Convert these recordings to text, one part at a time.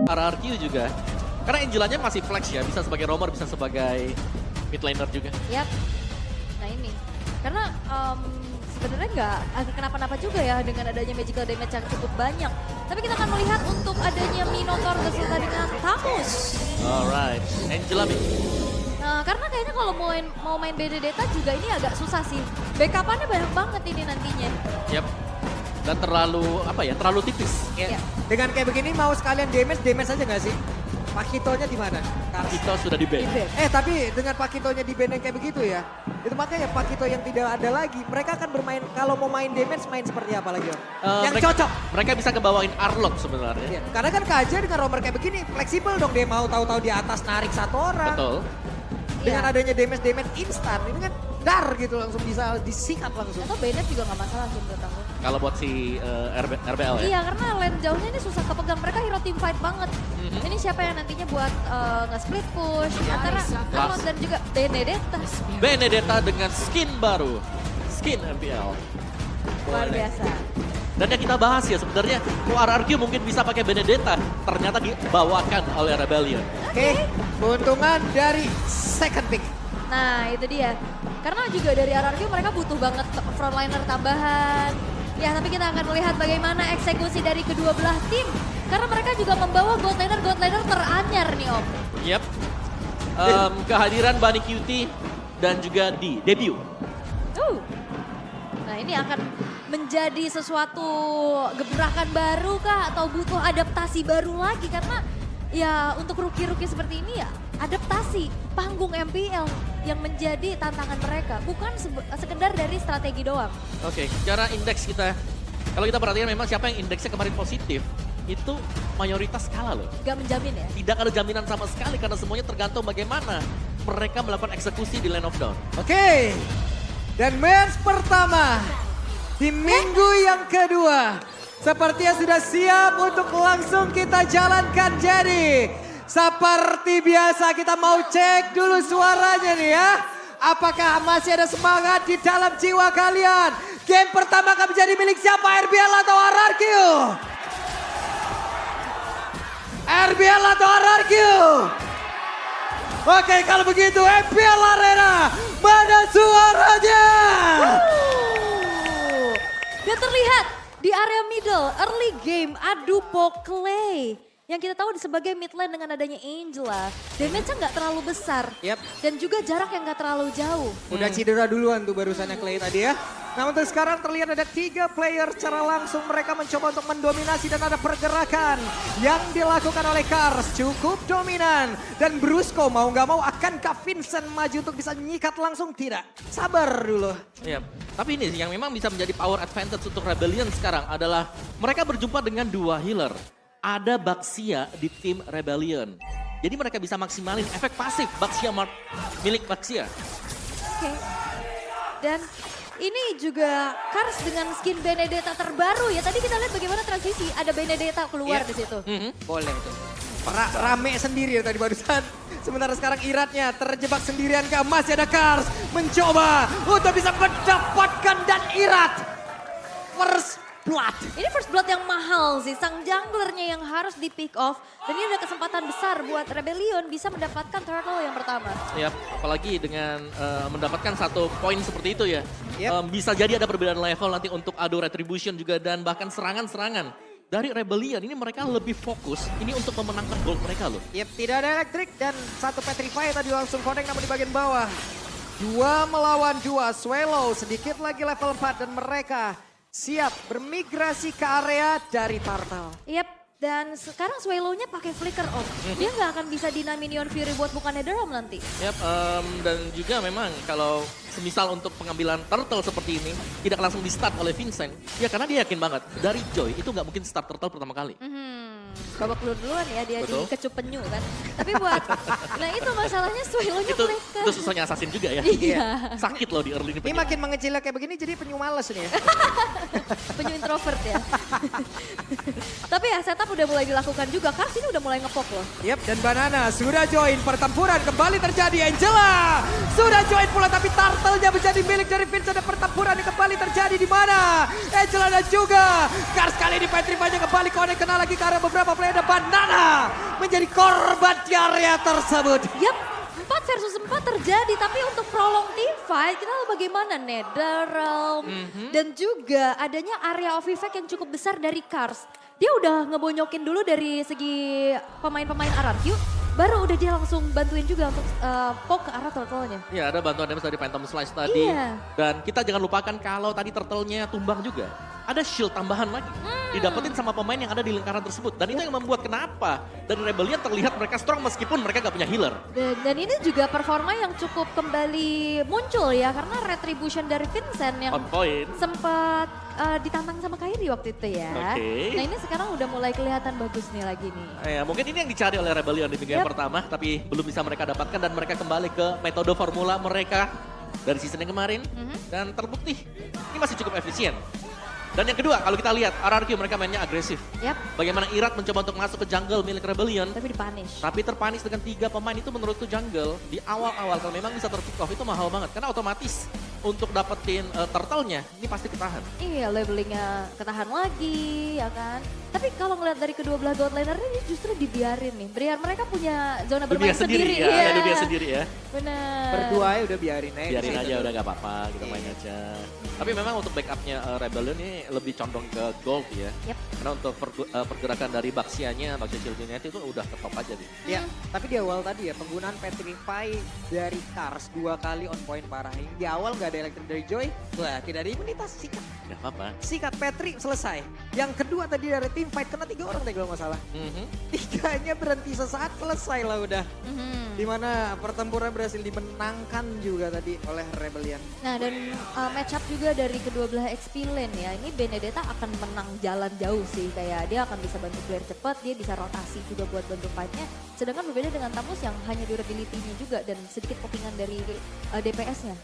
RRQ juga. Karena Angelanya masih flex ya, bisa sebagai roamer, bisa sebagai mid laner juga. Yap. Nah ini, karena sebenarnya nggak kenapa-napa juga ya dengan adanya magical damage yang cukup banyak. Tapi kita akan melihat untuk adanya Minotaur beserta dengan Tamus. Alright, Angela Karena kayaknya kalau mau main Benedetta juga ini agak susah sih. Backup-annya banyak banget ini nantinya. Yap. Dan terlalu tipis. Ya. Iya. Dengan kayak begini mau sekalian damage aja nggak sih? Pakitonya di mana? Kita sudah di ban. Tapi dengan Pakitonya di ban yang kayak begitu ya. Itu makanya Pakito yang tidak ada lagi. Mereka akan bermain, kalau mau main damage main seperti apa lagi Om? Yang cocok. Mereka bisa kebawain Arlong sebenarnya. Iya. Karena kan KJ dengan roamer kayak begini fleksibel dong. Dia mau tahu-tahu di atas narik satu orang. Betul. Dengan Iya. adanya damage instan. Ini kan dar gitu langsung bisa disikat langsung. Atau Bennett juga nggak masalah sih menurut aku. Kalau buat si RBL ya. Iya karena lane jauhnya ini susah kepegang. Mereka hero team fight banget. Ini siapa yang nantinya buat nge-split push antara Arlong dan juga Benedetta. Benedetta dengan skin baru. Skin MPL. Luar biasa. Dan yang kita bahas ya sebenarnya RRQ mungkin bisa pakai Benedetta. Ternyata dibawakan oleh Rebellion. Oke, keuntungan dari second pick. Nah itu dia. Karena juga dari RRQ mereka butuh banget frontliner tambahan. Ya tapi kita akan melihat bagaimana eksekusi dari kedua belah tim. Karena mereka juga membawa gold laner teranyar nih Om. Yap. Kehadiran Bunny Cutie dan juga di debut. Nah ini akan menjadi sesuatu gebrakan baru kah atau butuh adaptasi baru lagi karena ya untuk rookie-rookie seperti ini ya adaptasi panggung MPL yang menjadi tantangan mereka bukan sekedar dari strategi doang. Oke, secara indeks kita, kalau kita perhatikan memang siapa yang indeksnya kemarin positif, itu mayoritas kalah loh. Gak menjamin ya? Tidak ada jaminan sama sekali karena semuanya tergantung bagaimana mereka melakukan eksekusi di Lane of Dawn. Oke, dan match pertama di minggu yang kedua. Sepertinya sudah siap untuk langsung kita jalankan. Jadi seperti biasa kita mau cek dulu suaranya nih ya. Apakah masih ada semangat di dalam jiwa kalian? Game pertama akan menjadi milik siapa? RBL atau RRQ? RBL atau RRQ? Oke kalau begitu RBL Arena, mana suaranya? Dan terlihat di area middle, early game adu Pokle. Yang kita tahu sebagai mid lane dengan adanya Angela. Damage-nya nggak terlalu besar. Yap. Dan juga jarak yang nggak terlalu jauh. Udah cedera duluan tuh barusannya Clay tadi ya. Nah untuk sekarang terlihat ada 3 player secara langsung mereka mencoba untuk mendominasi dan ada pergerakan yang dilakukan oleh Kars cukup dominan. Dan Brusco mau nggak mau akankah Vincent maju untuk bisa nyikat langsung? Tidak, sabar dulu. Iya, tapi ini yang memang bisa menjadi power advantage untuk Rebellion sekarang adalah mereka berjumpa dengan 2 healer. Ada Baxia di tim Rebellion. Jadi mereka bisa maksimalin efek pasif Baxia milik Baxia. Oke. Dan ini juga Kars dengan skin Benedetta terbaru ya. Tadi kita lihat bagaimana transisi. Ada Benedetta keluar di situ. Boleh tuh. Rame sendiri ya tadi barusan. Sementara sekarang Iratnya terjebak sendirian ke masih ada Kars. Mencoba untuk bisa mendapatkan dan Irat. First blood. Ini first blood yang mahal sih. Sang junglernya yang harus di pick off. Dan ini ada kesempatan besar buat Rebellion bisa mendapatkan turtle yang pertama. Yap, apalagi dengan mendapatkan 1 poin seperti itu ya. Yap. Bisa jadi ada perbedaan level nanti untuk adu retribution juga dan bahkan serangan-serangan. Dari Rebellion ini mereka lebih fokus ini untuk memenangkan gold mereka loh. Yep, tidak ada elektrik dan 1 Petrify tadi langsung connect namun di bagian bawah. 2 melawan 2, Swallow sedikit lagi level 4 dan mereka siap bermigrasi ke area dari Turtle. Yap. Dan sekarang Swallow-nya pakai flicker off. Dia nggak akan bisa deny Minion Fury buat bukan Netherrealm nanti. Yap, dan juga memang kalau semisal untuk pengambilan turtle seperti ini tidak langsung di start oleh Vincent. Ya karena dia yakin banget dari Joy itu nggak mungkin start turtle pertama kali. Babak keluar duluan ya dia Betul. di kecup penyu kan. Tapi buat, nah itu masalahnya Swallow-nya flicker. Itu susahnya assassin juga ya. Iya. Sakit loh di early Ini makin mengecilnya kayak begini jadi penyu males nih ya. Penyu introvert ya. Tapi ya setup udah mulai dilakukan juga. Kars ini udah mulai ngepop loh. Yep, dan Banana sudah join pertempuran kembali terjadi. Angela sudah join pula tapi turtle-nya menjadi milik dari Vincent dan pertempuran yang kembali terjadi di mana? Angela dan juga Kars kali ini Petrify-nya kembali connect kena lagi ke arah beberapa beberapa play depan. Nana menjadi korban di area tersebut. Yap, 4 versus 4 terjadi, tapi untuk prolong team fight kita tahu bagaimana Netherrealm dan juga adanya area of effect yang cukup besar dari Cars. Dia udah ngebonyokin dulu dari segi pemain-pemain RRQ, baru udah dia langsung bantuin juga untuk poke ke arah turtle-nya. Ya ada bantuan damage dari Phantom Slice tadi. Iya. Dan kita jangan lupakan kalau tadi turtle-nya tumbang juga. Ada shield tambahan lagi. Didapetin sama pemain yang ada di lingkaran tersebut. Dan itu yang membuat kenapa dari Rebellion terlihat mereka strong meskipun mereka gak punya healer. Dan ini juga performa yang cukup kembali muncul ya, karena retribution dari Vincent yang On point. sempat ditantang sama Kairi waktu itu ya. Oke. Nah ini sekarang udah mulai kelihatan bagus nih lagi nih. Ya, mungkin ini yang dicari oleh Rebellion di minggu yang Yap. pertama. Tapi belum bisa mereka dapatkan dan mereka kembali ke metode formula mereka dari season yang kemarin. Dan terbukti ini masih cukup efisien. Dan yang kedua, kalau kita lihat RRQ mereka mainnya agresif. Yap, Bagaimana Irat mencoba untuk masuk ke jungle milik Rebellion. tapi dipunish. Tapi terpanis dengan 3 pemain itu menurutku jungle di awal-awal kalau memang bisa terpick off itu mahal banget. Karena otomatis untuk dapetin turtle-nya ini pasti ketahan. Iya, labelingnya ketahan lagi ya kan. Tapi kalau ngeliat dari kedua belah god laner ini justru dibiarin nih. Biar mereka punya zona bermain Dunia sendiri ya, Iya. ada dunia sendiri ya. Benar. Berdua ya udah biarin aja. Biarin di situ. aja udah gak apa-apa, kita main aja. Tapi memang untuk backupnya Rebellion ini lebih condong ke gold ya. Yap. Karena untuk pergerakan dari Baxia-nya, Baxia Shield Unity itu udah ke top aja nih. Ya, tapi di awal tadi ya penggunaan Petrify dari Cars 2 kali on point parah. Ini di awal nggak ada Electric dari Joy, wah tidak ada imunitas, sikat. Gak apa-apa. Sikat Petri selesai. Yang kedua tadi dari tim fight kena 3 orang deh kalau nggak salah. Tiganya berhenti sesaat selesai lah udah. Dimana pertempuran berhasil dimenangkan juga tadi oleh Rebellion. Nah dan match up juga dari kedua belah XP lane ya. Ini Benedetta akan menang jalan jauh sih. Kayak dia akan bisa bantu clear cepat, dia bisa rotasi juga buat bantu fightnya. Sedangkan berbeda dengan Tamus yang hanya durability-nya juga dan sedikit poppingan dari DPS-nya.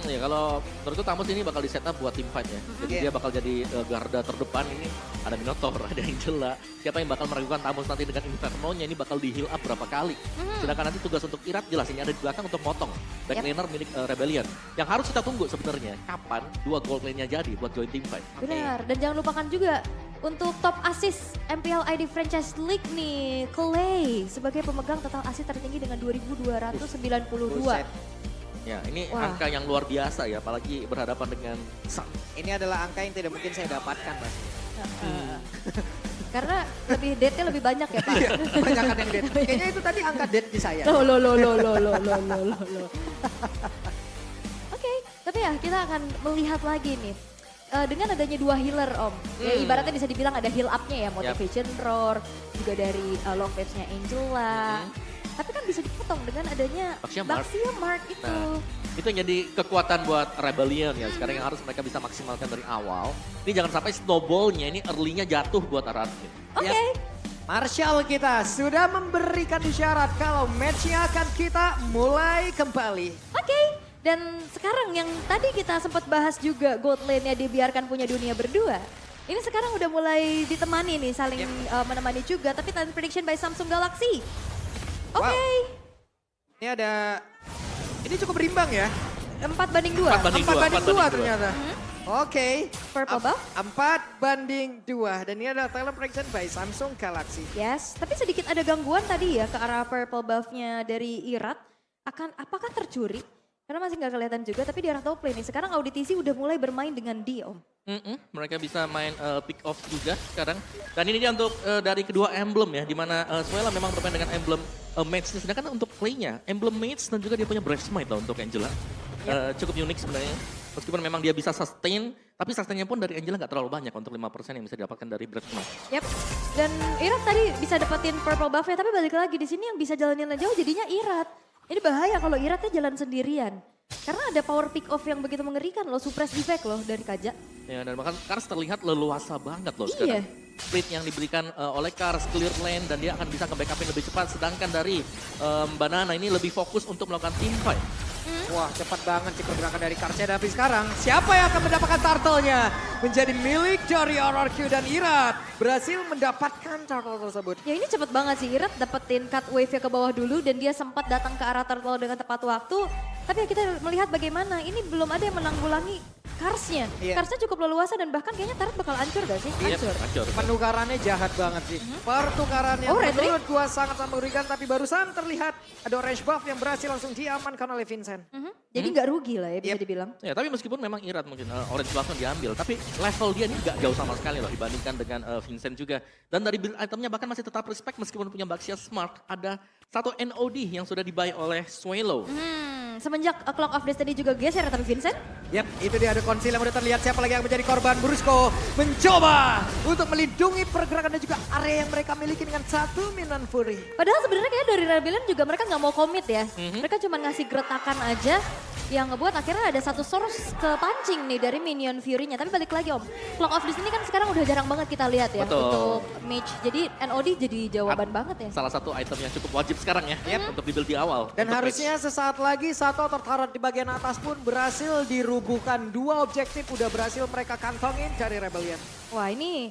Ya kalau menurutku Tamus ini bakal di setup buat team fight ya. Jadi dia bakal jadi garda terdepan ini. Ada Minotaur, ada Angela. Siapa yang bakal meragukan Tamus nanti dengan Inferno-nya ini bakal di heal up berapa kali. Sedangkan nanti tugas untuk Irat jelas ini ada di belakang untuk motong back laner milik Rebellion. Yang harus kita tunggu sebenarnya kapan 2 gold lane-nya jadi buat join team fight. Benar, dan jangan lupakan juga untuk top assist MPL ID Franchise League nih, Clay sebagai pemegang total assist tertinggi dengan 2.292. Buset. Ya ini Wah. angka yang luar biasa ya, apalagi berhadapan dengan Sun. Ini adalah angka yang tidak mungkin saya dapatkan, Mas. Karena lebih date-nya lebih banyak ya Pak. Iya, kebanyakan yang dead. Kayaknya itu tadi angka dead di saya. Loh. Oke, tapi ya kita akan melihat lagi nih. Dengan adanya 2 healer Om, ya ibaratnya bisa dibilang ada heal up-nya ya, Motivation Roar, juga dari long range-nya Angela. Tapi kan bisa dipotong dengan adanya Baxia Mark. Baxia Mark itu. Nah, itu yang jadi kekuatan buat Rebellion ya. Sekarang yang harus mereka bisa maksimalkan dari awal. Ini jangan sampai snowball-nya ini early-nya jatuh buat RRQ. Oke. Marshall kita sudah memberikan isyarat kalau matchnya akan kita mulai kembali. Oke, dan sekarang yang tadi kita sempat bahas juga gold lane-nya dibiarkan punya dunia berdua. Ini sekarang udah mulai ditemani nih, saling menemani juga. Tapi talent prediction by Samsung Galaxy. Oke, Wow. Ini ada, ini cukup berimbang ya. 4-2. 4-2 ternyata. Oke. Purple buff? 4-2. Dan ini adalah talent prediction by Samsung Galaxy. Yes, tapi sedikit ada gangguan tadi ya ke arah purple buff-nya dari Irat. Apakah tercuri? Karena masih nggak kelihatan juga, tapi di arah top lane nih. Sekarang Auditisi udah mulai bermain dengan D, Om. Mereka bisa main pick off juga sekarang. Dan ini dia untuk dari kedua emblem ya, di mana Suela memang bermain dengan emblem mage. Sedangkan untuk play-nya, emblem mage dan juga dia punya breath smite loh untuk Angela. Cukup unik sebenarnya. Meskipun memang dia bisa sustain, tapi sustainnya pun dari Angela nggak terlalu banyak untuk 5% yang bisa didapatkan dari breath smite. Yap, dan Irat tadi bisa dapetin purple buff-nya, tapi balik lagi di sini yang bisa jalanin jauh jadinya Irat. Ini bahaya kalau Iratnya jalan sendirian. Karena ada power pick off yang begitu mengerikan loh, suppress defect loh dari Kaja. Ya, dan bahkan Kars terlihat leluasa banget loh Iya. sekarang. Split yang diberikan oleh Kars, clear lane, dan dia akan bisa nge-backupin lebih cepat. Sedangkan dari Mbak Nana ini lebih fokus untuk melakukan team fight. Wah, cepat banget sih pergerakan dari Karsnya. Tapi sekarang siapa yang akan mendapatkan turtle-nya? Menjadi milik dari RRQ dan Irat. Berhasil mendapatkan turtle tersebut. Ya ini cepet banget sih, Irat dapetin cut wave-nya ke bawah dulu dan dia sempat datang ke arah turtle dengan tepat waktu. Tapi ya kita melihat bagaimana, ini belum ada yang menanggulangi Karsnya. Iya. Karsnya cukup leluasa dan bahkan kayaknya turret bakal hancur gak sih? Yep, Hancur. hancur. Penukarannya jahat banget sih. Pertukaran yang Oh, retrik? menurut gua sangat mengerikan. Tapi barusan terlihat ada orange buff yang berhasil langsung diamankan oleh Vincent. Jadi nggak rugi lah ya bisa Yep. dibilang. Ya, tapi meskipun memang Irat mungkin orange buff diambil, tapi level dia ini nggak jauh sama sekali loh dibandingkan dengan Vincent juga. Dan dari build itemnya bahkan masih tetap respect meskipun punya Baxia Smart. Ada satu NOD yang sudah dibuy oleh Swallow. Semenjak Clock of Destiny juga geser tapi Vincent. Yap, itu dia ada konsil yang udah terlihat siapa lagi yang menjadi korban. Brusco mencoba untuk melindungi pergerakan dan juga area yang mereka miliki dengan satu Minan Fury. Padahal sebenarnya kayak dari Rebellion juga mereka nggak mau komit ya. Mereka cuma ngasih geretakan aja yang ngebuat akhirnya ada satu source ke pancing nih dari minion Fury-nya. Tapi balik lagi Om, Clock of Destiny kan sekarang udah jarang banget kita lihat ya Betul. untuk mage. Jadi NOD jadi jawaban banget ya. Salah satu item yang cukup wajib sekarang ya untuk di-build di awal. Dan untuk harusnya match. sesaat lagi satu outer turret di bagian atas pun berhasil dirubuhkan. Dua objektif udah berhasil mereka kantongin dari Rebellion. Wah ini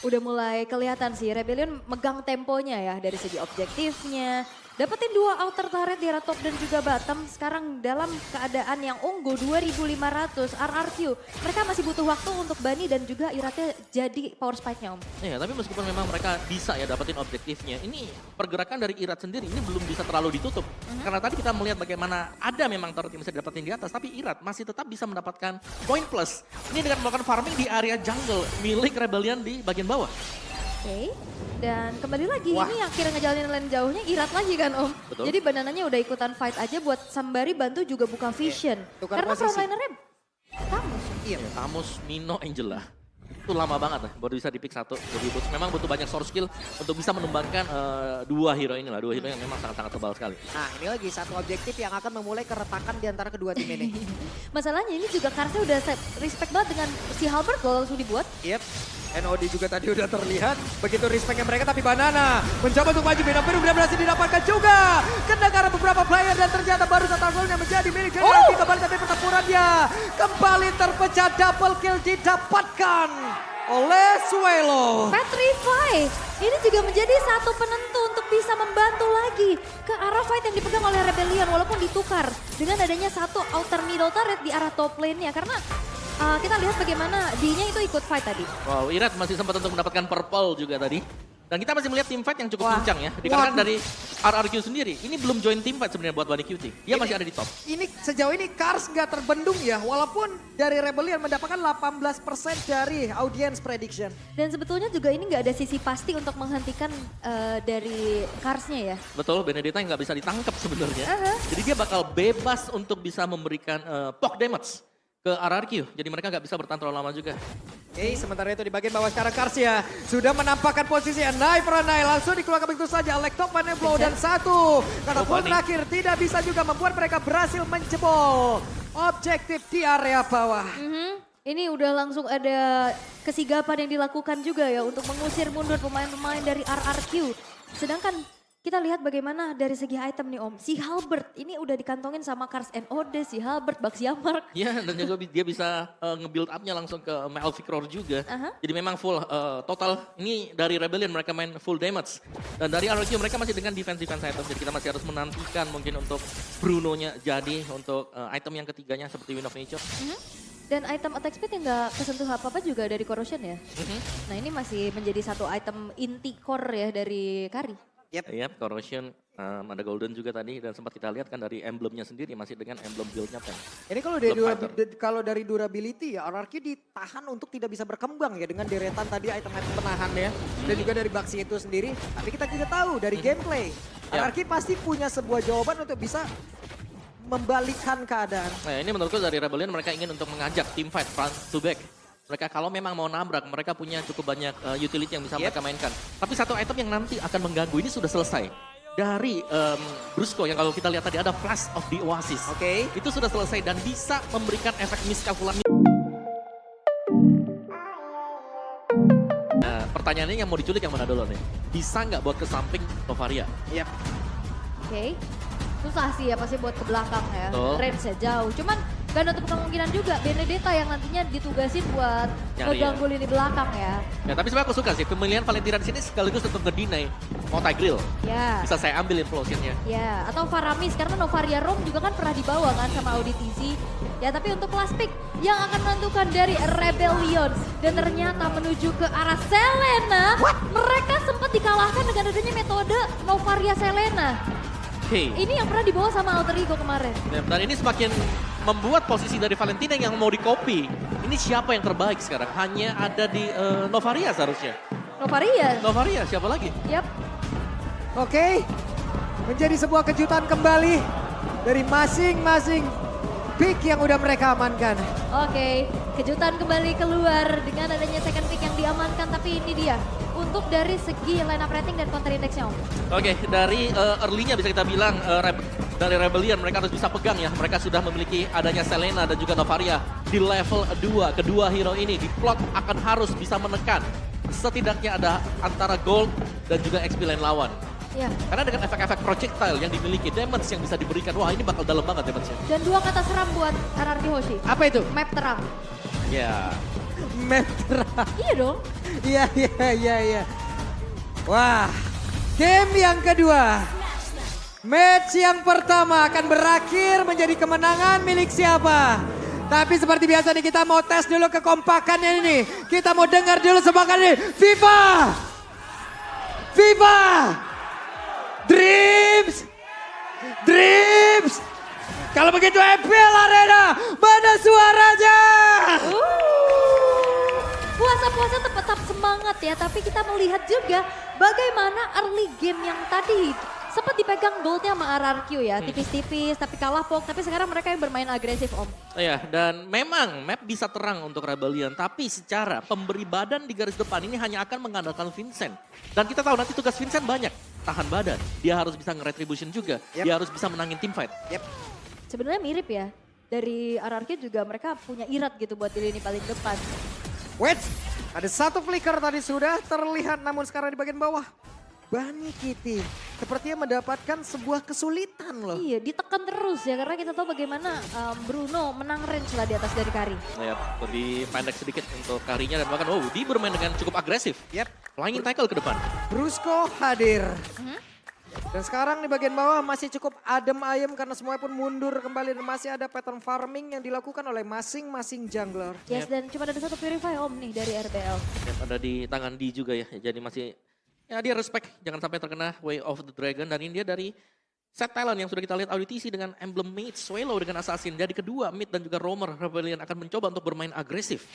udah mulai kelihatan sih Rebellion megang temponya ya dari segi objektifnya. Dapetin dua outer turret di arah top dan juga bottom. Sekarang dalam keadaan yang unggul 2500 RRQ. Mereka masih butuh waktu untuk Bani dan juga Iratnya jadi power spike-nya Om. Ya, tapi meskipun memang mereka bisa ya dapetin objektifnya, ini pergerakan dari Irat sendiri ini belum bisa terlalu ditutup. Karena tadi kita melihat bagaimana ada memang turret yang bisa didapetin di atas, tapi Irat masih tetap bisa mendapatkan poin plus. Ini dengan melakukan farming di area jungle milik Rebellion di bagian bawah. Oke, dan kembali lagi Wah. ini akhirnya ngejalanin lane jauhnya Irat lagi kan Om. Betul. Jadi banananya udah ikutan fight aja buat Sambari bantu juga buka vision. tukar Karena posisi. frontlinernya Tamus. Iya. Tamus, Mino, Angela. Itu lama banget lah, baru bisa di-pick satu. Jadi memang butuh banyak source skill untuk bisa menumbangkan dua hero ini lah. Dua hero yang memang sangat-sangat tebal sekali. Nah ini lagi satu objektif yang akan memulai keretakan di antara kedua tim ini. Masalahnya ini juga Karsnya udah respect banget dengan si Halbert loh langsung dibuat. Yep. NOD juga tadi udah terlihat. Begitu respectnya mereka tapi Banana mencoba untuk maju. Minan Fury udah berhasil didapatkan juga. Kena karena beberapa player dan ternyata baru satu golnya menjadi milik Jadi kembali tapi pertempurannya kembali terpecah. Double kill didapatkan oleh Swallow. Petrify, ini juga menjadi satu penentu untuk bisa membantu lagi ke arah fight yang dipegang oleh Rebellion walaupun ditukar dengan adanya satu outer middle turret di arah top lane-nya karena kita lihat bagaimana D-nya itu ikut fight tadi. Wow, Irat masih sempat untuk mendapatkan purple juga tadi. Dan kita masih melihat team fight yang cukup Wah. pincang ya. Dikarenakan Waduh. dari RRQ sendiri. Ini belum join team fight sebenarnya buat Bunny QT. Dia masih ada di top. Ini sejauh ini Kars nggak terbendung ya. Walaupun dari Rebellion mendapatkan 18% dari audience prediction. Dan sebetulnya juga ini nggak ada sisi pasti untuk menghentikan dari Karsnya ya. Betul, Benedetta yang nggak bisa ditangkap sebenarnya. Jadi dia bakal bebas untuk bisa memberikan poke damage ke RRQ. Jadi mereka nggak bisa bertahan terlalu lama juga. Oke, sementara itu di bagian bawah sekarang Karsia sudah menampakkan posisi Knife Ranai langsung dikeluarkan begitu saja oleh Top Money Blow dan satu. Karena pun terakhir tidak bisa juga membuat mereka berhasil menjebol objektif di area bawah. Ini udah langsung ada kesigapan yang dilakukan juga ya untuk mengusir mundur pemain-pemain dari RRQ. Sedangkan kita lihat bagaimana dari segi item nih Om. Si Halbert ini udah dikantongin sama Kars NOD, si Halbert, Baxiamark. Iya, dan juga dia bisa nge-build up-nya langsung ke Malphite juga. Jadi memang full total. Ini dari Rebellion mereka main full damage. Dan dari RRQ mereka masih dengan defense item. Jadi kita masih harus menantikan mungkin untuk Bruno-nya jadi untuk item yang ketiganya seperti Wind of Nature. Dan item attack speed yang gak kesentuh apa-apa juga dari Corrosion ya. Nah ini masih menjadi satu item inti core ya dari Kari. Yep, Corrosion, ada Golden juga tadi. Dan sempat kita lihat kan dari emblemnya sendiri masih dengan emblem build-nya Pen. Ini kalau dari, Club fighter. kalau dari durability ya RRQ ditahan untuk tidak bisa berkembang ya dengan deretan tadi item-item penahan ya. Dan juga dari Baxi itu sendiri. Tapi kita juga tahu dari gameplay. Ya. RRQ pasti punya sebuah jawaban untuk bisa membalikkan keadaan. Nah ini menurutku dari Rebellion mereka ingin untuk mengajak team fight front to back. Mereka kalau memang mau nabrak, mereka punya cukup banyak utility yang bisa mereka mainkan. Tapi satu item yang nanti akan mengganggu ini sudah selesai. Dari Brusco yang kalau kita lihat tadi ada Flash of the Oasis. Oke. Itu sudah selesai dan bisa memberikan efek miskalkulasi. Nah, pertanyaannya yang mau diculik yang mana dulu nih? Bisa nggak buat ke samping Novaria? Yep. Oke. Susah sih ya pasti buat ke belakang ya. Betul. Range-nya jauh. Cuman gak nutup kemungkinan juga Benedetta yang nantinya ditugasin buat Nyari ngeganggu lini belakang ya. Ya tapi sebenarnya aku suka sih pemilihan Valentina di sini sekaligus untuk nge-deny mau Tigreal. Ya. Bisa saya ambil implosionnya. Ya, atau Faramis karena Novaria Rom juga kan pernah dibawa kan sama Audit Easy. Ya tapi untuk kelas pick yang akan menentukan dari Rebellion dan ternyata menuju ke arah Selena, mereka sempat dikalahkan dengan adanya metode Novaria Selena. Oke. Ini yang pernah dibawa sama Alter Ego kemarin. Ya, dan ini semakin membuat posisi dari Valentina yang mau di-copy. Ini siapa yang terbaik sekarang? Hanya ada di Novaria seharusnya. Novaria, siapa lagi? Yap. Oke, menjadi sebuah kejutan kembali dari masing-masing pick yang udah mereka amankan. Oke, kejutan kembali keluar dengan adanya second pick yang diamankan, tapi ini dia untuk dari segi line up rating dan counter indexnya Om. Oke, dari early-nya bisa kita bilang dari Rebellion mereka harus bisa pegang ya. Mereka sudah memiliki adanya Selena dan juga Novaria di level 2. Kedua hero ini di plot akan harus bisa menekan. Setidaknya ada antara gold dan juga XP line lawan. Ya. Karena dengan efek-efek projectile yang dimiliki, damage yang bisa diberikan, wah ini bakal dalam banget damage-nya. Dan 2 kata seram buat RRQ Hoshi. Apa itu? Map terang. Ya. Map terang. Iya dong. Iya. Wah, game yang kedua. Match yang pertama akan berakhir menjadi kemenangan milik siapa? Tapi seperti biasa nih kita mau tes dulu kekompakannya ini. Kita mau dengar dulu semangat ini. Viva! Dreams! Kalau begitu MPL Arena, mana suaranya? Puasa-puasa tetap semangat ya, tapi kita melihat juga bagaimana early game yang tadi sempat dipegang goldnya sama RRQ ya, tipis-tipis tapi kalah pok, tapi sekarang mereka yang bermain agresif Om. Iya, dan memang map bisa terang untuk Rebellion, tapi secara pemberi badan di garis depan ini hanya akan mengandalkan Vincent. Dan kita tahu nanti tugas Vincent banyak, tahan badan, dia harus bisa nge-retribution juga, dia harus bisa menangin team fight. Sebenarnya mirip ya, dari RRQ juga mereka punya irat gitu buat di lini paling depan. Wait, ada satu flicker tadi sudah terlihat namun sekarang di bagian bawah. Bunny Kitty sepertinya mendapatkan sebuah kesulitan loh. Iya, ditekan terus ya karena kita tahu bagaimana Bruno menang range lah di atas dari Kari. Nah, ya, lebih pendek sedikit untuk Karinya dan bahkan dia bermain dengan cukup agresif. Flying tackle ke depan. Brusco hadir. Dan sekarang di bagian bawah masih cukup adem ayem karena semuanya pun mundur kembali dan masih ada pattern farming yang dilakukan oleh masing-masing jungler. Yes, dan cuma ada satu purify Om nih dari RBL. Ada di tangan D juga ya, jadi masih ya dia respect, jangan sampai terkena Way of the Dragon. Dan ini dia dari set talent yang sudah kita lihat audisi dengan emblem mage, Swallow dengan assassin. Jadi kedua mid dan juga roamer Rebellion akan mencoba untuk bermain agresif.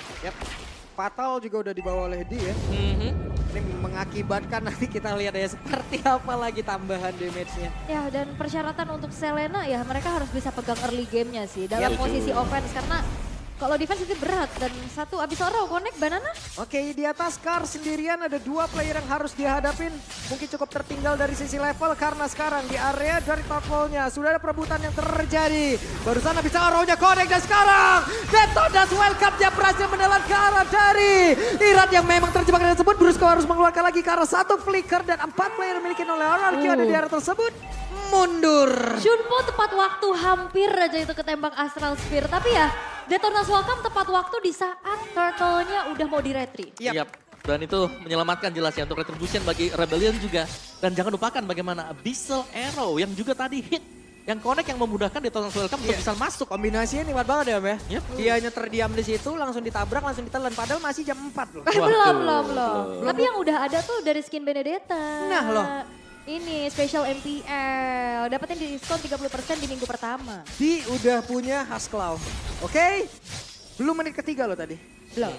Fatal juga udah dibawa oleh D ya. Ini mengakibatkan nanti kita lihat ya seperti apa lagi tambahan damage-nya. Ya dan persyaratan untuk Selena ya mereka harus bisa pegang early game-nya sih dalam posisi offense karena kalau defense itu berat dan satu abis Oro connect banana. Oke, di atas Kar sendirian ada 2 player yang harus dihadapin. Mungkin cukup tertinggal dari sisi level karena sekarang di area dari top wall-nya sudah ada perebutan yang terjadi. Barusan abis Oro-nya connect dan sekarang Detonas welcome-nya berhasil menelan ke arah dari Irat yang memang terjebak dengan tersebut. Brusco harus mengeluarkan lagi ke arah 1 flicker dan 4 player dimiliki oleh RRQ ada di area tersebut. Mundur. Shunpo tepat waktu hampir aja itu ketembak Astral Spear tapi ya Detonas welcome tepat waktu di saat turtle-nya udah mau di-retry. Yap. Dan itu menyelamatkan jelas ya untuk retribution bagi Rebellion juga. Dan jangan lupakan bagaimana Abyssal Arrow yang juga tadi hit. Yang connect yang memudahkan Detonas welcome untuk bisa masuk. Kombinasinya nikmat banget ya Mbak. Dia hanya terdiam di situ langsung ditabrak langsung ditelan. Padahal masih jam 4 loh. Belum. Tapi yang udah ada tuh dari skin Benedetta. Nah loh. Ini special MPL, dapetin diskon 30% di minggu pertama. Di udah punya Hasklaw. Oke. Belum menit ketiga loh tadi. Belum.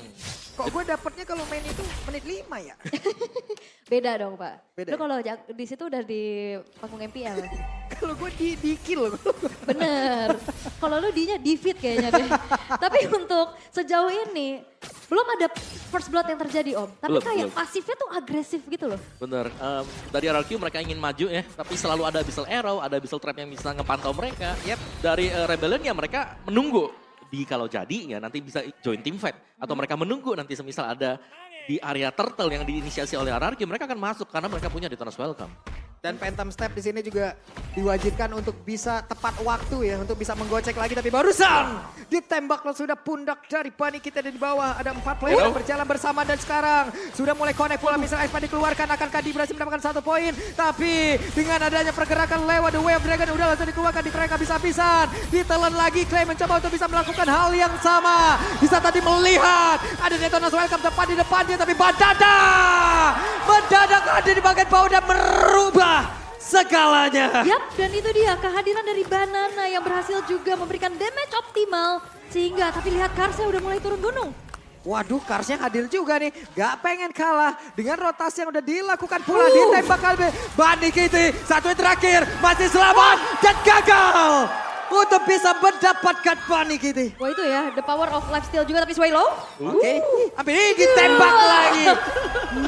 Kok gue dapetnya kalau main itu menit 5 ya? Beda dong Pak. Beda Lu ya? kalau di situ udah di panggung MPL. Kalau gue di kill loh. Bener. Kalau lu dinya defeat kayaknya deh. Tapi untuk sejauh ini belum ada first blood yang terjadi Om. Tapi kayak pasifnya tuh agresif gitu loh. Bener, dari RRQ mereka ingin maju ya, tapi selalu ada Abyssal Arrow, ada Abyssal Trap yang bisa ngepantau mereka. Dari Rebellion ya mereka menunggu. Kalau jadi ya nanti bisa join team fight. Atau mereka menunggu nanti semisal ada di area turtle yang diinisiasi oleh RRQ, mereka akan masuk karena mereka punya Detonas welcome. Dan Phantom Step di sini juga diwajibkan untuk bisa tepat waktu ya, untuk bisa menggocek lagi. Tapi barusan ditembak lo sudah pundak dari Bunny Kitty ada di bawah. Ada 4 player yang berjalan bersama dan sekarang sudah mulai connect pula. Misal Iceman dikeluarkan, akankah Di berhasil mendapatkan 1 poin. Tapi dengan adanya pergerakan lewat The Way of Dragon udah langsung dikeluarkan di mereka bisa-bisaan. Ditelan lagi, Clay mencoba untuk bisa melakukan hal yang sama. Bisa tadi melihat ada Detonas Welcome tepat di depannya, tapi mendadak ada di bagian bawah dan merubah segalanya. Yap, dan itu dia kehadiran dari Banana yang berhasil juga memberikan damage optimal. Sehingga, tapi lihat Karsnya udah mulai turun gunung. Waduh, Karsnya hadir juga nih. Gak pengen kalah dengan rotasi yang udah dilakukan pula. Ditembak kali Bunny Kitty. Satu yang terakhir, masih selamat dan gagal untuk bisa mendapatkan Bunny Kitty. Wah itu ya, the power of lifesteal juga tapi Swallow. Oke, ambil ini ditembak lagi.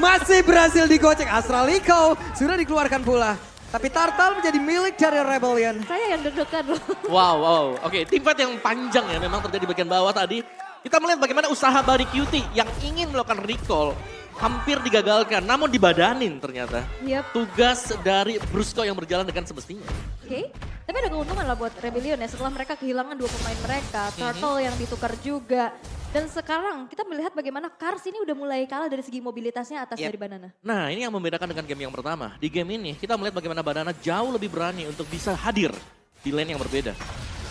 Masih berhasil digocek. Astraliko sudah dikeluarkan pula. Tapi Turtle menjadi milik dari Rebellion. Saya yang deg-degan loh. Wow. Oke, tim fight yang panjang ya memang terjadi di bagian bawah tadi. Kita melihat bagaimana usaha Bunny Kitty yang ingin melakukan recall hampir digagalkan, namun dibadanin ternyata. Yap. Tugas dari Brusco yang berjalan dengan semestinya. Oke, tapi ada keuntungan lah buat Rebellion ya setelah mereka kehilangan 2 pemain mereka. Turtle yang ditukar juga. Dan sekarang kita melihat bagaimana Kars ini udah mulai kalah dari segi mobilitasnya atas dari Banana. Nah ini yang membedakan dengan game yang pertama. Di game ini kita melihat bagaimana Banana jauh lebih berani untuk bisa hadir di lane yang berbeda.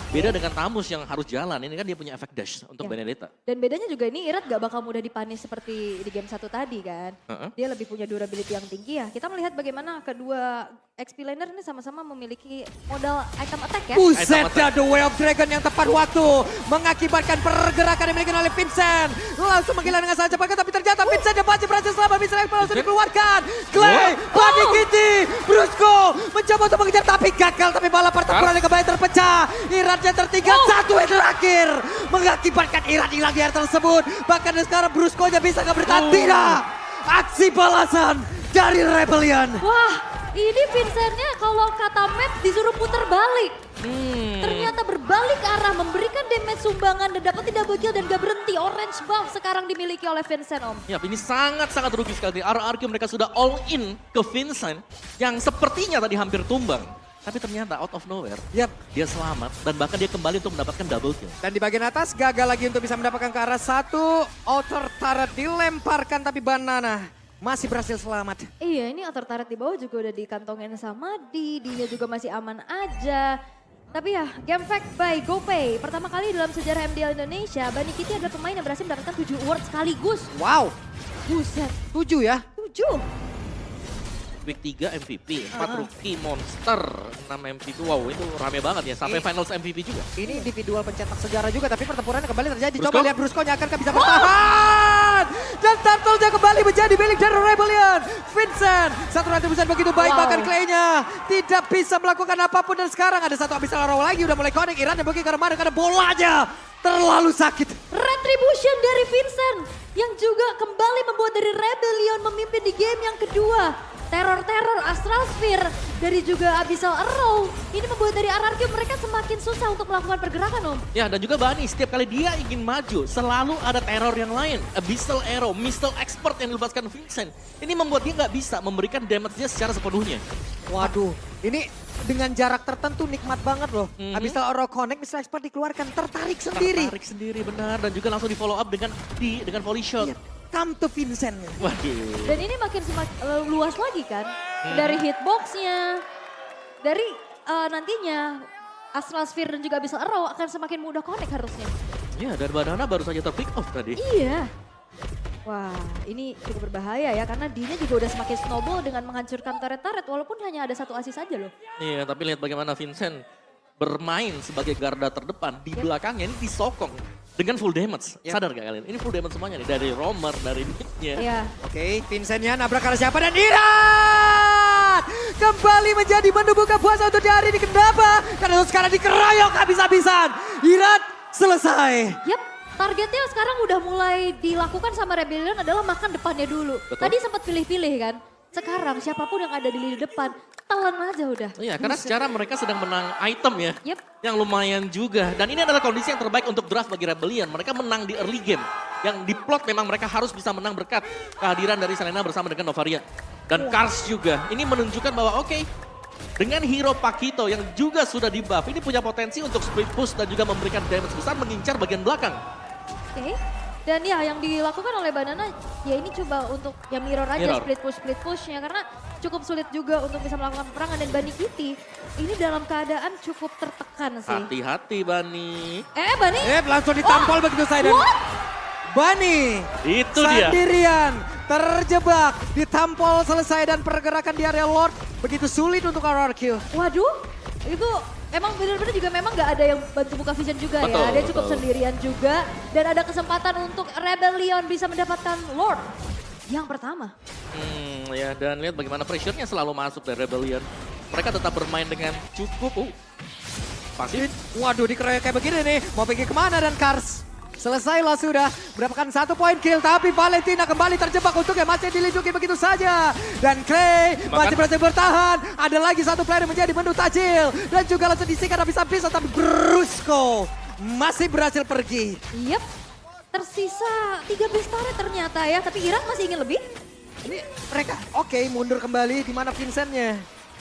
Beda dengan Tamus yang harus jalan, ini kan dia punya efek dash untuk Benedetta. Dan bedanya juga ini Irat gak bakal mudah dipanis seperti di game 1 tadi kan. Dia lebih punya durability yang tinggi ya. Kita melihat bagaimana kedua XP laner ini sama-sama memiliki modal item attack ya. Buset dah, The Way of Dragon yang tepat waktu mengakibatkan pergerakan yang dimiliki oleh Vincent. Langsung menghilang dengan sangat cepat, tapi ternyata Vincent yang masih berhasil selamat. Vincent langsung dikeluarkan. Clay, Bunny Kitty, Brusco mencoba untuk mengejar tapi gagal. Tapi malah pertempuran yang kembali terpecah. Irat yang tertinggal, satu yang terakhir mengakibatkan Irat hilang di area tersebut. Bahkan sekarang Brusco-nya bisa nggak bertahan. Tidak, aksi balasan dari Rebellion. Wah. Ini Vincentnya kalau kata map disuruh putar balik. Ternyata berbalik arah memberikan damage sumbangan dan dapat double kill dan gak berhenti. Orange buff sekarang dimiliki oleh Vincent Om. Ya ini sangat-sangat rugi sekali. RRQ mereka sudah all in ke Vincent yang sepertinya tadi hampir tumbang. Tapi ternyata out of nowhere, dia selamat dan bahkan dia kembali untuk mendapatkan double kill. Dan di bagian atas gagal lagi untuk bisa mendapatkan ke arah satu. Outer turret dilemparkan tapi Banana masih berhasil selamat. Iya ini outer turret di bawah juga udah dikantongin sama Dinya juga masih aman aja. Tapi ya game fact by GoPay. Pertama kali dalam sejarah MDL Indonesia, Bunny Kitty adalah pemain yang berhasil mendapatkan 7 award sekaligus. Wow, Buset, 7 ya? 7. Week 3 MVP, 4 rookie monster, 6 MVP. Wow itu rame banget ya, sampai finals MVP juga. Ini individual pencetak sejarah juga, tapi pertempuran kembali terjadi. Brusco? Coba lihat Brusco-nya akankah bisa bertahan. Dan Turtle-nya kembali menjadi milik dari Rebellion. Vincent, satu rantai besar begitu baik, bahkan Clay-nya tidak bisa melakukan apapun. Dan sekarang ada satu Abyssal Arrow lagi, udah mulai connect. Iran yang pergi ke arah karena bolanya terlalu sakit. Retribution dari Vincent yang juga kembali membuat dari Rebellion memimpin di game yang kedua. Teror-teror Astral Sphere dari juga Abyssal Arrow. Ini membuat dari RRQ mereka semakin susah untuk melakukan pergerakan Om. Ya dan juga Bunny setiap kali dia ingin maju selalu ada teror yang lain. Abyssal Arrow, Missile Expert yang dilepaskan Vincent. Ini membuat dia nggak bisa memberikan damage-nya secara sepenuhnya. Waduh, ini dengan jarak tertentu nikmat banget loh. Abyssal Arrow connect, Missile Expert dikeluarkan, tertarik sendiri. Tertarik sendiri benar dan juga langsung di follow up dengan volley shot. Come to Vincent. Waduh. Dan ini makin luas lagi kan. Dari hitboxnya, dari nantinya Astral Sphere dan juga Abyssal Arrow akan semakin mudah connect harusnya. Ya dan Banana baru saja ter-pick off tadi. Iya. Wah ini cukup berbahaya ya karena Dinya juga udah semakin snowball dengan menghancurkan turret-turret walaupun hanya ada satu assist saja loh. Iya tapi lihat bagaimana Vincent bermain sebagai garda terdepan di belakangnya ini disokong dengan full damage. Sadar gak kalian? Ini full damage semuanya nih dari Romer, dari mid-nya. Iya. Oke, Vincentnya nabrak arah siapa dan Irat kembali menjadi menu buka puasa untuk di hari ini. Kenapa? Karena sekarang dikeroyok habis-habisan. Irat selesai. Yap, targetnya sekarang udah mulai dilakukan sama Rebellion adalah makan depannya dulu. Betul. Tadi sempat pilih-pilih kan. Sekarang siapapun yang ada di lini depan, telan aja udah. Iya, karena secara mereka sedang menang item ya. Yep. Yang lumayan juga. Dan ini adalah kondisi yang terbaik untuk draft bagi Rebellion. Mereka menang di early game. Yang di plot memang mereka harus bisa menang berkat kehadiran dari Selena bersama dengan Novaria. Dan Kars juga. Ini menunjukkan bahwa oke, dengan hero Pakito yang juga sudah di buff, ini punya potensi untuk split push dan juga memberikan damage besar mengincar bagian belakang. Oke. Dan ya yang dilakukan oleh Banana ya ini coba untuk ya mirror aja Mirror. split pushnya karena cukup sulit juga untuk bisa melakukan peperangan dan Bunny Kitty ini dalam keadaan cukup tertekan sih. Hati-hati Bani. Bunny? Langsung ditampol begitu saya dan Bunny Itu dia. sendirian terjebak, ditampol selesai dan pergerakan di area Lord begitu sulit untuk RRQ. Waduh, itu emang benar-benar juga memang nggak ada yang bantu buka vision juga Betul, ya. Dia cukup betul. sendirian juga dan ada kesempatan untuk Rebellion bisa mendapatkan Lord yang pertama. Ya dan lihat bagaimana pressure-nya selalu masuk dari Rebellion. Mereka tetap bermain dengan cukup pasif. Waduh, dikeroyok kayak begini nih, mau pergi kemana dan Kars? Selesailah sudah, mendapatkan 1 poin kill, tapi Valentina kembali terjebak untuknya masih dilindungi begitu saja. Dan Clay masih berhasil bertahan, ada lagi 1 player yang menjadi menu tajil. Dan juga langsung disikat habis-habisan, tapi Brusco masih berhasil pergi. Yep, tersisa 13 turret ternyata ya, tapi Iran masih ingin lebih. Ini mereka oke mundur kembali, di mana Vincentnya?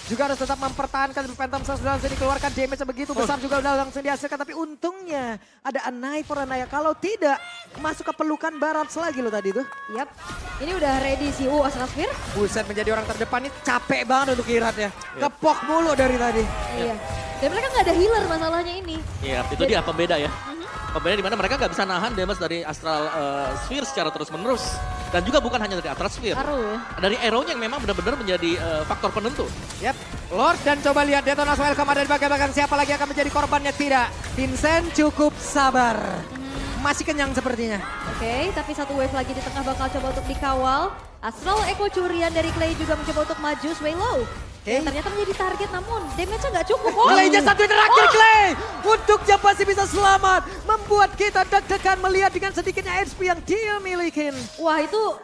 Juga harus tetap mempertahankan Phantom Source sudah langsung dikeluarkan, damage begitu besar juga udah langsung dihasilkan. Tapi untungnya ada Anai for Anaya, kalau tidak masuk ke pelukan Barat lagi loh tadi tuh. Yep, ini udah ready sih. Asasfir. Buset, menjadi orang terdepan ini capek banget untuk Irat ya. Kepok mulu dari tadi. Iya. Dan mereka nggak ada healer masalahnya ini. Iya, itu dia pembeda ya. Pembeda di mana mereka nggak bisa nahan damage dari Astral Sphere secara terus-menerus. Dan juga bukan hanya dari Astral Sphere. Arrow ya. Dari arrow-nya yang memang benar-benar menjadi faktor penentu. Yap, Lord dan coba lihat Detonas welcome ada di bagian belakang, siapa lagi yang akan menjadi korbannya? Tidak, Vincent cukup sabar. Masih kenyang sepertinya. Oke, tapi 1 wave lagi di tengah bakal coba untuk dikawal. Astral Echo curian dari Clay juga mencoba untuk maju Swallow. Yang ternyata menjadi target namun damage-nya nggak cukup. Clay-nya 1 yang terakhir Clay. Untuknya pasti bisa selamat. Membuat kita deg-degan melihat dengan sedikitnya HP yang dia milikin. Wah itu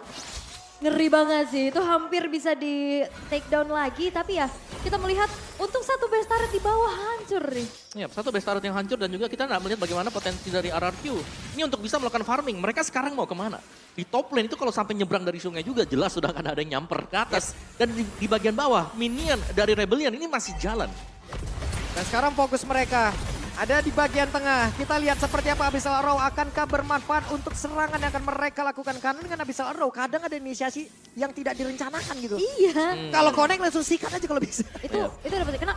ngeri banget sih. Itu hampir bisa di take down lagi. Tapi ya kita melihat untuk 1 base turret di bawah hancur nih. Ya, 1 base turret yang hancur dan juga kita nggak melihat bagaimana potensi dari RRQ. Ini untuk bisa melakukan farming. Mereka sekarang mau kemana? Di top lane itu kalau sampai nyebrang dari sungai juga jelas sudah akan ada yang nyamper ke atas. Dan di bagian bawah, minion dari Rebellion ini masih jalan. Dan sekarang fokus mereka ada di bagian tengah. Kita lihat seperti apa Abyssal Arrow akankah bermanfaat untuk serangan yang akan mereka lakukan. Karena dengan Abyssal Arrow kadang ada inisiasi yang tidak direncanakan gitu. Iya. Kalau connect langsung sikat aja kalau bisa. Itu dapat kena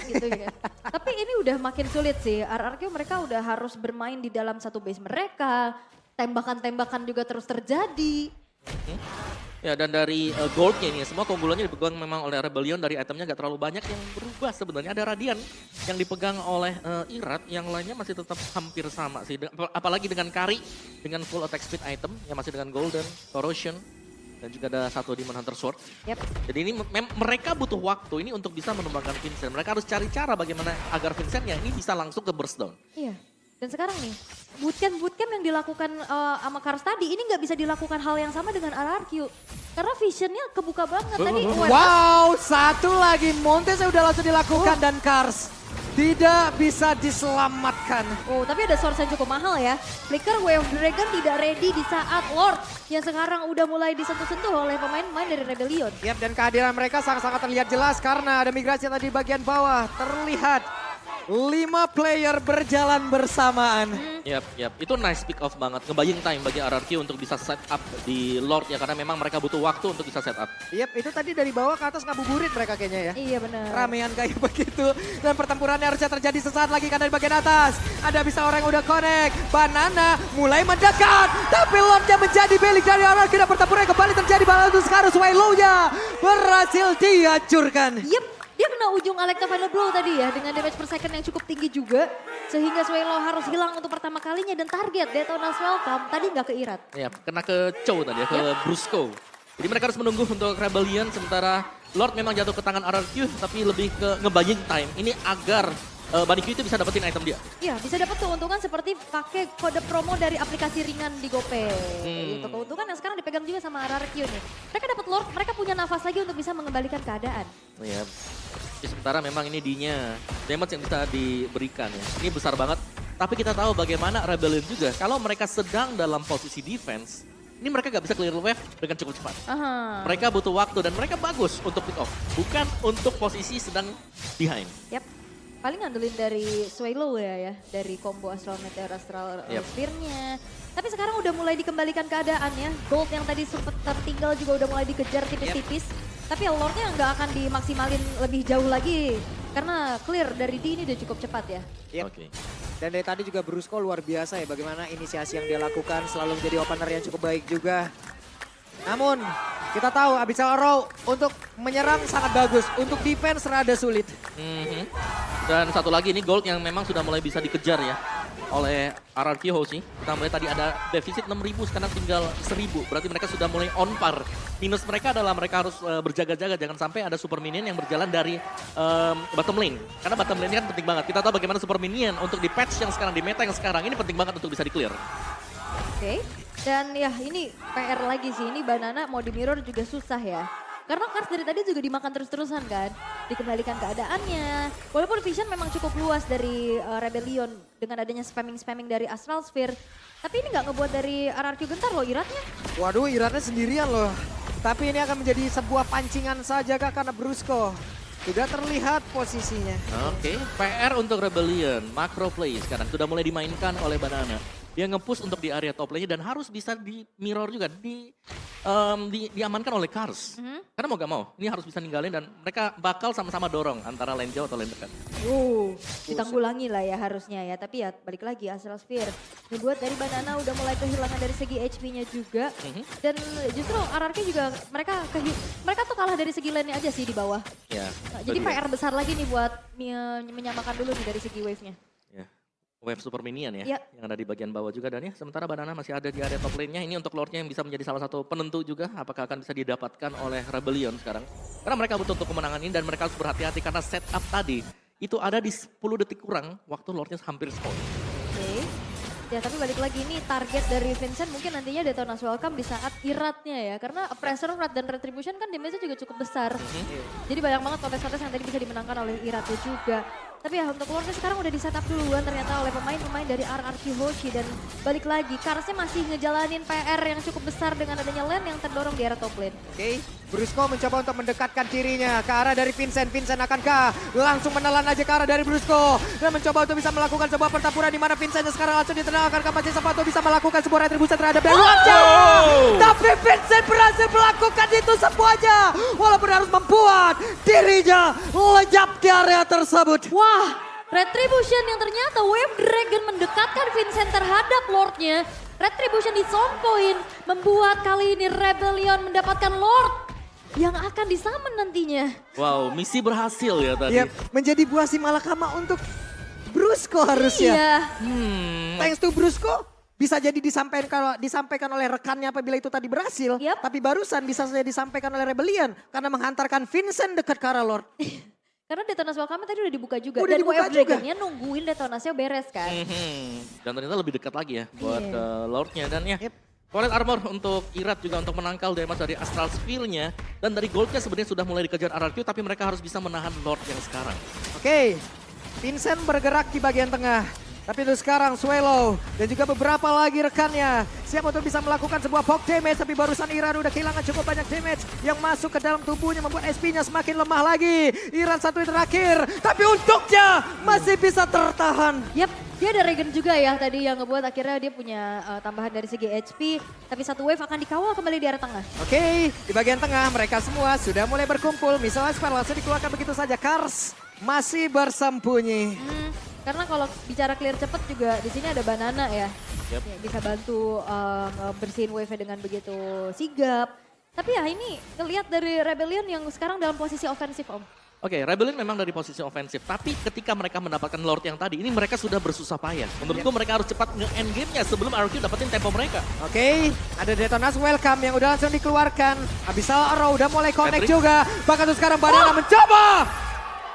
gitu ya. Tapi ini udah makin sulit sih. RRQ mereka udah harus bermain di dalam 1 base mereka. Tembakan-tembakan juga terus terjadi. Ya dan dari goldnya ini semua keunggulannya dipegang memang oleh Rebellion. Dari itemnya gak terlalu banyak yang berubah sebenarnya. Ada Radiant yang dipegang oleh Irat, yang lainnya masih tetap hampir sama sih. Apalagi dengan Kari, dengan full attack speed item yang masih dengan Golden, Corrosion, dan juga ada 1 Demon Hunter Sword. Yep. Jadi ini mereka butuh waktu ini untuk bisa menumbangkan Vincent. Mereka harus cari cara bagaimana agar Vincentnya ini bisa langsung ke burst down. Iya. Dan sekarang nih, bootcamp yang dilakukan sama Kars tadi, ini nggak bisa dilakukan hal yang sama dengan RRQ. Karena visionnya kebuka banget tadi. Wow, 1 lagi Montes udah langsung dilakukan dan Kars tidak bisa diselamatkan. Oh, tapi ada source yang cukup mahal ya. Flicker Wave Dragon tidak ready di saat Lord yang sekarang udah mulai disentuh-sentuh oleh pemain-pemain dari Rebellion. Yap, dan kehadiran mereka sangat-sangat terlihat jelas karena ada migrasi tadi di bagian bawah. Terlihat 5 player berjalan bersamaan. Yap. Itu nice pick off banget. Ngebaying time bagi RRQ untuk bisa set up di Lord ya. Karena memang mereka butuh waktu untuk bisa set up. Yap, itu tadi dari bawah ke atas ngabuburit mereka kayaknya ya. Iya benar. Ramean kayak begitu. Dan pertempurannya harusnya terjadi sesaat lagi karena di bagian atas. Ada bisa orang yang udah connect. Banana mulai mendekat. Tapi Lordnya menjadi belik dari RRQ. Dan pertempurannya kembali terjadi. Balantus sekarang Swallow-nya berhasil dihancurkan. Yep. Dia kena ujung Alekta Final Blow tadi ya dengan damage per second yang cukup tinggi juga. Sehingga Swallow harus hilang untuk pertama kalinya dan target Detonas Welcome tadi nggak ke Irat. Ya, kena ke Chow tadi ya, ke Brusco. Jadi mereka harus menunggu untuk Rebellion sementara Lord memang jatuh ke tangan RRQ tapi lebih ke ngebaying time. Ini agar Bunny Q itu bisa dapetin item dia. Iya, bisa dapat keuntungan seperti pakai kode promo dari aplikasi ringan di GoPay. Itu keuntungan yang sekarang dipegang juga sama RRQ nih. Mereka dapat Lord, mereka punya nafas lagi untuk bisa mengembalikan keadaan. Iya. Sementara memang ini D-nya, damage yang bisa diberikan ya. Ini besar banget. Tapi kita tahu bagaimana Rebellion juga. Kalau mereka sedang dalam posisi defense, ini mereka gak bisa clear wave dengan cukup cepat. Aha. Mereka butuh waktu dan mereka bagus untuk pick off. Bukan untuk posisi sedang behind. Yap. Paling ngandelin dari Swallow ya, dari combo Astral Meteor, Astral Yep. Spear-nya. Tapi sekarang udah mulai dikembalikan keadaannya. Gold yang tadi sempat tertinggal juga udah mulai dikejar tipis-tipis. Tapi Lord-nya nggak akan dimaksimalin lebih jauh lagi. Karena clear dari D ini udah cukup cepat ya. Yep. Oke. Dan dari tadi juga Brusco luar biasa ya bagaimana inisiasi yang dia lakukan selalu menjadi opener yang cukup baik juga. Namun kita tahu Abyssal Arrow untuk menyerang sangat bagus, untuk defense rada sulit. Mhm. Dan satu lagi ini gold yang memang sudah mulai bisa dikejar ya oleh RRQ Hoshi. Kita mulai tadi ada defisit 6.000 sekarang tinggal 1.000. Berarti mereka sudah mulai on par. Minus mereka adalah mereka harus berjaga-jaga jangan sampai ada super minion yang berjalan dari bottom lane. Karena bottom lane ini kan penting banget. Kita tahu bagaimana super minion untuk di patch yang sekarang, di meta yang sekarang ini penting banget untuk bisa di clear. Oke. Dan ya ini PR lagi sih, ini Banana mau di mirror juga susah ya. Karena Kars dari tadi juga dimakan terus-terusan kan. Dikembalikan keadaannya. Walaupun vision memang cukup luas dari Rebellion dengan adanya spamming-spamming dari Astral Sphere. Tapi ini nggak ngebuat dari RRQ gentar loh iratnya. Waduh, iratnya sendirian loh. Tapi ini akan menjadi sebuah pancingan saja Kak karena Brusco sudah terlihat posisinya. Oke, PR untuk Rebellion, macro play sekarang sudah mulai dimainkan oleh Banana. Dia nge-push untuk di area top lane-nya dan harus bisa di mirror juga, diamankan oleh Kars. Karena mau gak mau, ini harus bisa ninggalin dan mereka bakal sama-sama dorong antara lane jauh atau lane dekat. Ditanggulangi lah ya harusnya ya. Tapi ya balik lagi Astral Sphere. Dibuat dari Banana udah mulai kehilangan dari segi HP-nya juga. Dan justru RRQ juga mereka tuh kalah dari segi lane-nya aja sih di bawah. Ya, Nah, itu jadi dia. PR besar lagi nih buat menyamakan dulu nih dari segi wave-nya. Ya. Wave super minion ya, Ya. yang ada di bagian bawah juga. Dan ya sementara Banana masih ada di area top lane-nya. Ini untuk Lord-nya yang bisa menjadi salah satu penentu juga. Apakah akan bisa didapatkan oleh Rebellion sekarang. Karena mereka butuh untuk kemenangan ini dan mereka harus berhati-hati karena setup tadi. Itu ada di 10 detik kurang waktu Lord-nya hampir spawn. Oke. Ya tapi balik lagi nih target dari Vincent mungkin nantinya Detona's Welcome di saat iratnya ya. Karena Pressure, Rat, dan Retribution kan damage-nya juga cukup besar. Jadi banyak banget kontes-kontes yang tadi bisa dimenangkan oleh iratnya juga. Tapi ya untuk Lordnya sekarang udah di setup duluan ternyata oleh pemain-pemain dari RRQ Hoshi. Dan balik lagi Karsnya masih ngejalanin PR yang cukup besar dengan adanya lane yang terdorong di area top lane. Oke, Brusco mencoba untuk mendekatkan dirinya ke arah dari Vincent. Vincent akankah langsung menelan aja ke arah dari Brusco dan mencoba untuk bisa melakukan sebuah pertempuran di mana Vincent sekarang langsung ditenangkan kapasitas sepatu bisa melakukan sebuah retribusi terhadap dari Lordnya. Tapi Vincent berhasil melakukan itu semuanya walaupun harus membuat dirinya lenyap di area tersebut. Wah, Retribution yang ternyata Wave Dragon mendekatkan Vincent terhadap Lordnya. Retribution di zone point membuat kali ini Rebellion mendapatkan Lord yang akan disummon nantinya. Wow, misi berhasil ya tadi. Yap, menjadi buah si malakama untuk Brusco harusnya. Iya. Thanks to Brusco bisa jadi disampaikan oleh rekannya apabila itu tadi berhasil. Yap. Tapi barusan bisa saja disampaikan oleh Rebellion karena menghantarkan Vincent dekat ke arah Lord. Karena Detona's Welcome tadi udah dibuka juga. Udah Dan dibuka Wave juga. Dragonnya nungguin Detonasnya beres kan. Dan ternyata lebih dekat lagi ya buat Iya. ke Lord-nya. Dan ya, Yep. Toilet Armor untuk Irat juga untuk menangkal damage dari Astral Sphere-nya. Dan dari Gold-nya sebenarnya sudah mulai dikejar RRQ tapi mereka harus bisa menahan Lord yang sekarang. Oke, Vincent bergerak di bagian tengah. Tapi itu sekarang Swallow dan juga beberapa lagi rekannya siap untuk bisa melakukan sebuah poke damage. Tapi barusan Iran udah kehilangan cukup banyak damage yang masuk ke dalam tubuhnya membuat SP-nya semakin lemah lagi. Iran satu terakhir, tapi untuknya masih bisa tertahan. Yap, dia ada regen juga ya tadi yang ngebuat akhirnya dia punya tambahan dari segi HP. Tapi satu wave akan dikawal kembali di area tengah. Oke, di bagian tengah mereka semua sudah mulai berkumpul. Misalnya Spell langsung dikeluarkan begitu saja. Kars masih bersembunyi. Karena kalau bicara clear cepet juga di sini ada Banana ya. Yep. Ya, bisa bantu bersihin wave dengan begitu sigap. Tapi ya ini lihat dari Rebellion yang sekarang dalam posisi ofensif Om. Oke, Rebellion memang dari posisi ofensif. Tapi ketika mereka mendapatkan Lord yang tadi, ini mereka sudah bersusah payah. Menurutku mereka harus cepat nge-end game-nya sebelum RQ dapetin tempo mereka. Oke, ada Detona's Welcome yang udah langsung dikeluarkan. Abyssal Arrow udah mulai connect Patrick. juga. Bahkan tuh sekarang Banana mencoba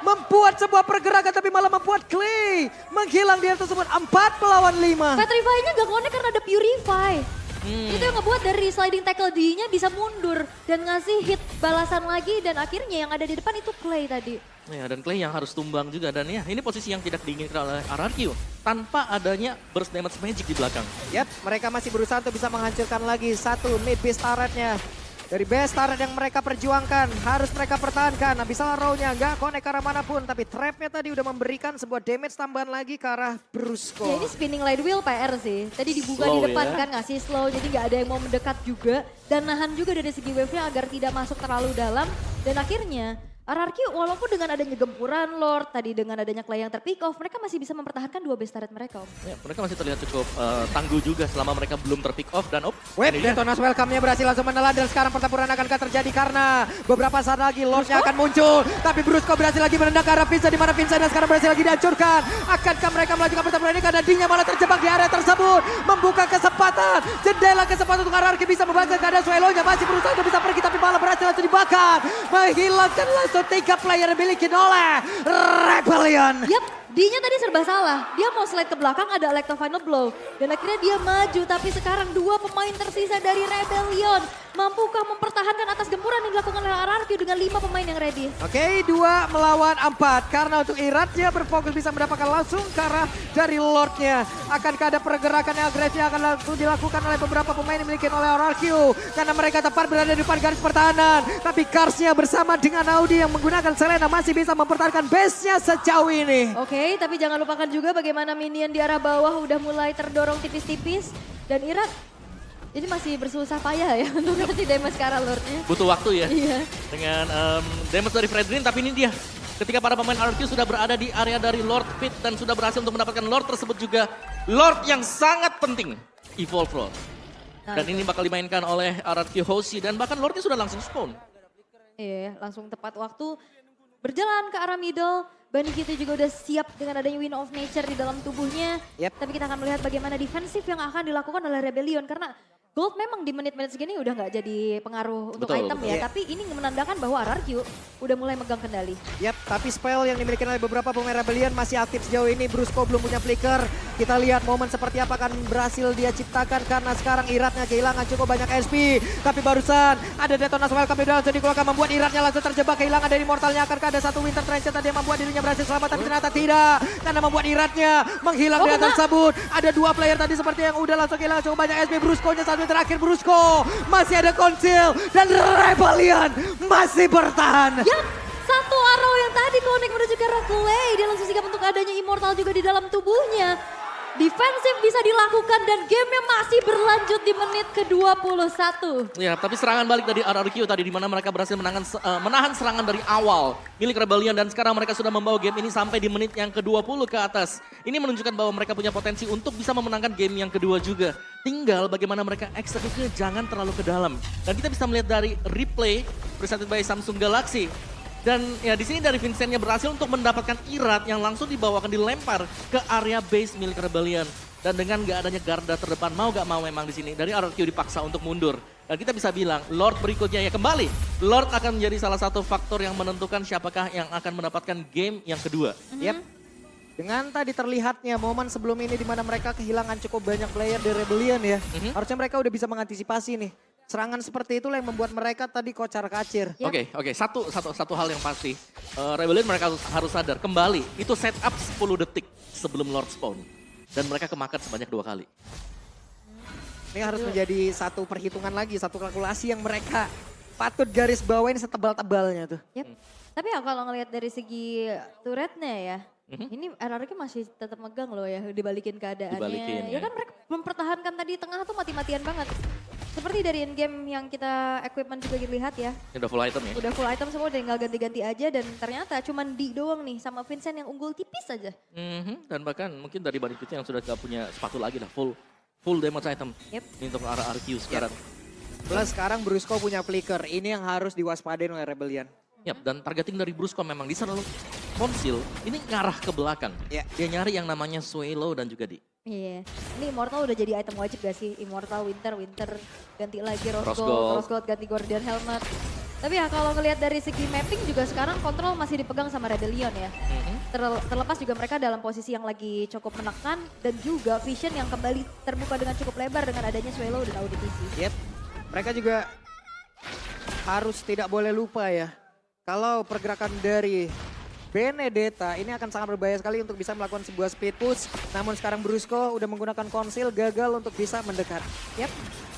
membuat sebuah pergerakan tapi malah membuat Clay menghilang di tersebut 4 melawan 5. Petrify-nya gak connect karena ada Purify. Itu yang ngebuat dari sliding tackle D-nya bisa mundur dan ngasih hit balasan lagi dan akhirnya yang ada di depan itu Clay tadi. Ya, dan Clay yang harus tumbang juga. Dan ya, ini posisi yang tidak diinginkan oleh RRQ. Tanpa adanya burst damage magic di belakang. Yap, mereka masih berusaha untuk bisa menghancurkan lagi satu mid base turretnya. Dari base turret yang mereka perjuangkan, harus mereka pertahankan. Abyssal Arrow-nya nggak connect ke arah manapun. Tapi trapnya tadi udah memberikan sebuah damage tambahan lagi ke arah Brusco. Ya ini spinning light wheel PR sih. Tadi dibuka Slow di depan ya. kan ngasih slow jadi nggak ada yang mau mendekat juga. Dan nahan juga dari segi wave-nya agar tidak masuk terlalu dalam. Dan akhirnya RRQ walaupun dengan adanya gempuran Lord, tadi dengan adanya Clay yang terpick off, mereka masih bisa mempertahankan dua base turret mereka Om. Ya, mereka masih terlihat cukup tangguh juga selama mereka belum terpick off. Dan Web ini dia. Detonas welcome-nya berhasil langsung menelan dan sekarang pertempuran akankah terjadi karena beberapa saat lagi Lordnya akan muncul. Tapi Brusco berhasil lagi menendang ke arah Vincent di mana Vincent dan sekarang berhasil lagi dihancurkan. Akankah mereka melanjutkan pertempuran ini karena D-nya malah terjebak di area tersebut. Membuka kesempatan, jendela kesempatan untuk RRQ bisa membaca keadaan Swelo-nya. Masih berusaha untuk bisa pergi tapi malah berhasil langsung dibakar. Menghilangkan langsung 3 player yang dimiliki oleh Rebellion. Yap, D-nya tadi serba salah. Dia mau slide ke belakang ada Electro Final Blow. Dan akhirnya dia maju. Tapi sekarang dua pemain tersisa dari Rebellion. Mampukah mempertahankan atas gempuran yang dilakukan oleh RRQ dengan 5 pemain yang ready? Oke, 2 melawan 4. Karena untuk Iratnya berfokus bisa mendapatkan langsung ke arah dari Lordnya. Akankah ada pergerakan yang agresif yang akan langsung dilakukan oleh beberapa pemain yang dimiliki oleh RRQ. Karena mereka tepat berada di depan garis pertahanan. Tapi Karsnya bersama dengan Audi yang menggunakan Selena masih bisa mempertahankan base-nya sejauh ini. Oke, tapi jangan lupakan juga bagaimana minion di arah bawah udah mulai terdorong tipis-tipis. Dan Irat ini masih bersusah payah ya untuk ngasih damage ke arah Lordnya. Butuh waktu ya. Iya. Dengan damage dari Fredrin, tapi ini dia. Ketika para pemain RRQ sudah berada di area dari Lord Pit dan sudah berhasil untuk mendapatkan Lord tersebut juga. Lord yang sangat penting, Evolve Lord. Dan ini bakal dimainkan oleh RRQ Hoshi dan bahkan Lordnya sudah langsung spawn. Iya, langsung tepat waktu berjalan ke arah middle. Bunny kita juga udah siap dengan adanya Wind of Nature di dalam tubuhnya. Yep. Tapi kita akan melihat bagaimana defensif yang akan dilakukan oleh Rebellion. Karena Gold memang di menit-menit segini udah nggak jadi pengaruh untuk Betul, item betul. ya. Iya. Tapi ini menandakan bahwa RRQ udah mulai megang kendali. Yap, tapi spell yang dimiliki oleh beberapa pemain Rebellion masih aktif sejauh ini. Brusco belum punya flicker. Kita lihat momen seperti apa akan berhasil dia ciptakan karena sekarang Iratnya kehilangan cukup banyak SP. Tapi barusan ada Detonas welcome yang langsung dikeluarkan membuat Iratnya langsung terjebak kehilangan dari mortalnya. Akankah ada satu Winter Transit tadi yang membuat dirinya berhasil selamat tapi ternyata tidak. Karena membuat Iratnya menghilang di atas tersebut. Ada 2 player tadi seperti yang udah langsung kehilangan cukup banyak SP. Brusco-nya satu terakhir Brusco. Masih ada Conceal dan Rebellion masih bertahan. Yap, satu arrow yang tadi connect menuju ke arah Clay. Dia langsung sigap untuk adanya Immortal juga di dalam tubuhnya. Defensif bisa dilakukan dan gamenya masih berlanjut di menit ke-21. Ya, tapi serangan balik dari RRQ tadi di mana mereka berhasil menahan serangan dari awal milik Rebellion dan sekarang mereka sudah membawa game ini sampai di menit yang ke-20 ke atas. Ini menunjukkan bahwa mereka punya potensi untuk bisa memenangkan game yang kedua juga. Tinggal bagaimana mereka eksekusinya jangan terlalu ke dalam. Dan kita bisa melihat dari replay presented by Samsung Galaxy. Dan ya di sini dari Vincentnya berhasil untuk mendapatkan Irat yang langsung dibawakan dilempar ke area base milik Rebellion. Dan dengan gak adanya garda terdepan mau gak mau memang di sini dari RRQ dipaksa untuk mundur. Dan kita bisa bilang Lord berikutnya ya kembali. Lord akan menjadi salah satu faktor yang menentukan siapakah yang akan mendapatkan game yang kedua. Yep. Dengan tadi terlihatnya momen sebelum ini di mana mereka kehilangan cukup banyak player dari Rebellion ya. Harusnya mereka udah bisa mengantisipasi nih. Serangan seperti itulah yang membuat mereka tadi kocar-kacir. Yep. Oke. Satu hal yang pasti. Rebellion mereka harus sadar kembali itu setup 10 detik sebelum Lord spawn. Dan mereka kemakan sebanyak 2 kali. Ini harus menjadi satu perhitungan lagi, satu kalkulasi yang mereka patut garis bawain setebal-tebalnya tuh. Yep. Tapi ya kalau ngelihat dari segi turretnya ya, ini RRQ masih tetap megang loh ya, dibalikin keadaannya. Dibalikin, Ya ya. kan mereka mempertahankan tadi tengah tuh mati-matian banget. Seperti dari in-game yang kita equipment juga lihat ya. Ini udah full item ya. Udah full item semua, tinggal ganti-ganti aja dan ternyata cuman D doang nih sama Vincent yang unggul tipis aja. Dan bahkan mungkin dari Bunny Kit yang sudah gak punya sepatu lagi lah full damage item. Yep. Ini untuk RRQ sekarang. Plus sekarang Brusco punya flicker, ini yang harus diwaspadain oleh Rebellion. Yap, dan targeting dari Brusco memang di sana Konsil ini ngarah ke belakang. Ya. Dia nyari yang namanya Swelo dan juga Di. Iya, ini Immortal udah jadi item wajib gak sih? Immortal, Winter, ganti lagi Rose Gold. Gold, ganti Guardian Helmet. Tapi ya kalau ngelihat dari segi mapping juga sekarang kontrol masih dipegang sama Rebellion ya. terlepas juga mereka dalam posisi yang lagi cukup menekan dan juga vision yang kembali terbuka dengan cukup lebar dengan adanya Swallow dan AudiTC. Yep. Mereka juga harus tidak boleh lupa ya. Kalau pergerakan dari Benedetta ini akan sangat berbahaya sekali untuk bisa melakukan sebuah speed push. Namun sekarang Brusco udah menggunakan konsil gagal untuk bisa mendekat. Yap.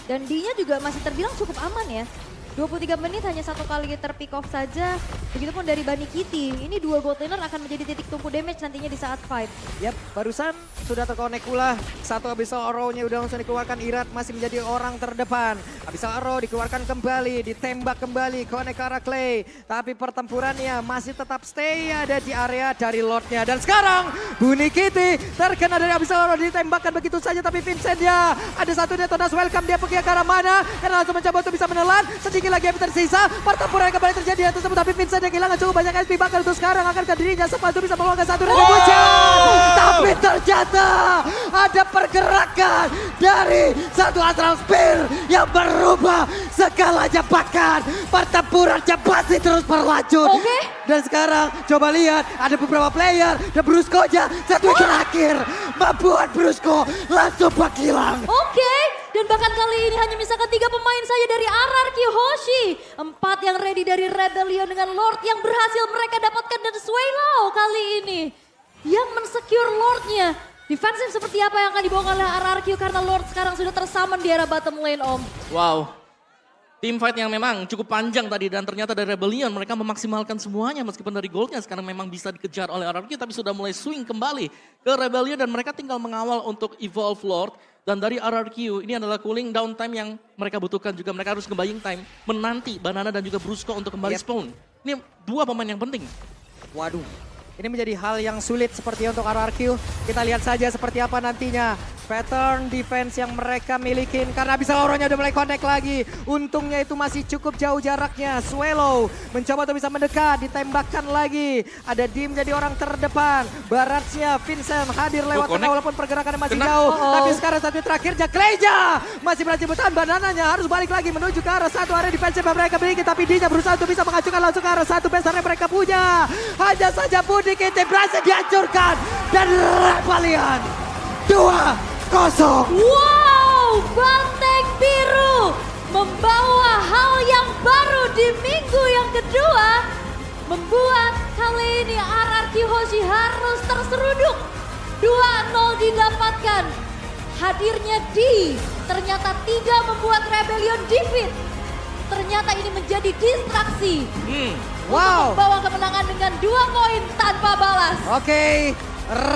Dan D-nya juga masih terbilang cukup aman ya. 23 menit hanya satu kali terpick off saja. Begitupun dari Bunny Kitty. Ini dua gold laner akan menjadi titik tumpu damage nantinya di saat fight. Yap, barusan sudah terkonek pula. Satu Abyssal Arrow-nya udah langsung dikeluarkan. Irat masih menjadi orang terdepan. Abyssal Arrow dikeluarkan kembali, ditembak kembali, konek ke arah Clay. Tapi pertempurannya masih tetap stay ada di area dari Lordnya. Dan sekarang Bunny Kitty terkena dari Abyssal Arrow, ditembakkan begitu saja. Tapi Vincent ya, ada satu detonas welcome, dia pergi ke arah mana. Karena langsung mencoba untuk bisa menelan. Sedikit lagi yang tersisa, pertempuran yang kembali terjadi di tersebut, tapi Vincent yang kehilangan cukup banyak SP, bahkan untuk sekarang akan ke dirinya sepatu bisa mengeluarkan satu retribution. Tapi ternyata ada pergerakan dari satu Astral Spear yang berubah segalanya, bahkan pertempurannya masih terus berlanjut. Oke. Dan sekarang coba lihat ada beberapa player dan Brusco-nya satu yang terakhir membuat Brusco langsung menghilang. Oke. Dan bahkan kali ini hanya misalkan 3 pemain saja dari RRQ Hoshi. 4 yang ready dari Rebellion dengan Lord yang berhasil mereka dapatkan dan Swallow kali ini. Yang mensecure Lordnya. Defensif seperti apa yang akan dibawa oleh RRQ karena Lord sekarang sudah tersummon di area bottom lane, Om. Wow. Team fight yang memang cukup panjang tadi dan ternyata dari Rebellion mereka memaksimalkan semuanya meskipun dari goldnya sekarang memang bisa dikejar oleh RRQ tapi sudah mulai swing kembali ke Rebellion dan mereka tinggal mengawal untuk evolve Lord. Dan dari RRQ ini adalah cooling down time yang mereka butuhkan juga. Mereka harus nge-buying time menanti Banana dan juga Brusco untuk kembali spawn. Ini dua pemain yang penting. Waduh, ini menjadi hal yang sulit seperti untuk RRQ. Kita lihat saja seperti apa nantinya pattern defense yang mereka milikin. Karena bisa Aurora-nya udah mulai connect lagi. Untungnya itu masih cukup jauh jaraknya. Swallow mencoba untuk bisa mendekat, ditembakkan lagi. Ada Dim jadi orang terdepan. Baratnya Vincent hadir lewat tengah walaupun pergerakannya masih jauh. Tapi sekarang satu terakhirnya Clayja masih berhasil bertahan. Banananya harus balik lagi menuju ke arah satu area defense yang mereka miliki. Tapi D-nya berusaha untuk bisa mengacukan langsung ke arah satu base yang mereka punya. Hanya saja Bunny Kitty berhasil dihancurkan. Dan Rebellion 2-0. Wow, Banteng Biru membawa hal yang baru di minggu yang kedua. Membuat kali ini RRQ Hoshi harus terseruduk. 2-0 didapatkan. Hadirnya D ternyata tidak membuat Rebellion defeat. Ternyata ini menjadi distraksi. Wow. Untuk membawa kemenangan dengan 2 poin tanpa balas. Oke,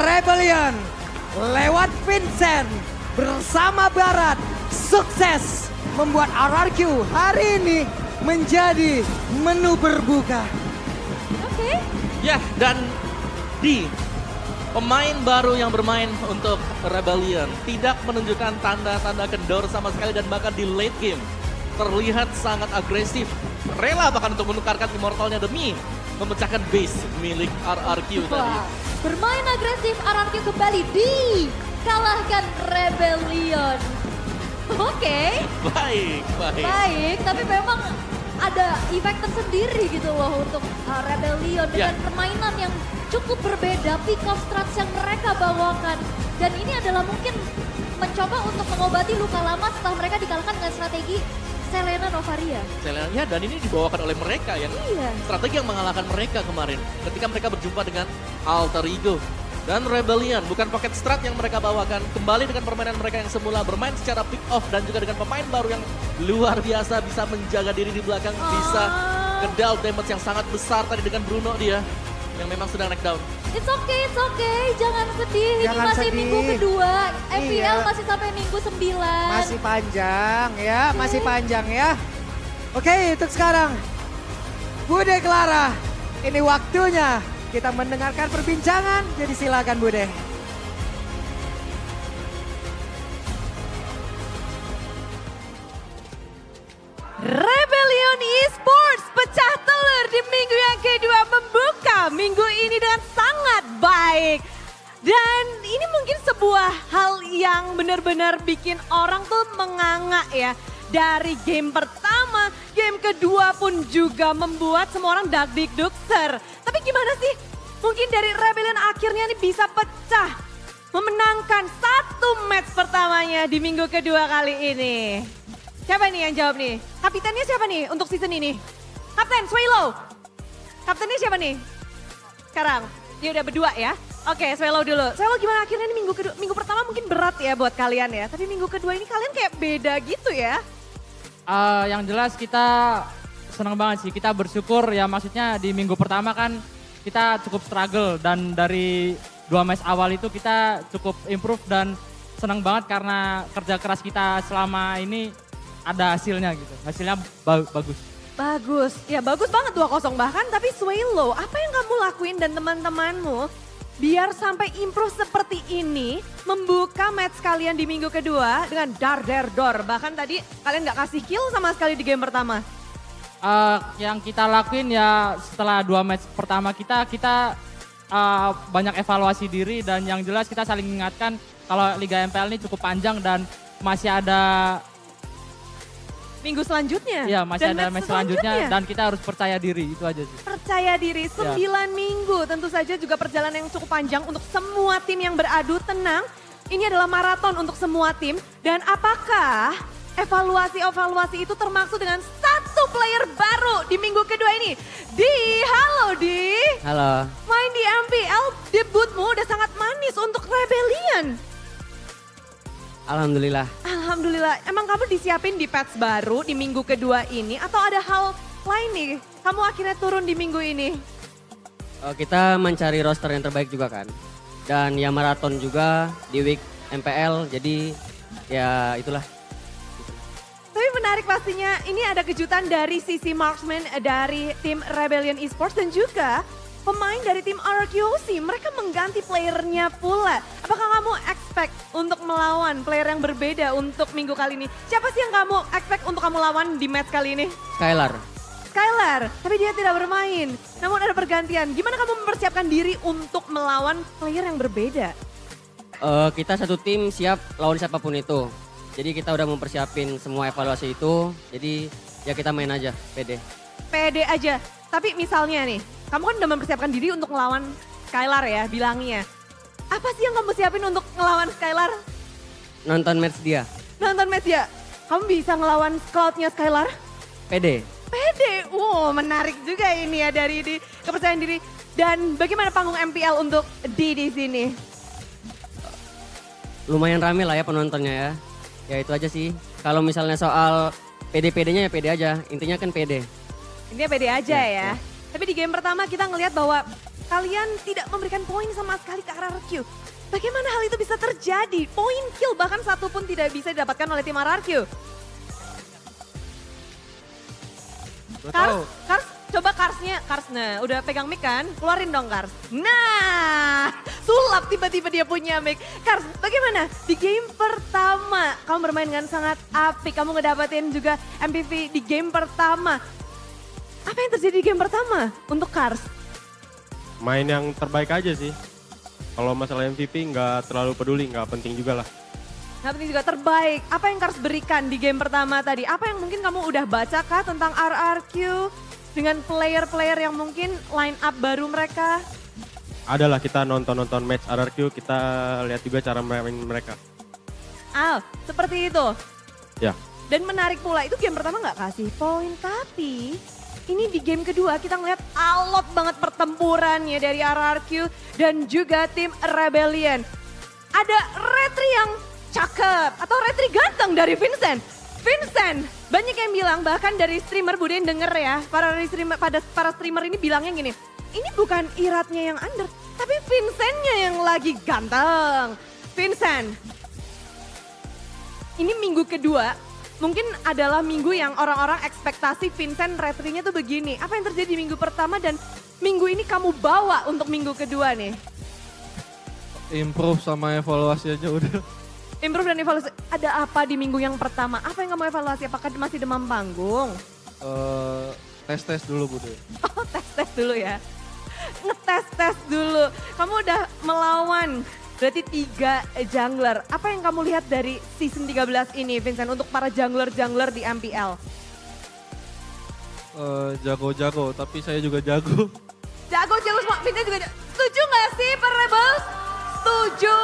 Rebellion lewat Vincent bersama Barat sukses membuat RRQ hari ini menjadi menu berbuka. Oke. Ya, dan di pemain baru yang bermain untuk Rebellion tidak menunjukkan tanda-tanda kendor sama sekali dan bahkan di late game terlihat sangat agresif. Rela bahkan untuk menukarkan immortalnya demi memecahkan base milik RRQ tadi. Bermain agresif RRQ kembali kalahkan Rebellion. Oke. Baik. Baik, tapi memang ada efek tersendiri gitu loh untuk Rebellion dengan permainan yang cukup berbeda, pick off strats yang mereka bawakan. Dan ini adalah mungkin mencoba untuk mengobati luka lama setelah mereka dikalahkan dengan strategi Selena Novaria. Selena, ya, dan ini dibawakan oleh mereka yang strategi yang mengalahkan mereka kemarin ketika mereka berjumpa dengan Alter Ego. Dan Rebellion bukan pocket strat yang mereka bawakan, kembali dengan permainan mereka yang semula, bermain secara pick off dan juga dengan pemain baru yang luar biasa bisa menjaga diri di belakang, bisa ke-dealt damage yang sangat besar tadi dengan Bruno dia yang memang sedang naik down. It's okay, jangan sedih. Jangan ini masih sedih. minggu kedua, FPL Iya. masih sampai minggu 9. Masih panjang ya, masih panjang ya. Oke, untuk sekarang Bude Clara, ini waktunya kita mendengarkan perbincangan, jadi silakan Bude. Rebellion Esports pecah telur di minggu yang kedua, membuka minggu ini dengan sangat baik. Dan ini mungkin sebuah hal yang benar-benar bikin orang tuh menganga ya. Dari game pertama, game kedua pun juga membuat semua orang dak-dik-duk ser. Tapi gimana sih mungkin dari Rebellion akhirnya nih bisa pecah. Memenangkan satu match pertamanya di minggu kedua kali ini. Siapa nih yang jawab nih? Kaptennya siapa nih untuk season ini? Kapten Swallow. Kaptennya siapa nih? Sekarang, dia udah berdua ya. Oke, Swallow dulu. Swallow gimana akhirnya nih minggu kedua? Minggu pertama mungkin berat ya buat kalian ya. Tapi minggu kedua ini kalian kayak beda gitu ya. Yang jelas kita senang banget sih. Kita bersyukur ya, maksudnya di minggu pertama kan kita cukup struggle. Dan dari 2 match awal itu kita cukup improve dan senang banget karena kerja keras kita selama ini ada hasilnya gitu. Hasilnya bagus. Bagus, ya bagus banget 2-0 bahkan. Tapi Swallow, apa yang kamu lakuin dan teman-temanmu biar sampai improve seperti ini, membuka match kalian di minggu kedua dengan dar-der-dor. Bahkan tadi kalian gak kasih kill sama sekali di game pertama. Yang kita lakuin ya setelah 2 match pertama kita banyak evaluasi diri dan yang jelas kita saling mengingatkan kalau Liga MPL ini cukup panjang dan masih ada Minggu selanjutnya. Iya, masih dan ada match selanjutnya dan kita harus percaya diri, itu aja sih. Percaya diri, 9 minggu. Tentu saja juga perjalanan yang cukup panjang untuk semua tim yang beradu. Tenang, ini adalah maraton untuk semua tim. Dan apakah evaluasi itu termaksud dengan satu player baru di minggu kedua ini? Halo Di. Halo. Main di MPL, debutmu udah sangat manis untuk Rebellion. Alhamdulillah. Alhamdulillah, emang kamu disiapin di patch baru di minggu kedua ini atau ada hal lain nih? Kamu akhirnya turun di minggu ini. Kita mencari roster yang terbaik juga kan. Dan ya maraton juga di week MPL, jadi ya itulah. Tapi menarik pastinya, ini ada kejutan dari sisi marksman dari tim Rebellion Esports dan juga pemain dari tim RQC. Mereka mengganti playernya pula. Apakah kamu expect untuk melawan player yang berbeda untuk minggu kali ini? Siapa sih yang kamu expect untuk kamu lawan di match kali ini? Skylar. Skylar, tapi dia tidak bermain. Namun ada pergantian. Gimana kamu mempersiapkan diri untuk melawan player yang berbeda? Kita satu tim siap lawan siapapun itu. Jadi kita udah mempersiapin semua evaluasi itu. Jadi ya kita main aja, pede. Pede aja. Tapi misalnya nih, kamu kan udah mempersiapkan diri untuk ngelawan Skylar ya bilangnya. Apa sih yang kamu siapin untuk ngelawan Skylar? Nonton match dia, Nonton match ya? Kamu bisa ngelawan squadnya Skylar? pede. Pede, wow menarik juga ini ya dari di kepercayaan diri. Dan bagaimana panggung MPL untuk di sini? Lumayan rame lah ya penontonnya ya. Ya itu aja sih. Kalau misalnya soal pede-pedenya ya pede aja. Intinya kan pede. Ini pede aja ya. Ya. Tapi di game pertama kita ngelihat bahwa kalian tidak memberikan poin sama sekali ke RRQ. Bagaimana hal itu bisa terjadi? Poin kill bahkan satu pun tidak bisa didapatkan oleh tim RRQ. Kars, coba Karsnya, nah udah pegang mic kan? Keluarin dong Kars. Nah, sulap tiba-tiba dia punya mic. Kars, bagaimana? Di game pertama, kamu bermain dengan sangat apik. Kamu ngedapetin juga MVP di game pertama. Apa yang terjadi di game pertama untuk Kars? Main yang terbaik aja sih. Kalau masalah MVP nggak terlalu peduli, nggak penting juga lah. Nah penting juga terbaik. Apa yang Kars berikan di game pertama tadi? Apa yang mungkin kamu udah baca kah tentang RRQ? Dengan player-player yang mungkin line up baru mereka? Adalah kita nonton match RRQ, kita lihat juga cara main mereka. Seperti itu. Ya. Dan menarik pula, itu game pertama nggak kasih poin. Tapi ini di game kedua kita ngeliat alot banget pertempurannya dari RRQ dan juga tim Rebellion. Ada retri yang cakep atau retri ganteng dari Vincent. Vincent, banyak yang bilang bahkan dari streamer Budain denger ya, para streamer ini bilangnya gini, ini bukan Iratnya yang under, tapi Vincentnya yang lagi ganteng. Vincent, ini minggu kedua, mungkin adalah minggu yang orang-orang ekspektasi Vincent retrinya tuh begini. Apa yang terjadi di minggu pertama dan minggu ini kamu bawa untuk minggu kedua nih? Improve sama evaluasi aja udah. Improve dan evaluasi. Ada apa di minggu yang pertama? Apa yang kamu evaluasi? Apakah masih demam panggung? Tes dulu Bude. Oh tes dulu ya. Ngetes dulu. Kamu udah melawan berarti 3 jungler. Apa yang kamu lihat dari season 13 ini Vincent untuk para jungler-jungler di MPL? Jago-jago, tapi saya juga jago. Jago semua. Vincent juga setuju gak sih para Rebels? Setuju.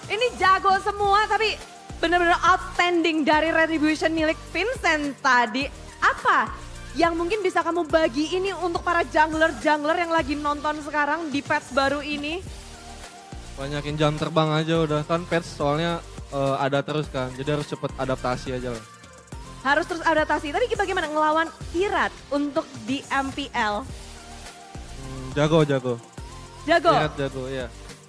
Ini jago semua tapi benar-benar outstanding dari Retribution milik Vincent tadi. Apa yang mungkin bisa kamu bagi ini untuk para jungler-jungler yang lagi nonton sekarang di patch baru ini? Banyakin jam terbang aja udah kan patch soalnya ada terus kan. Jadi harus cepet adaptasi aja lah. Harus terus adaptasi. Tadi bagaimana ngelawan Irat untuk di MPL? Jago. Jago? Irat jago, iya.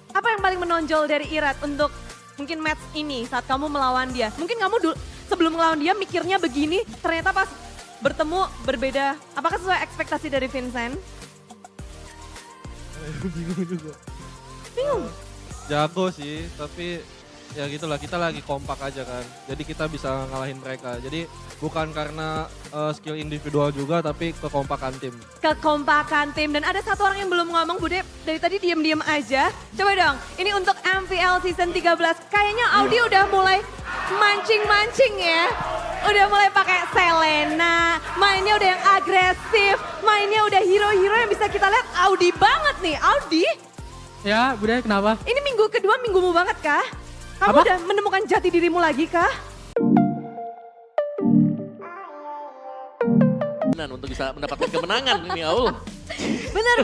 Apa yang paling menonjol dari Irat untuk mungkin match ini saat kamu melawan dia? Mungkin kamu dulu sebelum melawan dia mikirnya begini, ternyata pas bertemu berbeda. Apakah sesuai ekspektasi dari Vincent? Bingung juga. Bingung? Jago sih, tapi ya gitulah kita lagi kompak aja kan. Jadi kita bisa ngalahin mereka. Jadi bukan karena skill individual juga tapi kekompakan tim. Kekompakan tim. Dan ada satu orang yang belum ngomong, Bude, dari tadi diam-diam aja. Coba dong, ini untuk MPL Season 13. Kayaknya Audi udah mulai mancing-mancing ya. Udah mulai pakai Selena, mainnya udah yang agresif, mainnya udah hero-hero yang bisa kita lihat Audi banget nih. Audi, Ya, Bude, kenapa? ini minggu kedua minggumu banget kah? Kamu Apa? udah menemukan jati dirimu lagi kah? Dan untuk bisa mendapatkan kemenangan ini Aul. Benar.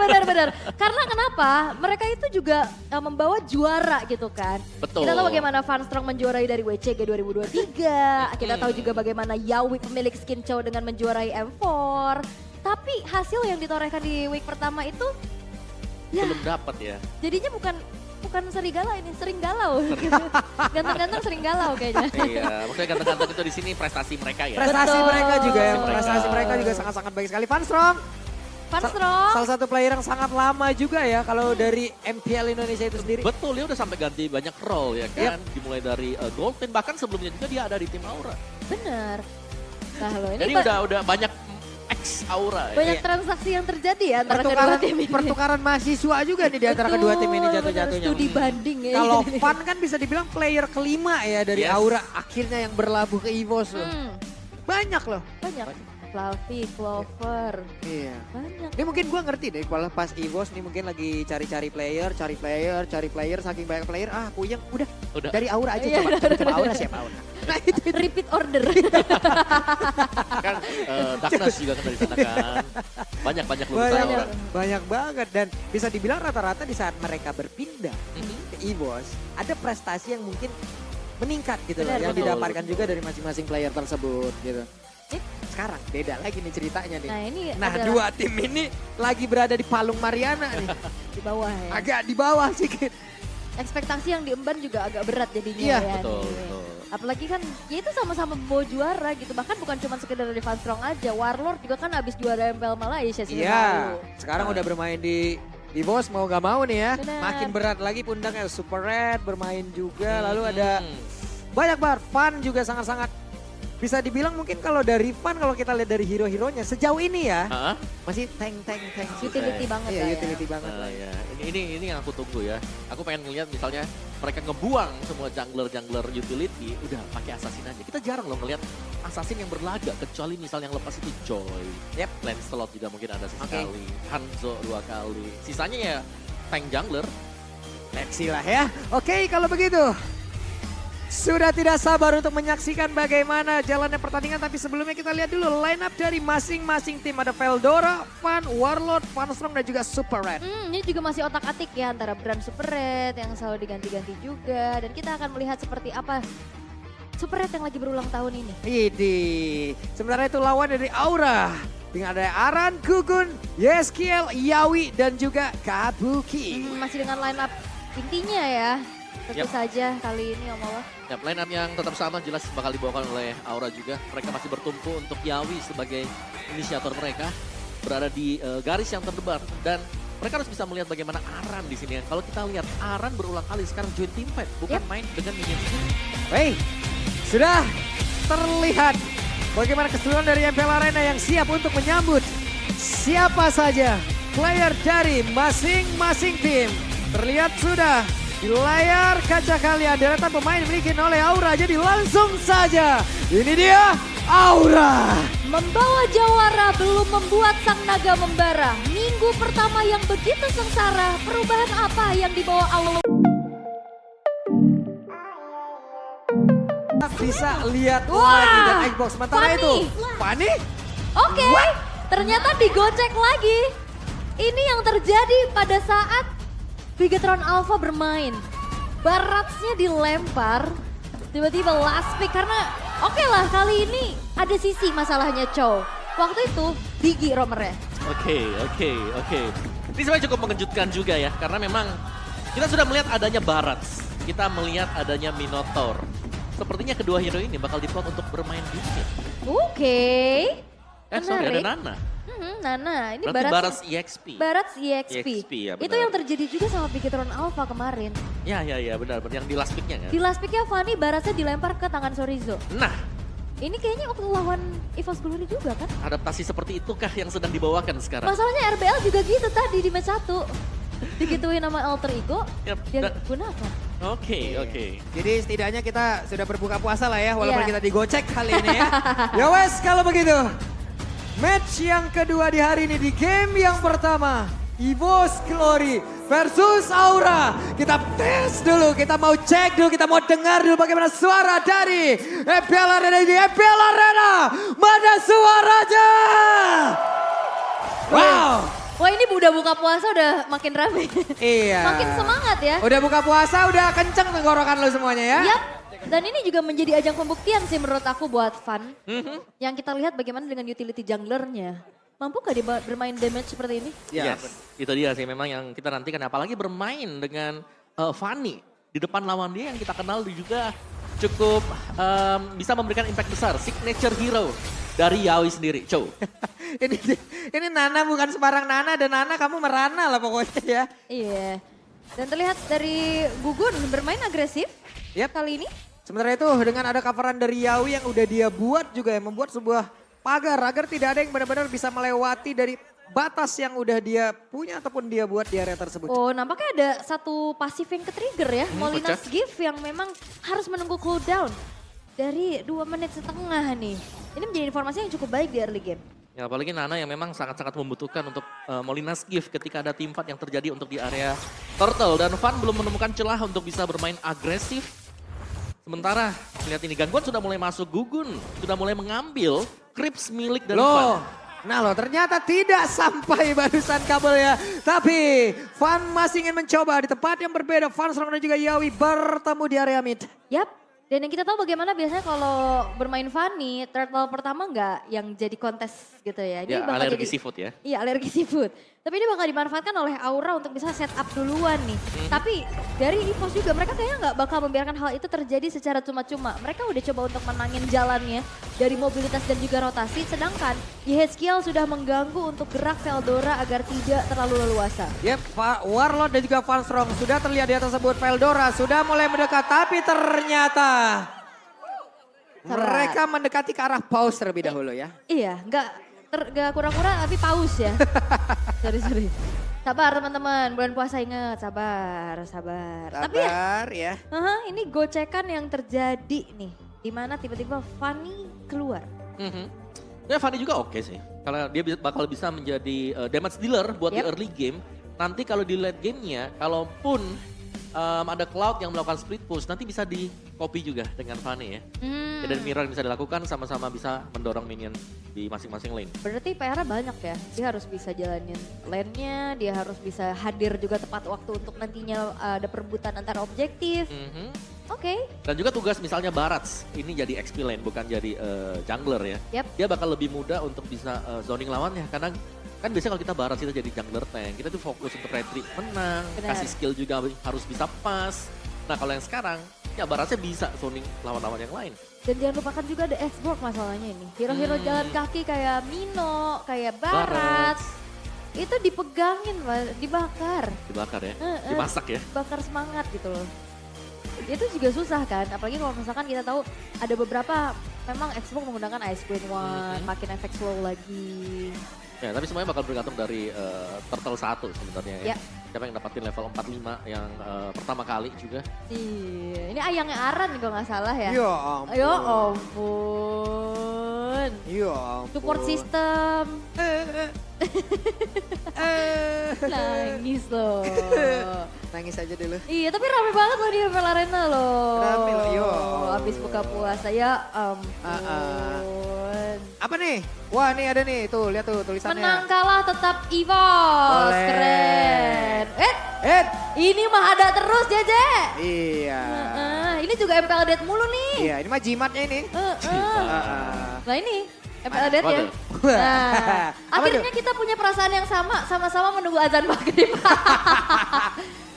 Karena kenapa? Mereka itu juga membawa juara gitu kan. Betul. Kita tahu bagaimana Funstrong menjuarai dari WCG 2023. Kita tahu juga bagaimana Yawi pemilik skin Chow dengan menjuarai M4. Tapi hasil yang ditorehkan di week pertama itu ya Belum dapat ya. jadinya bukan serigala ini, sering galau. Ganteng-ganteng sering galau kayaknya. Iya, maksudnya ganteng-ganteng itu di sini prestasi mereka ya. Prestasi Betul. mereka juga ya, Mereka. prestasi mereka juga sangat-sangat baik sekali. Funstrong, Funstrong. salah satu player yang sangat lama juga ya kalau dari MPL Indonesia itu sendiri. Betul, dia udah sampai ganti banyak role ya kan. Dimulai dari Gold Team, bahkan sebelumnya juga dia ada di tim Aura. Bener. Nah lo ini Jadi udah banyak X Aura ya. banyak transaksi yang terjadi ya antara kedua Pertukaran, tim ini. pertukaran mahasiswa juga nih di antara kedua tim ini Betul, jatuh-jatuhnya. studi banding ya. Kalau Fun kan bisa dibilang player kelima ya dari Yes. Aura akhirnya yang berlabuh ke EVOS loh. Banyak loh. Banyak. Fluffy, Clover, Iya. banyak. Ini mungkin gua ngerti deh kalau pas EVOS nih mungkin lagi cari player, saking banyak player, puyeng, udah dari Aura aja Iya, coba Aura siapa Aura. Nah itu Repeat order. Kan Darkness juga kan dari sana kan. Banyak lulusan Aura. banyak banget dan bisa dibilang rata-rata di saat mereka berpindah ke EVOS ada prestasi yang mungkin meningkat gitu loh Benar, yang betul, didapatkan betul. juga dari masing-masing player tersebut gitu. Sekarang beda lagi nih ceritanya nih. Nah ini Nah adalah dua tim ini lagi berada di palung Mariana nih. di bawah ya. Agak di bawah sedikit. Ekspektasi yang diemban juga agak berat jadinya Iya, ya. betul, nih. betul. Apalagi kan ya itu sama-sama bawa juara gitu. Bahkan bukan cuma sekedar dari Funstrong aja. Warlord juga kan habis juara MPL Malaysia sih. Iya, sekarang udah bermain di EVOS mau gak mau nih ya. Benar. Makin berat lagi pundaknya. Super Red bermain juga. Lalu ada Hmm. banyak banget. Fun juga sangat-sangat bisa dibilang mungkin kalau dari Fun kalau kita lihat dari hero-heronya sejauh ini ya Hah? masih tank. Utility banget Iya, lah ya. utility banget Nah, lah. ya. Ini yang aku tunggu ya. Aku pengen ngeliat misalnya mereka ngebuang semua jungler utility, udah pakai assassin aja. Kita jarang loh ngeliat assassin yang berlaga, kecuali misalnya yang lepas itu Joy. Lancelot juga mungkin ada sekali, Hanzo 2 kali. Sisanya ya tank jungler. Let's see lah ya. Oke, kalau begitu. Sudah tidak sabar untuk menyaksikan bagaimana jalannya pertandingan. Tapi sebelumnya kita lihat dulu line up dari masing-masing tim. Ada Veldora, Fun, Warlord, Funstrong dan juga Super Red. Ini juga masih otak-atik ya antara brand Super Red yang selalu diganti-ganti juga. Dan kita akan melihat seperti apa Super Red yang lagi berulang tahun ini. Idi. Sementara itu lawan dari Aura. Dengan ada Aran, Gugun, Yeskiel, Yawi dan juga Kabuki. Masih dengan line up intinya ya. Tentu Yap. saja kali ini Om Allah. Ya, line up yang tetap sama jelas bakal dibawakan oleh Aura juga. Mereka masih bertumpu untuk Yawi sebagai inisiator mereka. Berada di garis yang terdepan. Dan mereka harus bisa melihat bagaimana Aran di sini. Kalau kita lihat Aran berulang kali sekarang join team fight. Bukan main dengan minion sendiri. Baik, sudah terlihat bagaimana keseluruhan dari MPL Arena yang siap untuk menyambut siapa saja player dari masing-masing tim. Terlihat sudah di layar kaca kalian deretan pemain dimiliki oleh Aura. Jadi langsung saja ini dia Aura. Membawa jawara belum membuat sang naga membara. Minggu minggu pertama yang begitu sengsara, perubahan apa yang dibawa awal? Bisa lihat Wah, lagi dan Xbox. Sementara Fanny. itu, Fanny? Oke, ternyata digocek lagi. Ini yang terjadi pada saat Bigetron Alpha bermain. Baratsnya dilempar, tiba-tiba last pick karena oke lah kali ini ada sisi masalahnya Chow. Waktu itu Biggie romernya. Oke. Ini sebenarnya cukup mengejutkan juga ya, karena memang kita sudah melihat adanya Barats, kita melihat adanya Minotaur. Sepertinya kedua hero ini bakal diplot untuk bermain di mid. Oke. Sorry, ada Menarik. Nana. Nana, ini Berarti Barats Barats EXP. Barats EXP. EXP, ya, Itu benar. yang terjadi juga sama Bigetron Alpha kemarin. Ya, benar. Yang di last pick-nya kan. Di last pick-nya Fanny Baratsnya dilempar ke tangan Sorizo. Nah, Ini kayaknya waktu lawan EVOS Glory juga kan? adaptasi seperti itukah yang sedang dibawakan sekarang? Masalahnya RBL juga gitu tadi di match 1. Digituin nama alter ego, Yap, dia dan- gunakan. Oke. Jadi setidaknya kita sudah berbuka puasa lah ya, walaupun Iya. kita digocek kali ini ya. Ya wes, kalau begitu. Match yang kedua di hari ini, di game yang pertama. EVOS Glory versus Aura. Kita tes dulu, kita mau cek dulu, kita mau dengar dulu bagaimana suara dari EPL Arena ini. EPL Arena, mana suaranya? Wow. Wah ini udah buka puasa udah makin rame. Iya. Makin semangat ya. Udah buka puasa, udah kenceng tenggorokan lo semuanya ya. Yap. Dan ini juga menjadi ajang pembuktian sih menurut aku buat Fun. Yang kita lihat bagaimana dengan utility junglernya. Mampu gak dia bermain damage seperti ini? Ya, Yes, itu dia sih memang yang kita nantikan. Apalagi bermain dengan Fanny di depan lawan dia yang kita kenal juga cukup bisa memberikan impact besar. Signature hero dari Yaoi sendiri. Chow. ini Nana bukan sembarang Nana, dan Nana kamu merana lah pokoknya ya. Iya. Dan terlihat dari Gugun bermain agresif kali ini. Sementara itu dengan ada coveran dari Yaoi yang udah dia buat juga ya, membuat sebuah pagar agar tidak ada yang benar-benar bisa melewati dari batas yang udah dia punya ataupun dia buat di area tersebut. Oh nampaknya ada satu pasif yang ke-trigger ya. Molina's pecah. Gift yang memang harus menunggu cooldown. Dari 2 menit setengah nih. Ini menjadi informasi yang cukup baik di early game. Ya, apalagi Nana yang memang sangat-sangat membutuhkan untuk Molina's Gift ketika ada team fight yang terjadi untuk di area Turtle. Dan Fan belum menemukan celah untuk bisa bermain agresif. Sementara lihat ini gangguan sudah mulai masuk, Gugun sudah mulai mengambil creeps milik dari Loh, Fan. nah loh ternyata tidak sampai barusan kabelnya. Tapi Fan masih ingin mencoba di tempat yang berbeda. Fan Strong dan juga Yaoi bertemu di area mid. Yap. Dan yang kita tahu bagaimana biasanya kalau bermain Fanny, turtle pertama nggak yang jadi kontes gitu ya. Ya, bakal alergi jadi- seafood ya. Iya alergi seafood. Tapi ini bakal dimanfaatkan oleh Aura untuk bisa set up duluan nih. Tapi dari EVOS juga mereka kayaknya nggak bakal membiarkan hal itu terjadi secara cuma-cuma. Mereka udah coba untuk menangin jalannya dari mobilitas dan juga rotasi. Sedangkan Yehezkiel sudah mengganggu untuk gerak Veldora agar tidak terlalu leluasa. Yep, Warlord dan juga Van Strong sudah terlihat di atas tersebut. Veldora sudah mulai mendekat, tapi ternyata Sabar. mereka mendekati ke arah pause terlebih dahulu ya. Iya, nggak kura-kura tapi paus ya. sorry. Sabar teman-teman, bulan puasa ingat, sabar. Tapi ya, Sabar ya. ini gocekan yang terjadi nih. Dimana tiba-tiba Fanny keluar. Ya Fanny juga oke sih. Kalau dia bakal bisa menjadi damage dealer buat di Yep. early game. Nanti kalau di late gamenya, kalaupun ada Cloud yang melakukan split push, nanti bisa di copy juga dengan Fanny ya. Ya, dan mirror bisa dilakukan, sama-sama bisa mendorong minion di masing-masing lane. Berarti PR-nya banyak ya. Dia harus bisa jalanin lane-nya, dia harus bisa hadir juga tepat waktu untuk nantinya ada perebutan antara objektif. Oke. Dan juga tugas misalnya Barats, ini jadi XP lane bukan jadi jungler ya. Yep. Dia bakal lebih mudah untuk bisa zoning lawannya, karena kan biasanya kalau kita Barats kita jadi jungler tank, kita tuh fokus untuk retreat menang, Benar. kasih skill juga harus bisa pas. Nah kalau yang sekarang, ya Baratsnya bisa zoning lawan-lawan yang lain. Dan jangan lupakan juga ada X-Borg masalahnya ini. Hero-hero jalan kaki kayak Mino, kayak Barat. Itu dipegangin, Pak, dibakar. Dibakar ya, Heeh. dimasak ya. Bakar semangat gitu loh. Itu juga susah kan, apalagi kalau misalkan kita tahu ada beberapa memang Xbox menggunakan Ice Queen One, makin efek slow lagi. Ya, tapi semuanya bakal bergantung dari Turtle 1 sebenarnya ya. Ya. Siapa yang dapatin level 45 yang pertama kali juga. Iya, ini ayangnya Aran kalau nggak salah ya. Ya ampun. Ya ampun. Ya ampun. Support system. Nangis loh. Nangis aja dulu. Iya, tapi rame banget loh di MPL Arena loh. Rame loh, yo. Abis buka puasa ya ampun. Apa nih? Wah nih ada nih, tuh lihat tuh tulisannya. Menang kalah tetap EVOS, Boleh. keren. Ini mah ada terus Jeje. Iya. Ini juga MPL Dead mulu nih. Iya, ini mah jimatnya ini. Nah ini MPL Dead ya. Waduh. Nah, Apa akhirnya kita punya perasaan yang sama-sama menunggu azan maghrib.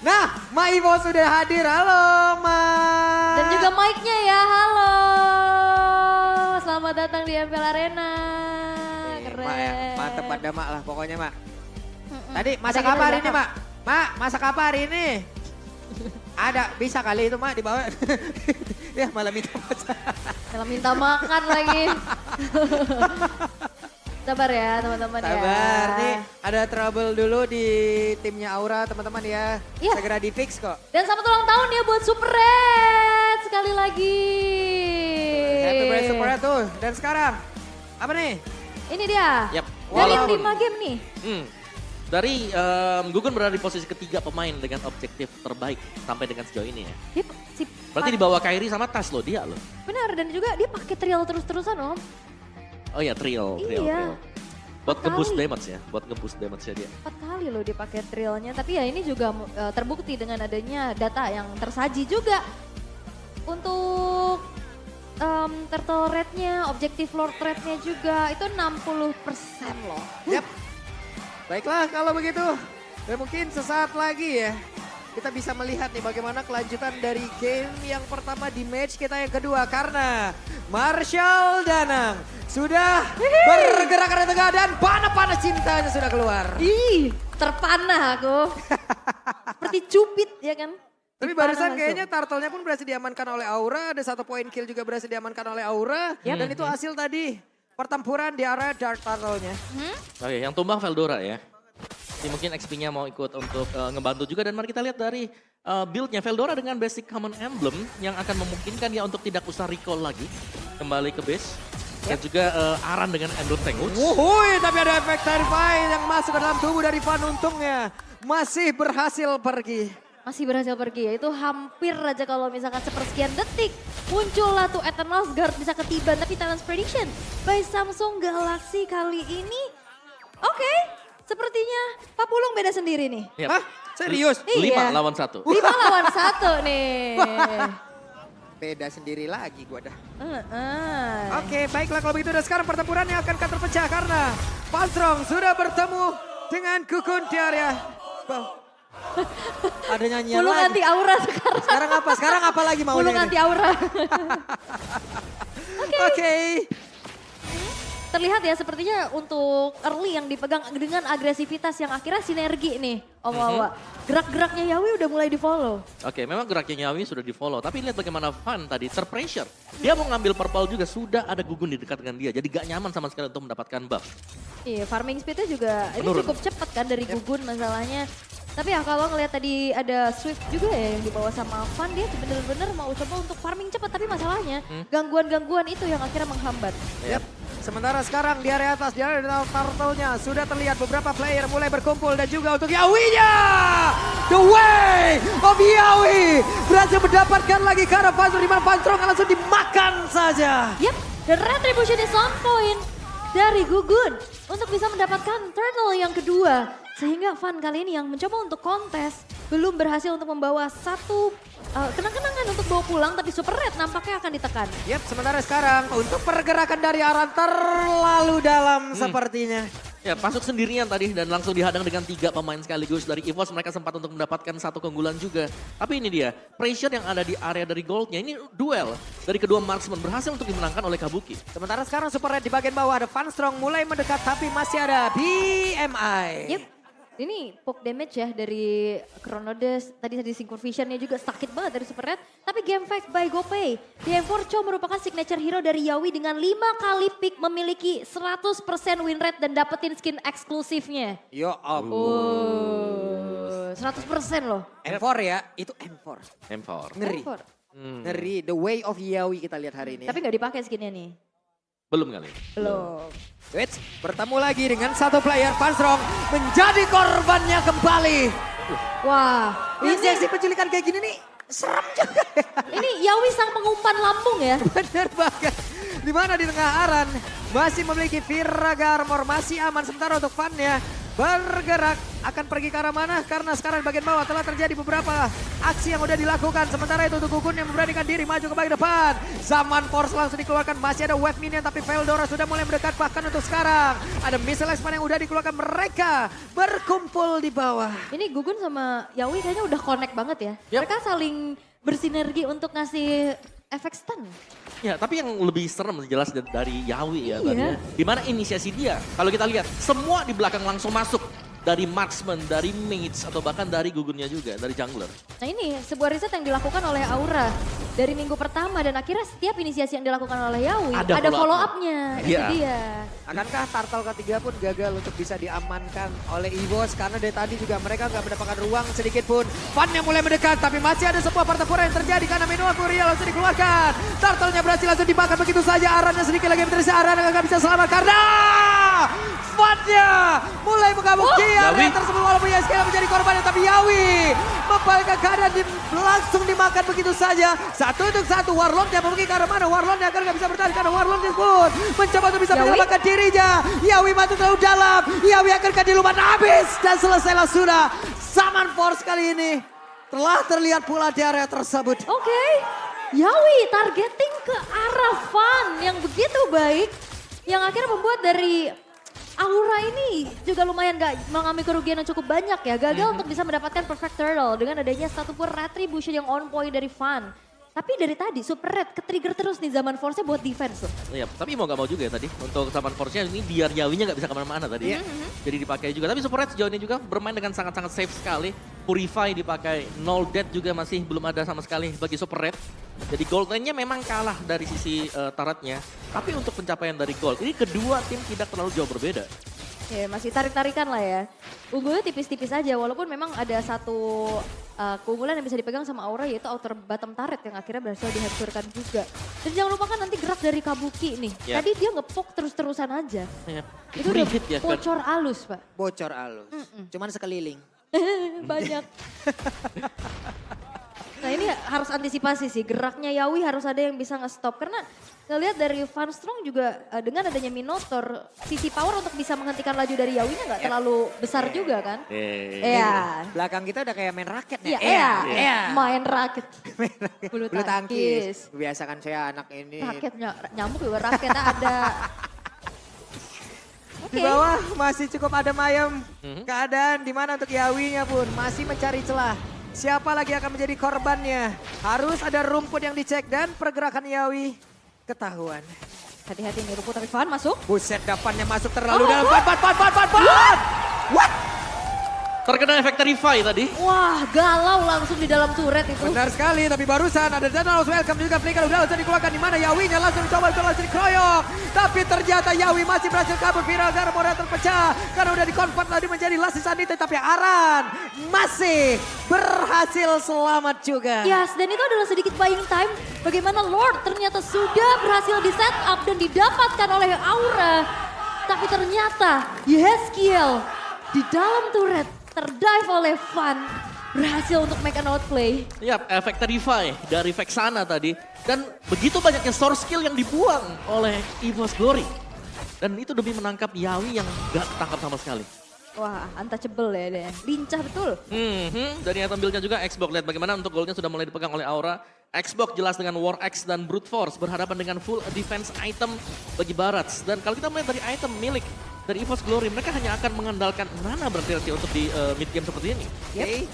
Nah, Ma Ivo sudah hadir. Halo, Ma. Dan juga mic-nya ya, halo. Selamat datang di MPL Arena. Keren. Mak ya, mantep pada Mak lah pokoknya Mak. Tadi masak Ada kita apa hari ini belakang. Mak? Mak, masak apa hari ini? Ada, bisa kali itu Mak dibawa. Ya malah minta masak. Malah minta makan lagi. Sabar ya teman-teman ya. Sabar, nih ada trouble dulu di timnya Aura teman-teman ya. Iya. Segera di fix kok. Dan selamat ulang tahun ya buat Super Red sekali lagi. Happy birthday Super Red tuh. Dan sekarang, apa nih? Ini dia. Yap. Dari Walaupun- 5 game nih. Dari Gugun berada di posisi ketiga pemain dengan objektif terbaik sampai dengan sejauh ini ya. Dia Berarti di bawah Kairi sama Tas loh dia loh. benar dan juga dia pakai trial terus-terusan Om. Oh ya trial. Iya. Buat 4 nge-boost kali. damage ya, buat nge-boost damage-nya dia. 4 kali loh dia pakai trialnya. Tapi ya ini juga terbukti dengan adanya data yang tersaji juga. Untuk turtle rate-nya, objective lord rate-nya juga itu 60% loh. Yap. Baiklah kalau begitu. Dan mungkin sesaat lagi ya. Kita bisa melihat nih bagaimana kelanjutan dari game yang pertama di match kita yang kedua. Karena Marshall Danang sudah bergerak ke tengah dan panah-panah cintanya sudah keluar. Ih, terpanah aku. Seperti cupid ya kan. Tapi Dipanah barusan langsung. kayaknya turtle-nya pun berhasil diamankan oleh Aura. Ada 1 point kill juga berhasil diamankan oleh Aura. Dan itu hasil tadi pertempuran di area Dark Turtle-nya. Oke, yang tumbang Veldora ya. Ini mungkin XP-nya mau ikut untuk ngebantu juga dan mari kita lihat dari build-nya Veldora dengan basic common emblem yang akan memungkinkan dia untuk tidak usah recall lagi kembali ke base. Dan juga Aran dengan emblem Tenguch. Wuhui, tapi ada efek Terrify yang masuk ke dalam tubuh dari Van untungnya. Masih berhasil pergi. Masih berhasil pergi ya, itu hampir aja kalau misalkan sepersekian detik muncullah tuh Eternal Guard bisa ketiban. Tapi Talent's Prediction by Samsung Galaxy kali ini oke, sepertinya Pak Pulung beda sendiri nih. Yap. Hah? Serius? 5 Iya. lawan 1. 5 lawan 1 nih. Beda sendiri lagi gua dah. Heeh. Oke, baiklah kalau begitu dan sekarang pertempurannya akan terpecah karena Panstrong sudah bertemu dengan Kukun di area. Ada nyanyian Pulung lagi. anti aura sekarang. Sekarang apa? Sekarang apa lagi maunya Pulung ini? anti aura. Oke. Terlihat ya sepertinya untuk early yang dipegang dengan agresivitas yang akhirnya sinergi nih Om Wawa. Gerak-geraknya Yawi udah mulai di follow. Oke, memang geraknya Nyawi sudah di follow. Tapi lihat bagaimana Van tadi terpressure. Dia mau ngambil purple juga sudah ada Gugun di dekat dengan dia. Jadi gak nyaman sama sekali untuk mendapatkan buff. Iya, farming speednya juga ini Menurun. cukup cepat kan dari Gugun masalahnya. Tapi ya kalau ngelihat tadi ada Swift juga ya yang dibawa sama Van, dia bener-bener mau coba untuk farming cepat. Tapi masalahnya gangguan-gangguan itu yang akhirnya menghambat. Yap. Sementara sekarang di area atas, di area turtle-nya sudah terlihat beberapa player mulai berkumpul dan juga untuk Yawi-nya. The way of Yawi berhasil mendapatkan lagi karena Panstrong di mana Panstrong langsung dimakan saja. Yap, dan Retribution is on point dari Gugun untuk bisa mendapatkan turtle yang kedua. Sehingga Van kali ini yang mencoba untuk kontes belum berhasil untuk membawa satu kenang-kenangan untuk bawa pulang, tapi Super Red nampaknya akan ditekan. Yap, sementara sekarang untuk pergerakan dari Aran terlalu dalam sepertinya. Ya, masuk sendirian tadi dan langsung dihadang dengan 3 pemain sekaligus dari EVOS. Mereka sempat untuk mendapatkan 1 keunggulan juga. Tapi ini dia, pressure yang ada di area dari goldnya. Ini duel dari kedua marksman berhasil untuk dimenangkan oleh Kabuki. Sementara sekarang Super Red di bagian bawah ada Van Strong mulai mendekat tapi masih ada BMI. Yep. Ini poke damage ya dari Chronodes, tadi Synchro Vision-nya juga sakit banget dari Super Red. Tapi game fact by GoPay, DM4 Cho merupakan signature hero dari Yawi dengan 5 kali pick memiliki 100% win rate dan dapetin skin eksklusifnya. Yo ampun. 100% loh. M4 ya, itu M4. M4. Ngeri. M4. Ngeri, the way of Yawi kita lihat hari ini. Tapi nggak dipakai skinnya nih. Belum kali. Belum. Wits bertemu lagi dengan satu player Fanstrong menjadi korbannya kembali. Wah, Injeksi penculikan kayak gini nih serem juga. ini Yawi sang pengumpan lambung ya. Bener banget. Di mana di tengah Aran masih memiliki Viraga Armor, masih aman sementara untuk Fan-nya bergerak akan pergi ke arah mana karena sekarang di bagian bawah telah terjadi beberapa aksi yang udah dilakukan. Sementara itu untuk Gugun yang memberanikan diri maju ke bagian depan. Zaman Force langsung dikeluarkan, masih ada wave minion tapi Veldora sudah mulai mendekat. Bahkan untuk sekarang ada missile expand yang udah dikeluarkan, mereka berkumpul di bawah. Ini Gugun sama Yawi kayaknya udah connect banget ya. Yap. Mereka saling bersinergi untuk ngasih efek stun. Ya, tapi yang lebih serem jelas dari Yawi ya Iya. tadi. Di mana inisiasi dia. Kalau kita lihat, semua di belakang langsung masuk. Dari marksman, dari mages, atau bahkan dari gugunnya juga, dari jungler. Nah ini sebuah riset yang dilakukan oleh Aura dari minggu pertama dan akhirnya setiap inisiasi yang dilakukan oleh Yawi Ada ada follow follow-up-nya. up-nya. Itu Iya. dia. Akankah Turtle ketiga pun gagal untuk bisa diamankan oleh EVOS karena dari tadi juga mereka nggak mendapatkan ruang sedikit pun. Fan yang mulai mendekat tapi masih ada sebuah pertempuran yang terjadi karena Manual Furia langsung dikeluarkan. Turtle-nya berhasil langsung dimakan begitu saja. Arannya sedikit lagi terisi, Aran nggak bisa selamat karena Fan-nya mulai mengamuk dia Yawi. tersebut walaupun Yaskiel menjadi korbannya tapi Yawi membalikkan keadaan langsung dimakan begitu saja. Satu untuk satu Warlord yang pergi ke arah mana? Warlord yang akan nggak bisa bertahan karena Warlord disebut mencoba untuk bisa Yawi? menyelamatkan dirinya. Yawi masuk terlalu dalam. Yawi akan dilumat habis dan selesailah sudah. Zaman Force kali ini telah terlihat pula di area tersebut. Oke. Yawi targeting ke arah Fan yang begitu baik. Yang akhirnya membuat dari Aura ini juga lumayan gak mengalami kerugian yang cukup banyak ya. Gagal untuk bisa mendapatkan perfect turtle dengan adanya satu pun retribution yang on point dari Fan. Tapi dari tadi Super Red ke-trigger terus nih Zaman Force-nya buat defense tuh. Iya, tapi mau gak mau juga ya tadi. Untuk Zaman Force-nya ini biar Yawinya gak bisa kemana-mana tadi. Jadi dipakai juga. Tapi Super Red sejauh ini juga bermain dengan sangat-sangat safe sekali. Purify dipakai, Null Death juga masih belum ada sama sekali bagi Super Red. Jadi gold line-nya memang kalah dari sisi turretnya. Tapi untuk pencapaian dari gold, ini kedua tim tidak terlalu jauh berbeda. Ya masih tarik-tarikan lah ya. Unggulnya tipis-tipis aja walaupun memang ada satu keunggulan yang bisa dipegang sama Aura yaitu outer bottom turret yang akhirnya berhasil dihancurkan juga. Dan jangan lupakan nanti gerak dari Kabuki nih. Ya. Tadi dia nge-poke terus-terusan aja. Ya, Itu free udah hit ya kan. bocor alus Pak. Bocor alus. Cuman sekeliling. Banyak. Nah ini harus antisipasi sih, geraknya Yawi harus ada yang bisa nge-stop. Karena ngelihat dari Van Strong juga dengan adanya Minotaur, sisi power untuk bisa menghentikan laju dari Yawinya nggak terlalu besar juga kan. Iya. Belakang kita udah kayak main raket ya. Iya, main raket. Bulu Bulu tangkis. tangkis. Biasa kan saya anak ini. Raketnya, nyamuk juga raketnya ada. Di bawah masih cukup adem ayem. Keadaan di mana untuk Yawinya pun masih mencari celah. Siapa lagi akan menjadi korbannya? Harus ada rumput yang dicek dan pergerakan Yawi ketahuan. Hati-hati nih rumput dari Van masuk. Buset, dapannya masuk terlalu dalam. What? Terkena efek Terrify tadi. Wah galau langsung di dalam turret itu. Benar sekali, tapi barusan ada Danos welcome juga Flicker udah langsung dikeluarkan di mana Yawinya langsung coba itu langsung dikeroyok. Tapi ternyata Yawi masih berhasil kabur, Viraga Armor terpecah karena udah dikonvert tadi menjadi Last Sanity, tapi Aran masih berhasil selamat juga. Yes, dan itu adalah sedikit buying time. Bagaimana Lord ternyata sudah berhasil di set up dan didapatkan oleh Aura. Tapi ternyata Yeskiel di dalam turret terdive oleh Van. Berhasil untuk make an outplay. Ya, efek Terrify dari Vexana tadi. Dan begitu banyaknya source skill yang dibuang oleh EVOS Glory. Dan itu demi menangkap Yawi yang gak ketangkap sama sekali. Wah, untouchable ya dia. Lincah betul. Dari item build-nya juga Xbox, lihat bagaimana untuk goldnya sudah mulai dipegang oleh Aura. Xbox jelas dengan War Axe dan Brute Force berhadapan dengan full defense item bagi Barats. Dan kalau kita melihat dari item milik dari EVOS Glory, mereka hanya akan mengandalkan mana berarti untuk di mid game seperti ini. Oke.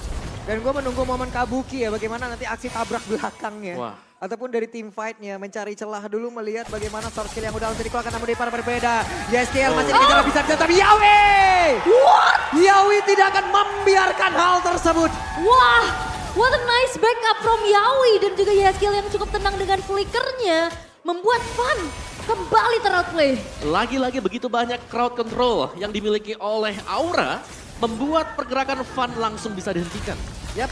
Dan gue menunggu momen Kabuki ya, bagaimana nanti aksi tabrak belakangnya. Wah. Ataupun dari tim fight-nya, mencari celah dulu melihat bagaimana source skill yang udah langsung dikeluarkan namun di para berbeda. Yeskiel masih dikejar bisa tapi Yawi! What? Yawi tidak akan membiarkan hal tersebut. Wah, what a nice backup from Yawi. Dan juga Yeskiel yang cukup tenang dengan flickernya. Membuat Van kembali teroutplay. Lagi-lagi begitu banyak crowd control yang dimiliki oleh Aura, membuat pergerakan Van langsung bisa dihentikan. Yap.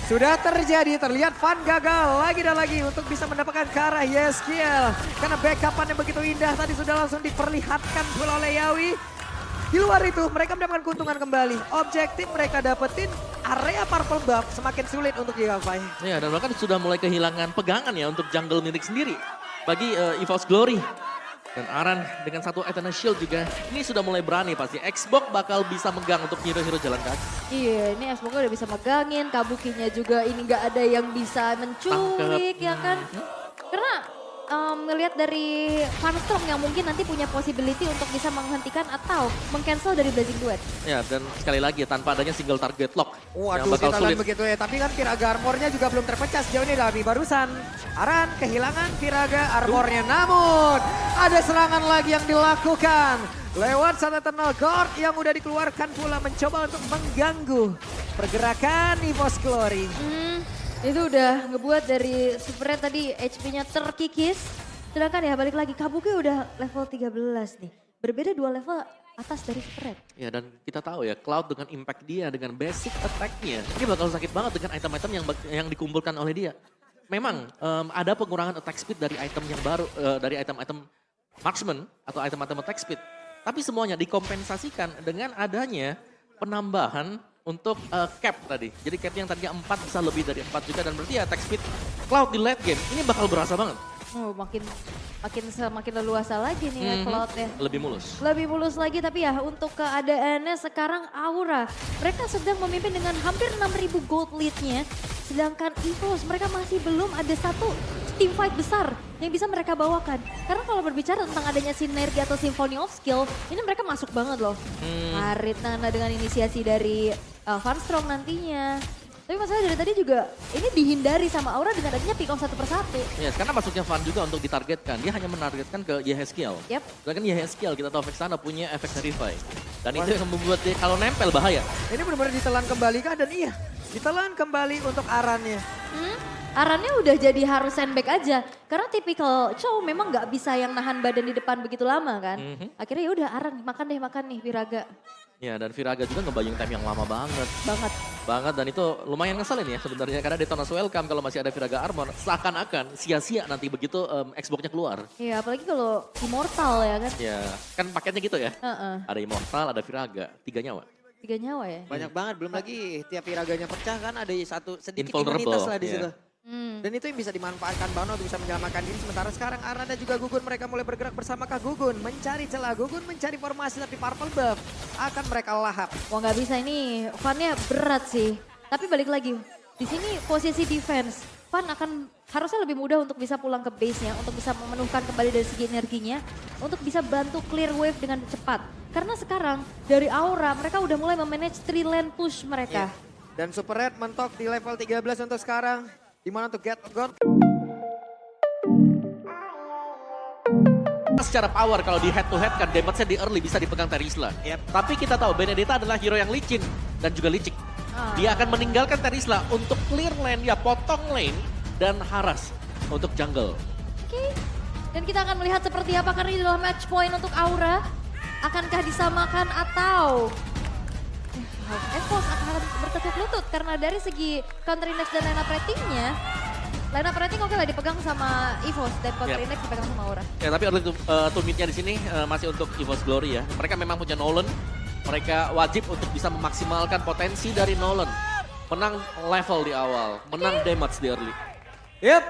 Sudah terjadi, terlihat Van gagal lagi dan lagi untuk bisa mendapatkan ke arah Yeskiel. Karena backupan yang begitu indah tadi sudah langsung diperlihatkan pula oleh Yawi. Di luar itu mereka mendapatkan keuntungan kembali. Objektif mereka dapetin area purple buff semakin sulit untuk Gigafy. Ya, dan bahkan sudah mulai kehilangan pegangan ya untuk jungle milik sendiri. Bagi EVOS Glory. Dan Aran dengan satu Eternal Shield juga, ini sudah mulai berani pasti. Xbox bakal bisa megang untuk hero-hero jalan kaki. Iya, ini Xbox udah bisa megangin, Kabukinya juga ini nggak ada yang bisa menculik ya kan. Karena ngelihat dari Funstrong yang mungkin nanti punya possibility untuk bisa menghentikan atau meng-cancel dari Blazing Duet. Ya, dan sekali lagi tanpa adanya single target lock. yang Waduh, bakal kita sulit. lihat begitu ya. Tapi kan Firaga armornya juga belum terpecah sejauh ini Davi. Barusan Aran kehilangan Firaga armornya. Namun ada serangan lagi yang dilakukan. Lewat satu Eternal Guard yang udah dikeluarkan pula mencoba untuk mengganggu pergerakan EVOS Glory. Itu udah ngebuat dari Super Red tadi HP-nya terkikis. Sedangkan ya balik lagi Kabuki udah level 13 nih. Berbeda 2 level atas dari Super Red. Ya, dan kita tahu ya, Cloud dengan impact dia, dengan basic attack-nya, ini bakal sakit banget dengan item-item yang dikumpulkan oleh dia. Memang ada pengurangan attack speed dari item yang baru, dari item-item marksman atau item-item attack speed. Tapi semuanya dikompensasikan dengan adanya penambahan untuk cap tadi. Jadi cap yang tadinya 4 bisa lebih dari 4 juga, dan berarti ya attack speed Cloud di late game ini bakal berasa banget. Oh, makin leluasa lagi nih ya Cloud ya. Lebih mulus. Lebih mulus lagi, tapi ya untuk keadaannya sekarang Aura. Mereka sedang memimpin dengan hampir 6.000 gold lead-nya. Sedangkan EVOS mereka masih belum ada satu team fight besar yang bisa mereka bawakan. Karena kalau berbicara tentang adanya sinergi atau symphony of skill, ini mereka masuk banget loh. Harit Nana dengan inisiasi dari Funstrong nantinya. Tapi masalah dari tadi juga ini dihindari sama Aura dengan adanya pick off satu persatu. Ya, karena masuknya Van juga untuk ditargetkan. Dia hanya menargetkan ke Yeskiel. Yep. Sedangkan Yeskiel kita tahu Vexana punya efek Verify. Dan itu yang membuat dia kalau nempel bahaya. Ini benar-benar ditelan kembali kah? Dan iya, ditelan kembali untuk Arannya. Arannya udah jadi harus sandbag aja. Karena tipikal Chow memang nggak bisa yang nahan badan di depan begitu lama kan. Akhirnya ya udah Aran makan nih Viraga. Ya, dan Viraga juga ngebayung time yang lama banget. Banget. Dan itu lumayan ngeselin ya sebenarnya. Karena Detona's Welcome kalau masih ada Viraga Armor, seakan-akan sia-sia nanti begitu Xbox-nya keluar. Iya apalagi kalau Immortal ya kan. Ya, kan paketnya gitu ya. Heeh. Ada Immortal, ada Viraga, 3 nyawa. 3 nyawa ya. Banyak banget, belum lagi tiap Firaganya pecah kan ada satu sedikit Invulnerable, imunitas lah di iya. situ. Dan itu yang bisa dimanfaatkan Bano untuk bisa menyelamatkan diri. Sementara sekarang Aran dan juga Gugun mereka mulai bergerak bersama Kak Gugun. Mencari celah, Gugun mencari formasi tapi purple buff akan mereka lahap. Wah nggak bisa ini, Van-nya berat sih. Tapi balik lagi, di sini posisi defense. Van akan harusnya lebih mudah untuk bisa pulang ke base-nya, untuk bisa memenuhkan kembali dari segi energinya, untuk bisa bantu clear wave dengan cepat. Karena sekarang dari Aura mereka udah mulai memanage 3 lane push mereka. Dan Super Red mentok di level 13 untuk sekarang. Dimana untuk Get God. Secara power kalau di head to head kan damage-nya di early bisa dipegang Terisla. Tapi kita tahu Benedetta adalah hero yang licin dan juga licik. Dia akan meninggalkan Terisla untuk clear lane, ya potong lane dan haras untuk jungle. Oke. Dan kita akan melihat seperti apa karena ini adalah match point untuk Aura. Akankah disamakan atau EVOS akan bertekuk lutut karena dari segi counter index dan line up ratingnya, line up rating oke lah dipegang sama EVOS dan counter index dipegang sama Aura. Ya, tapi early to mid-nya di sini masih untuk EVOS Glory ya. Mereka memang punya Nolan. Mereka wajib untuk bisa memaksimalkan potensi dari Nolan. Menang level di awal, menang damage di early. Yep.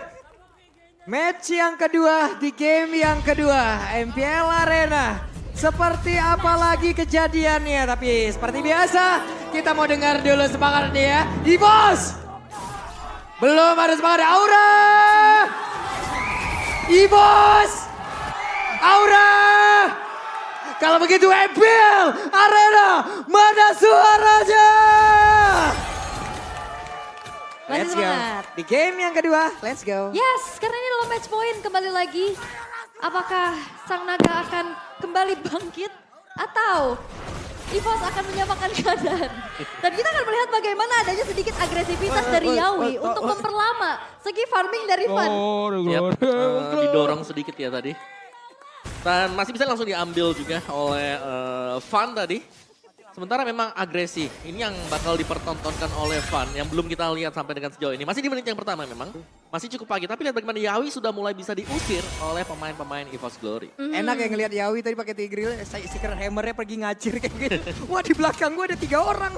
Match yang kedua di game yang kedua MPL Arena. Seperti apa lagi kejadiannya, tapi seperti biasa kita mau dengar dulu semangatnya ya. EVOS! Belum ada semangat Aura! EVOS! Aura! Kalau begitu MPL Arena, mana suaranya? Let's go. Semangat. Di game yang kedua, let's go. Yes, karena ini adalah match point kembali lagi. Apakah Sang Naga akan kembali bangkit atau EVOS akan menyamakan keadaan? Dan kita akan melihat bagaimana adanya sedikit agresivitas dari Yawi untuk memperlama segi farming dari Van. Didorong sedikit ya tadi. Dan masih bisa langsung diambil juga oleh Van tadi. Sementara memang agresi, ini yang bakal dipertontonkan oleh Van yang belum kita lihat sampai dengan sejauh ini. Masih di menit yang pertama memang, masih cukup pagi. Tapi lihat bagaimana Yawi sudah mulai bisa diusir oleh pemain-pemain EVOS Glory. Enak ya ngelihat Yawi tadi pakai Tigreal, Secret Hammer-nya pergi ngacir kayak gitu. Wah di belakang gue ada 3 orang.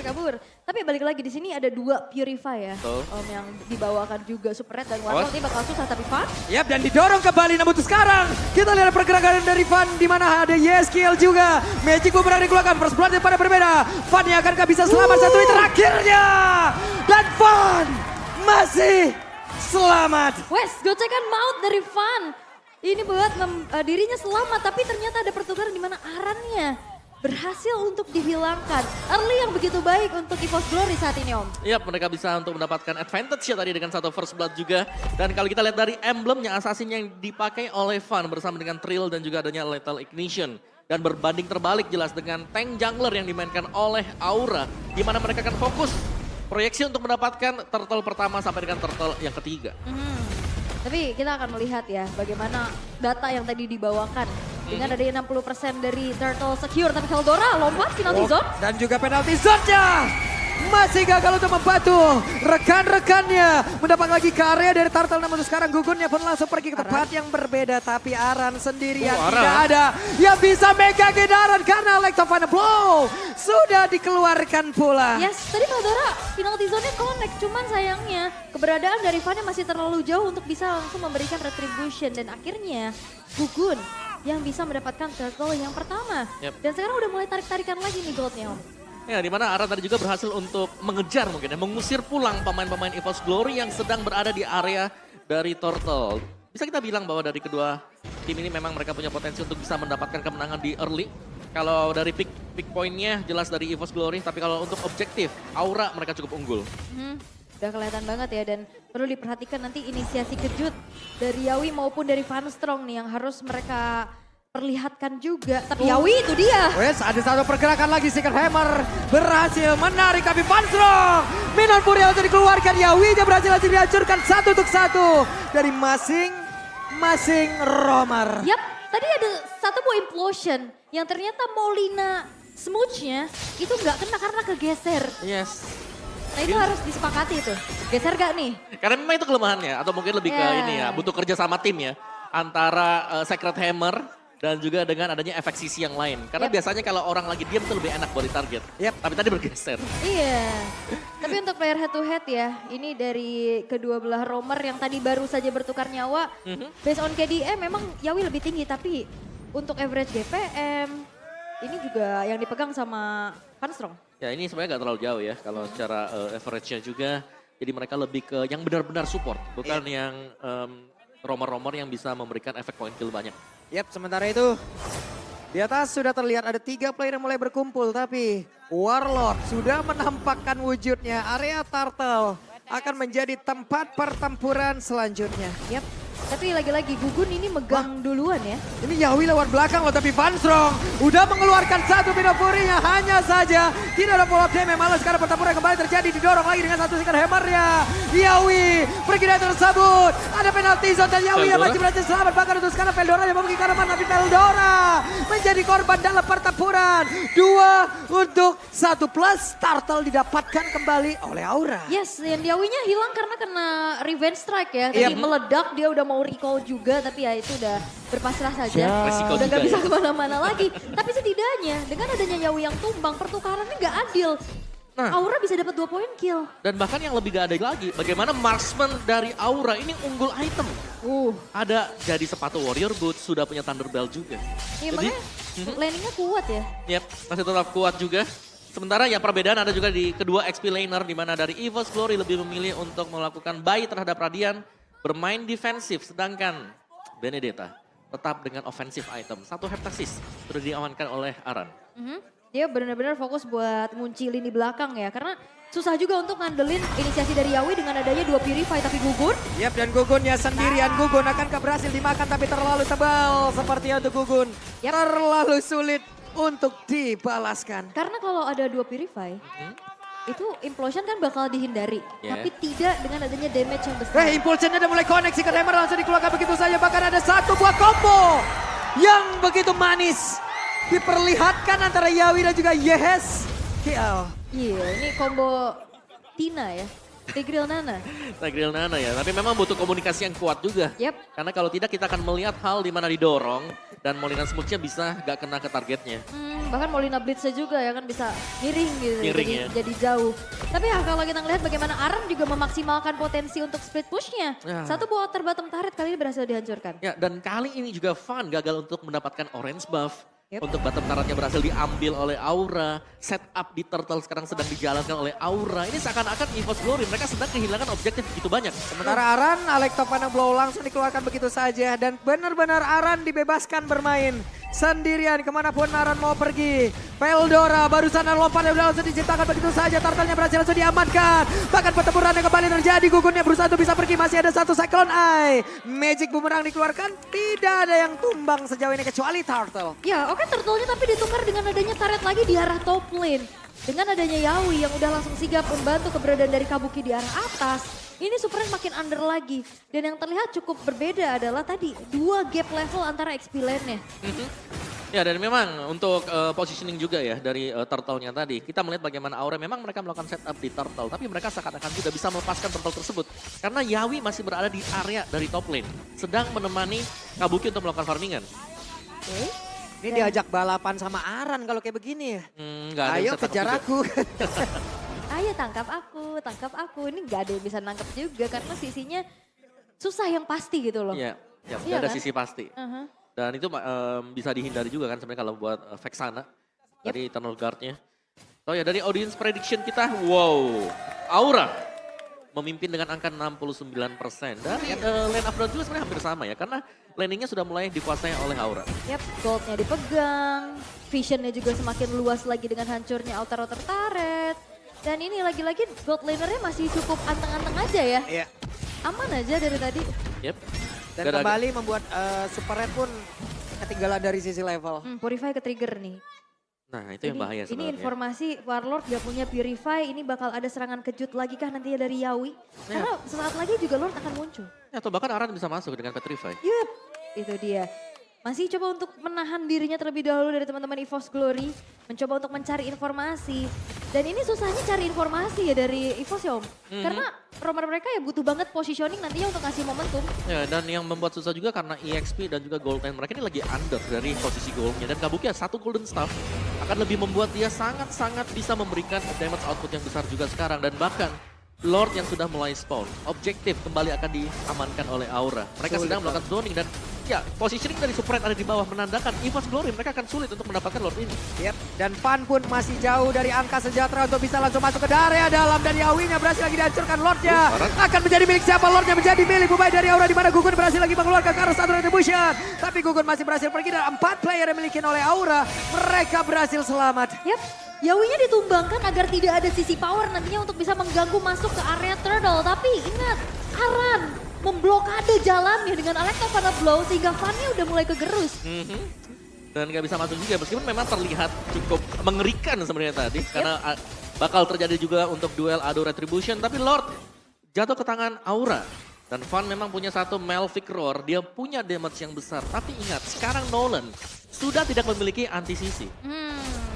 Kabur. Tapi balik lagi di sini ada 2 Purify ya. Betul. Yang dibawakan juga Super Red dan Warlock ini bakal susah tapi Van. Yap, dan didorong kembali namun sekarang kita lihat pergerakan dari Van di mana ada Yeskiel juga. Magic Boomerang dikeluarkan, First Blood pada berbeda. Van yang akankah bisa selamat satu hit terakhirnya. Dan Van masih selamat. Wes, gocekan maut dari Van. Ini buat dirinya selamat tapi ternyata ada pertukaran di mana Arannya berhasil untuk dihilangkan. Early yang begitu baik untuk EVOS Glory saat ini Om. Iya, mereka bisa untuk mendapatkan advantage ya tadi dengan satu First Blood juga. Dan kalau kita lihat dari emblemnya, assassin yang dipakai oleh Van bersama dengan Trill dan juga adanya Lethal Ignition. Dan berbanding terbalik jelas dengan tank jungler yang dimainkan oleh Aura. Di mana mereka akan fokus proyeksi untuk mendapatkan turtle pertama sampai dengan turtle yang ketiga. Tapi kita akan melihat ya bagaimana data yang tadi dibawakan. Dengan adanya 60% dari Turtle secure. Tapi Veldora lompat penalty zone. Dan juga penalty zone-nya masih gagal untuk membantu rekan-rekannya mendapat lagi karya dari Turtle. Namun sekarang Gugunnya pun langsung pergi ke tempat yang berbeda. Tapi Aran sendirian tidak ada yang bisa mega Aran karena Electrofine Blow sudah dikeluarkan pula. Yes, tadi Veldora penalty zone-nya connect. Cuman sayangnya keberadaan dari Van masih terlalu jauh untuk bisa langsung memberikan retribution. Dan akhirnya Gugun yang bisa mendapatkan turtle yang pertama. Dan sekarang udah mulai tarik-tarikan lagi nih goldnya Om. Ya, di mana Aran tadi juga berhasil untuk mengejar mungkin ya, mengusir pulang pemain-pemain EVOS Glory yang sedang berada di area dari Turtle. Bisa kita bilang bahwa dari kedua tim ini memang mereka punya potensi untuk bisa mendapatkan kemenangan di early. Kalau dari pick point-nya jelas dari EVOS Glory, tapi kalau untuk objektif, Aura mereka cukup unggul. Udah kelihatan banget ya dan perlu diperhatikan nanti inisiasi kejut dari Yawi maupun dari Van Strong nih yang harus mereka perlihatkan juga. Tapi Yawi itu dia. Wes, ada satu pergerakan lagi. Secret Hammer berhasil menarik tapi Van Strong. Minon Furia untuk dikeluarkan. Yawi dia berhasil dihancurkan 1 untuk 1 dari masing-masing romer. Yap, tadi ada satu buah implosion yang ternyata Molina smooch-nya itu nggak kena karena kegeser. Yes. Nah itu harus disepakati itu. Geser gak nih? Karena memang itu kelemahannya atau mungkin lebih ke ini ya, butuh kerja sama tim ya. Antara Secret Hammer dan juga dengan adanya efek sisi yang lain. Karena biasanya kalau orang lagi diam itu lebih enak buat target. Tapi tadi bergeser. Iya. Tapi untuk player head to head ya, ini dari kedua belah romer yang tadi baru saja bertukar nyawa. Based on KDM memang Yawi lebih tinggi tapi untuk average GPM ini juga yang dipegang sama Van Strong. Ya ini sebenarnya gak terlalu jauh ya kalau secara average-nya juga. Jadi mereka lebih ke yang benar-benar support. Bukan yang romer-romer yang bisa memberikan efek point kill banyak. Yap, sementara itu di atas sudah terlihat ada 3 player yang mulai berkumpul. Tapi Warlord sudah menampakkan wujudnya. Area Turtle akan menjadi tempat pertempuran selanjutnya. Yap. Tapi lagi-lagi Gugun ini megang duluan ya. Ini Yawi lewat belakang loh, tapi Van Strong udah mengeluarkan satu Minon Fury-nya. Hanya saja tidak ada follow up damage, malah sekarang pertempuran kembali terjadi. Didorong lagi dengan satu Secret Hammer-nya. Yawi pergi dari tersebut. Ada penalti zone dan Yawi yang masih berhasil selamat. Bahkan untuk sekarang Veldora yang memiliki karaman, tapi Veldora menjadi korban dalam pertempuran. 2 untuk 1 plus Turtle didapatkan kembali oleh Aura. Yes, yang Yawinya hilang karena kena revenge strike ya. Tadi meledak, dia udah mau recall juga tapi ya itu udah berpasrah saja. Udah gak bisa kemana-mana lagi. Tapi setidaknya dengan adanya Yawi yang tumbang pertukarannya gak adil. Nah, Aura bisa dapat 2 point kill. Dan bahkan yang lebih gak adil lagi, bagaimana marksman dari Aura ini unggul item. Ada jadi sepatu warrior boots, sudah punya Thunder Belt juga. Iya makanya landingnya kuat ya. Yap, masih tetap kuat juga. Sementara ya perbedaan ada juga di kedua XP laner di mana dari EVOS Glory lebih memilih untuk melakukan buy terhadap Radiant, bermain defensif, sedangkan Benedetta tetap dengan offensive item. 1 heptasis sudah diamankan oleh Aran. Dia benar-benar fokus buat ngunci lini belakang ya. Karena susah juga untuk ngandelin inisiasi dari Yawi dengan adanya 2 Purify tapi Gugun. Yap, dan Gugunnya sendirian. Gugun akan berhasil dimakan tapi terlalu tebal sepertinya untuk Gugun. Terlalu sulit untuk dibalaskan. Karena kalau ada 2 Purify, itu implosion kan bakal dihindari. Tapi tidak dengan adanya damage yang besar. Impulsionnya udah mulai connect. Secret Hammer langsung dikeluarkan begitu saja. Bahkan ada 1 buah combo yang begitu manis diperlihatkan antara Yawi dan juga Yes. KL. Iya, ini combo Tina ya. Tigreal Nana. Tigreal Nana ya, tapi memang butuh komunikasi yang kuat juga. Yep. Karena kalau tidak kita akan melihat hal di mana didorong dan Molina Smoothnya bisa gak kena ke targetnya. Bahkan Molina Blitznya juga ya kan bisa miring gitu. Miring jadi, ya. jadi jauh. Tapi ya kalau kita ngelihat bagaimana Aran juga memaksimalkan potensi untuk split pushnya. Ya. Satu buat terbottom turret kali ini berhasil dihancurkan. Ya, dan kali ini juga Fun gagal untuk mendapatkan orange buff. Yep. Untuk bottom turretnya berhasil diambil oleh Aura. Setup di Turtle sekarang sedang dijalankan oleh Aura. Ini seakan-akan EVOS Glory mereka sedang kehilangan objektif begitu banyak. Sementara Aran, Alekto Panang Blow langsung dikeluarkan begitu saja. Dan benar-benar Aran dibebaskan bermain sendirian kemanapun Aran mau pergi. Peldora barusan lompat yang langsung diciptakan begitu saja. Turtle-nya berhasil langsung diamankan. Bahkan pertempuran yang kembali terjadi. Gugunnya berusaha untuk bisa pergi. Masih ada satu Cyclone Eye. Magic Boomerang dikeluarkan. Tidak ada yang tumbang sejauh ini kecuali Turtle. Ya oke turtle-nya tapi ditukar dengan adanya turret lagi di arah top lane. Dengan adanya Yawi yang udah langsung sigap membantu keberadaan dari Kabuki di arah atas. Ini Supreme makin under lagi. Dan yang terlihat cukup berbeda adalah tadi 2 gap level antara XP lane-nya. Ya dan memang untuk positioning juga ya dari Turtle-nya tadi. Kita melihat bagaimana Aura memang mereka melakukan setup di Turtle. Tapi mereka seakan-akan sudah bisa melepaskan Turtle tersebut. Karena Yawi masih berada di area dari top lane. Sedang menemani Kabuki untuk melakukan farmingan. Oke. Ini diajak balapan sama Aran kalau kayak begini ya. Nggak ada yang Ayo bisa tangkap kejar juga. aku. Ayo tangkap aku, tangkap aku. Ini gak ada yang bisa nangkap juga karena sisinya susah yang pasti gitu loh. Iya, ya, Iya ada kan? sisi pasti. Uh-huh. Dan itu bisa dihindari juga kan sebenarnya kalau buat Vexana dari Eternal Guard-nya. Oh ya dari audience prediction kita, wow, Aura memimpin dengan angka 69%. Dan lane upgrade juga sebenarnya hampir sama ya karena landingnya sudah mulai dikuasai oleh Aura. Yap, goldnya dipegang, visionnya juga semakin luas lagi dengan hancurnya outer-outer turret. Dan ini lagi-lagi gold lanernya masih cukup anteng-anteng aja ya. Iya. Aman aja dari tadi. Yep. Dan Gak ada- kembali membuat Super Red pun ketinggalan dari sisi level. Purify ke trigger nih. Nah itu yang bahaya Ini sebenarnya. informasi Warlord gak punya Purify, ini bakal ada serangan kejut lagi kah nantinya dari Yawi? Karena sesaat lagi juga Lord akan muncul. Ya, atau bahkan Aran bisa masuk dengan Petrify. Yup, itu dia. Masih coba untuk menahan dirinya terlebih dahulu dari teman-teman EVOS Glory. Mencoba untuk mencari informasi. Dan ini susahnya cari informasi ya dari EVOS ya Om. Karena romer mereka ya butuh banget positioning nantinya untuk kasih momentum. Ya, dan yang membuat susah juga karena EXP dan juga gold lane mereka ini lagi under dari posisi goldnya. Dan Kabuki ya satu golden staff akan lebih membuat dia sangat-sangat bisa memberikan damage output yang besar juga sekarang. Dan bahkan Lord yang sudah mulai spawn, objektif kembali akan diamankan oleh Aura. Mereka sedang melakukan zoning dan ya positioning dari Super Red ada di bawah menandakan EVOS Glory mereka akan sulit untuk mendapatkan Lord ini. Yep. Dan Pan pun masih jauh dari angka sejahtera untuk bisa langsung masuk ke area dalam. Dan Yawinya berhasil lagi dihancurkan Lordnya. Akan menjadi milik siapa? Lordnya menjadi milik Bubai dari Aura. Di mana Gugun berhasil lagi mengeluarkan ke arah satu retribution. Tapi Gugun masih berhasil pergi dan 4 player yang dimiliki oleh Aura. Mereka berhasil selamat. Yap, Yawinya ditumbangkan agar tidak ada sisi power nantinya untuk bisa mengganggu masuk ke area turtle. Tapi ingat, Aran memblokade jalannya dengan Alekto pada blow sehingga Fannya udah mulai kegerus. Dan gak bisa masuk juga meskipun memang terlihat cukup mengerikan sebenarnya tadi. Karena bakal terjadi juga untuk duel Ado Retribution. Tapi Lord jatuh ke tangan Aura. Dan Fan memang punya satu Malphite Roar, dia punya damage yang besar. Tapi ingat, sekarang Nolan sudah tidak memiliki anti-sisi.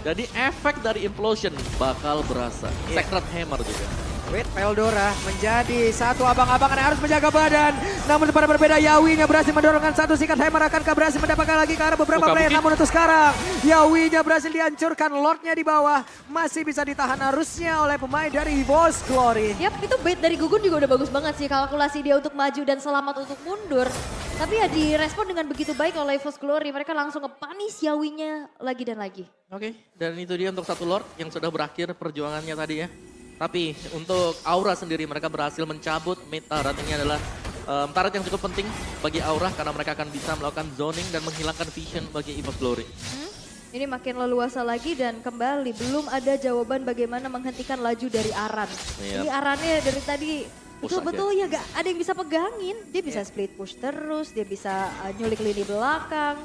Jadi efek dari Implosion bakal berasa. Sacred Hammer juga. Wait, Peldora menjadi satu abang-abangan yang harus menjaga badan. Namun pada berbeda Yawinya berhasil mendorongkan satu sikat hammer. Akankah berhasil mendapatkan lagi ke arah beberapa player. Namun untuk sekarang Yawinya berhasil dihancurkan. Lordnya di bawah masih bisa ditahan arusnya oleh pemain dari EVOS Glory. Yap, itu bait dari Gugun juga udah bagus banget sih. Kalkulasi dia untuk maju dan selamat untuk mundur. Tapi ya direspon dengan begitu baik oleh EVOS Glory. Mereka langsung ngepanis Yawinya lagi dan lagi. Oke, dan itu dia untuk satu Lord yang sudah berakhir perjuangannya tadi ya. Tapi untuk Aura sendiri mereka berhasil mencabut mid turret. Ini adalah turret yang cukup penting bagi Aura karena mereka akan bisa melakukan zoning dan menghilangkan vision bagi EVOS Glory. Ini makin leluasa lagi dan kembali belum ada jawaban bagaimana menghentikan laju dari Aran. Yap. Ini Arannya dari tadi Push betul-betul ya gak ada yang bisa pegangin. Dia bisa split push terus, dia bisa nyulik lini belakang.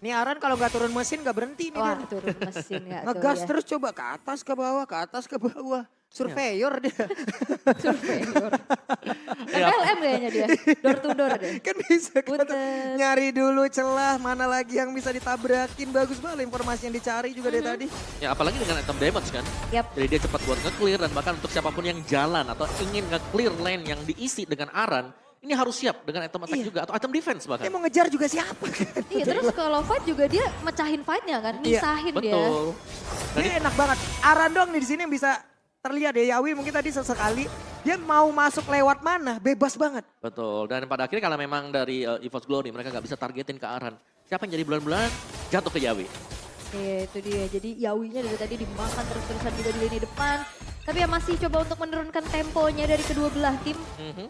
Nih Aran kalau nggak turun mesin nggak berhenti nih. Wah dia. turun mesin ya. Ngegas terus coba ke atas ke bawah, ke atas ke bawah. Surveyor dia. Surveyor. Iya. MLM kayaknya dia, door to door deh. Kan bisa kan Punten. nyari dulu celah mana lagi yang bisa ditabrakin. Bagus banget informasi yang dicari juga dari tadi. Ya apalagi dengan item damage kan. Yap. Jadi dia cepat buat nge-clear dan bahkan untuk siapapun yang jalan atau ingin nge-clear lane yang diisi dengan Aran, ini harus siap dengan item attack juga atau item defense bahkan. Dia mau ngejar juga siapa kan? Iya, terus kalau fight juga dia mecahin fightnya kan, Iya, misahin dia. Betul. Ini enak banget. Aran dong nih di sini yang bisa terlihat ya. Yawi mungkin tadi sesekali dia mau masuk lewat mana bebas banget. Betul. Dan pada akhirnya kalau memang dari EVOS Glory mereka nggak bisa targetin ke Aran. Siapa yang jadi bulan-bulan jatuh ke Yawi. Iya itu dia, jadi Yawinya dari tadi dimakan terus-terusan juga di lini depan. Tapi ya masih coba untuk menurunkan temponya dari kedua belah tim.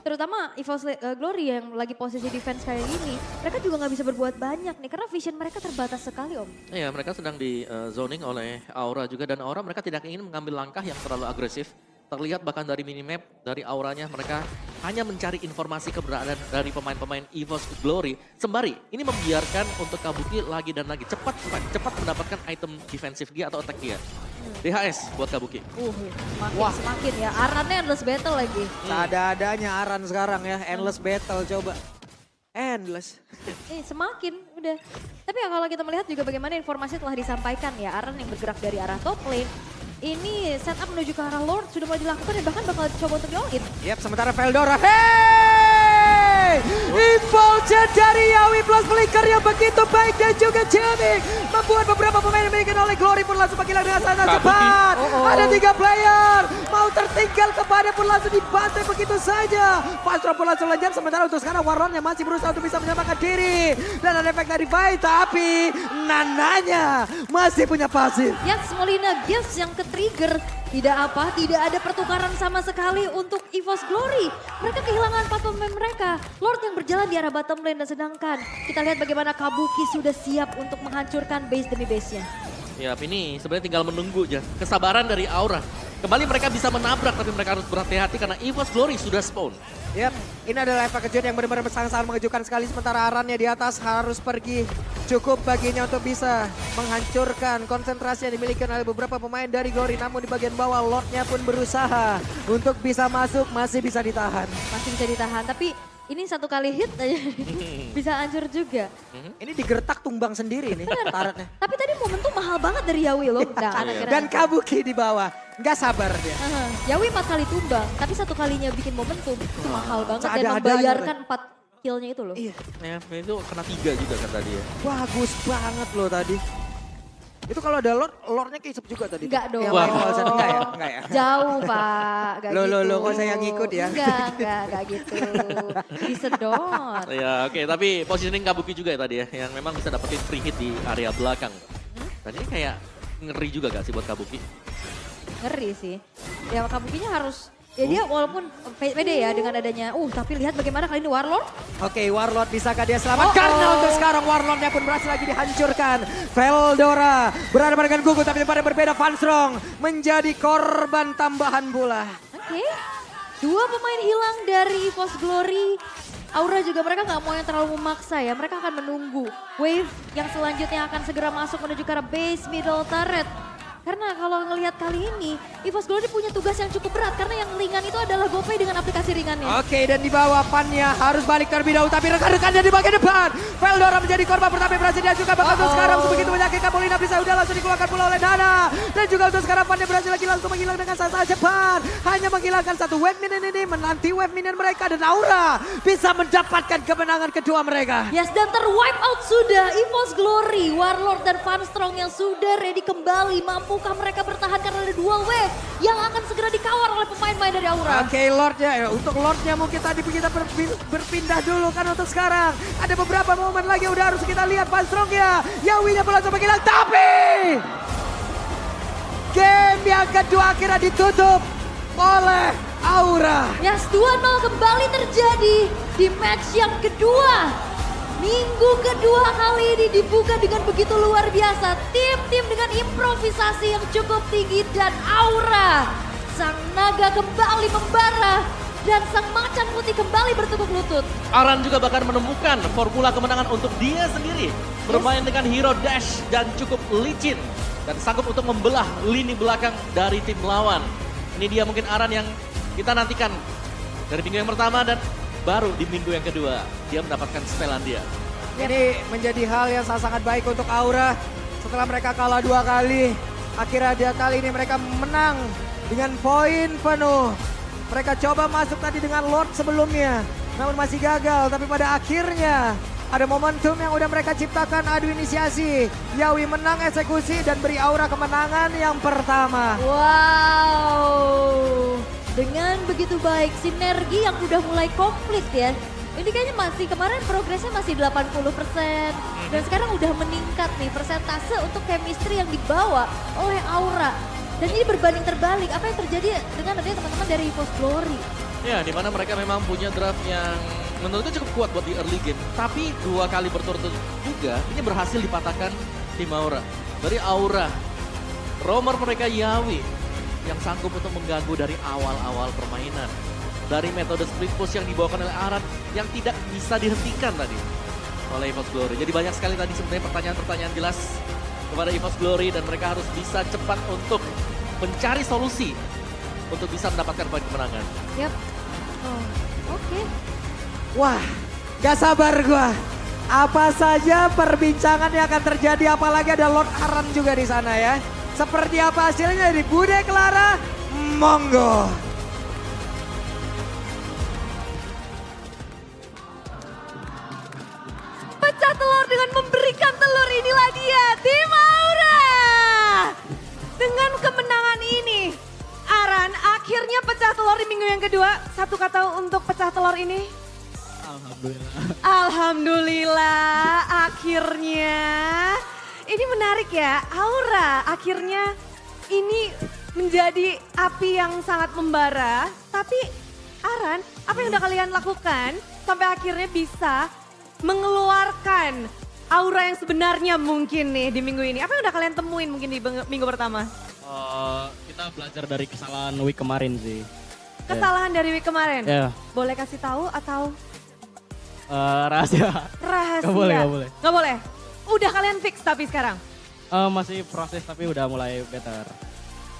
Terutama EVOS Glory yang lagi posisi defense kayak gini. Mereka juga nggak bisa berbuat banyak nih karena vision mereka terbatas sekali Om. Iya mereka sedang di zoning oleh Aura juga dan Aura mereka tidak ingin mengambil langkah yang terlalu agresif. Terlihat bahkan dari minimap, dari auranya mereka hanya mencari informasi keberadaan dari pemain-pemain EVOS Glory. Sembari ini membiarkan untuk Kabuki lagi dan lagi cepat mendapatkan item defensif dia atau attack dia. DHS buat Kabuki. Semakin ya, Arannya endless battle lagi. Seadanya Aran sekarang ya. Endless battle coba. Endless. Semakin udah. Tapi ya kalau kita melihat juga bagaimana informasi telah disampaikan ya, Aran yang bergerak dari arah top lane. Ini setup menuju ke arah Lord sudah mulai dilakukan dan bahkan bakal coba untuk di-all-in. Yap, sementara Veldora. Hey! Infulgence dari Yawi plus flicker yang begitu baik dan juga jamming. Membuat beberapa pemain yang dimiliki oleh Glory pun langsung menghilang dengan sangat cepat. Ada 3 player. Mau tertinggal kepada pun langsung dibantai begitu saja. Pastro pun langsung lanjut. Sementara untuk sekarang Warlord yang masih berusaha untuk bisa menyelamatkan diri. Dan ada efek dari fight. Tapi Nananya masih punya pasif. Yats Molina Gifts yang ke-trigger. Tidak ada pertukaran sama sekali untuk EVOS Glory. Mereka kehilangan 4 pemain mereka. Lord yang berjalan di arah bottom lane dan sedangkan kita lihat bagaimana Kabuki sudah siap untuk menghancurkan base demi base-nya. Ya ini sebenarnya tinggal menunggu aja. Kesabaran dari Aura. Kembali mereka bisa menabrak tapi mereka harus berhati-hati karena EVOS Glory sudah spawn. Yap, ini adalah efek kejut yang benar-benar sangat-sangat mengejutkan sekali. Sementara Arannya di atas harus pergi. Cukup baginya untuk bisa menghancurkan konsentrasi yang dimiliki oleh beberapa pemain dari Glory. Namun di bagian bawah Lordnya pun berusaha untuk bisa masuk, masih bisa ditahan. Masih bisa ditahan, tapi ini satu kali hit aja bisa hancur juga. Ini digertak tumbang sendiri nih taretnya. Tapi tadi momentum mahal banget dari Yawi loh. Nah, akhirnya- Dan Kabuki di bawah, nggak sabar dia. Yawi 4 kali tumbang, tapi satu kalinya bikin momentum. Itu mahal banget dan Seada-adanya, membayarkan 4 kill-nya itu loh. Iya, Ya itu kena 3 juga kan tadi ya. bagus banget loh tadi. Itu kalau ada Lordnya keisep juga tadi. Enggak dong. Yang main Olsen, enggak ya? Enggak ya? Jauh Pak, gak Loh, gitu. loh, loh, kok saya yang ngikut ya? Enggak gitu. Disedot. Ya oke, tapi positioning Kabuki juga ya tadi ya, yang memang bisa dapetin free hit di area belakang. Dan ini kayak ngeri juga gak sih buat Kabuki? Ngeri sih. Ya Kabukinya harus, ya dia walaupun pede ya dengan adanya, tapi lihat bagaimana kali ini Warlord. Oke, Warlord bisakah dia selamat? Karena untuk sekarang Warlordnya pun berhasil lagi dihancurkan. Veldora berada dengan gugur tapi pada berbeda. Van Strong menjadi korban tambahan bola. Oke. 2 pemain hilang dari EVOS Glory. Aura juga mereka nggak mau yang terlalu memaksa ya. Mereka akan menunggu wave yang selanjutnya akan segera masuk menuju ke arah base middle turret. Karena kalau ngelihat kali ini, EVOS Glory punya tugas yang cukup berat. Karena yang ringan itu adalah GoPay dengan aplikasi ringannya. Oke, dan di bawah Pannya harus balik terlebih dahulu. Tapi rekan-rekannya di bagian depan. Veldora menjadi korban pertama yang berhasil diajukan. Bahkan untuk sekarang begitu menyakitkan Molina bisa udah langsung dikeluarkan pula oleh Nana. Dan juga untuk sekarang Pannya berhasil lagi langsung menghilang dengan sangat cepat. Hanya menghilangkan 1 wave minion ini. Menanti wave minion mereka. Dan Aura bisa mendapatkan kemenangan kedua mereka. Yes, dan terwipe out sudah EVOS Glory, Warlord dan Van Strong yang sudah ready kembali. Mampukah mereka bertahan karena ada 2 wave yang akan segera dikawal oleh pemain-pemain dari Aura. Oke, Lordnya, untuk Lordnya mungkin tadi kita berpindah dulu kan untuk sekarang. Ada beberapa momen lagi yang udah harus kita lihat Van Strong-nya. Yawinya belum sempat hilang, tapi game yang kedua akhirnya ditutup oleh Aura. Yes, 2-0 kembali terjadi di match yang kedua. Minggu kedua kali ini dibuka dengan begitu luar biasa. Tim-tim dengan improvisasi yang cukup tinggi dan Aura. Sang naga kembali membara dan sang macan putih kembali bertukuk lutut. Aran juga bahkan menemukan formula kemenangan untuk dia sendiri. Bermain dengan hero dash dan cukup licin. Dan sanggup untuk membelah lini belakang dari tim lawan. Ini dia mungkin Aran yang kita nantikan dari minggu yang pertama dan baru di minggu yang kedua dia mendapatkan setelan dia. Ini menjadi hal yang sangat baik untuk Aura. Setelah mereka kalah 2 kali, akhirnya dia kali ini mereka menang dengan poin penuh. Mereka coba masuk tadi dengan Lord sebelumnya, namun masih gagal. Tapi pada akhirnya ada momentum yang udah mereka ciptakan, adu inisiasi. Yawi menang eksekusi dan beri Aura kemenangan yang pertama. Wow, dengan begitu baik sinergi yang udah mulai komplit ya. Ini kayaknya masih kemarin progresnya masih 80% dan sekarang udah meningkat nih persentase untuk chemistry yang dibawa oleh Aura. Dan ini berbanding terbalik, apa yang terjadi dengan adanya teman-teman dari EVOS Glory. Ya, di mana mereka memang punya draft yang menurutku cukup kuat buat di early game. Tapi 2 kali berturut-turut juga ini berhasil dipatahkan tim Aura. Dari Aura, roamer mereka Yawi yang sanggup untuk mengganggu dari awal-awal permainan. Dari metode split push yang dibawakan oleh Aran yang tidak bisa dihentikan tadi oleh EVOS Glory. Jadi banyak sekali tadi sebenarnya pertanyaan-pertanyaan jelas kepada EVOS Glory dan mereka harus bisa cepat untuk mencari solusi untuk bisa mendapatkan poin kemenangan. Yap. Oh, oke. Wah, gak sabar gua. Apa saja perbincangan yang akan terjadi, apalagi ada Lord Aran juga di sana ya. Seperti apa hasilnya dari Bude Clara? Monggo. Pecah telur dengan memberikan telur, inilah dia tim Aura. Dengan kemenangan ini, Aran akhirnya pecah telur di minggu yang kedua. Satu kata untuk pecah telur ini. Alhamdulillah. Alhamdulillah, akhirnya. Ini menarik ya, Aura akhirnya ini menjadi api yang sangat membara. Tapi Aran, apa yang udah kalian lakukan sampai akhirnya bisa mengeluarkan aura yang sebenarnya mungkin nih di minggu ini? Apa yang udah kalian temuin mungkin di minggu pertama? Kita belajar dari kesalahan week kemarin sih. Kesalahan dari week kemarin? Ya, Boleh kasih tahu atau rahasia. rahasia? Gak boleh, gak boleh. Gak boleh? Udah kalian fix tapi sekarang? Masih proses tapi udah mulai better.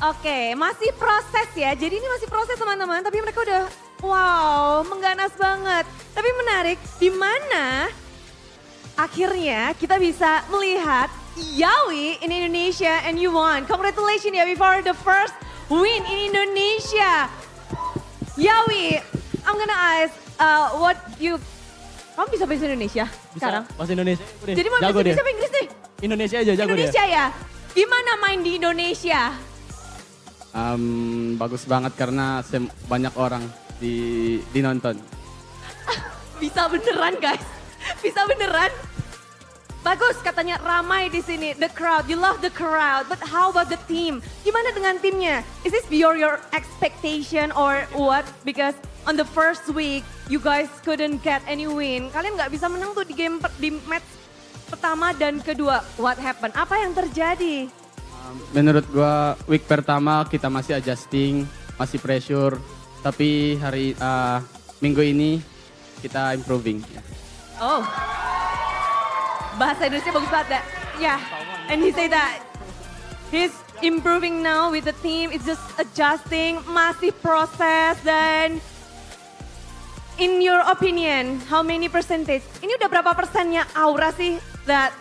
Oke, masih proses ya. Jadi ini masih proses teman-teman, tapi mereka udah wow, mengganas banget. Tapi menarik, di mana akhirnya kita bisa melihat Yawi in Indonesia and you won. Congratulations Yawi for the first win in Indonesia. Yawi, I'm gonna ask what you... Kamu bisa bahasa Indonesia sekarang? Bahasa Indonesia udah Jadi mau bahasa jago dia. Indonesia apa Inggris nih? Indonesia aja jago Indonesia ya? Gimana main di Indonesia? Bagus banget karena banyak orang dinonton. Bisa beneran guys, bisa beneran. Bagus katanya ramai di sini, the crowd, you love the crowd. But how about the team? Gimana dengan timnya? Is this beyond your expectation or what? Because on the first week you guys couldn't get any win. Kalian nggak bisa menang tuh di match pertama dan kedua. What happened? Apa yang terjadi? Menurut gua week pertama kita masih adjusting, masih pressure. Tapi minggu ini kita improving. Oh, bahasa Indonesia bagus banget ya. Yeah, and he say that he's improving now with the team. It's just adjusting, masih proses dan in your opinion, how many percentage? Ini udah berapa persennya Aura sih that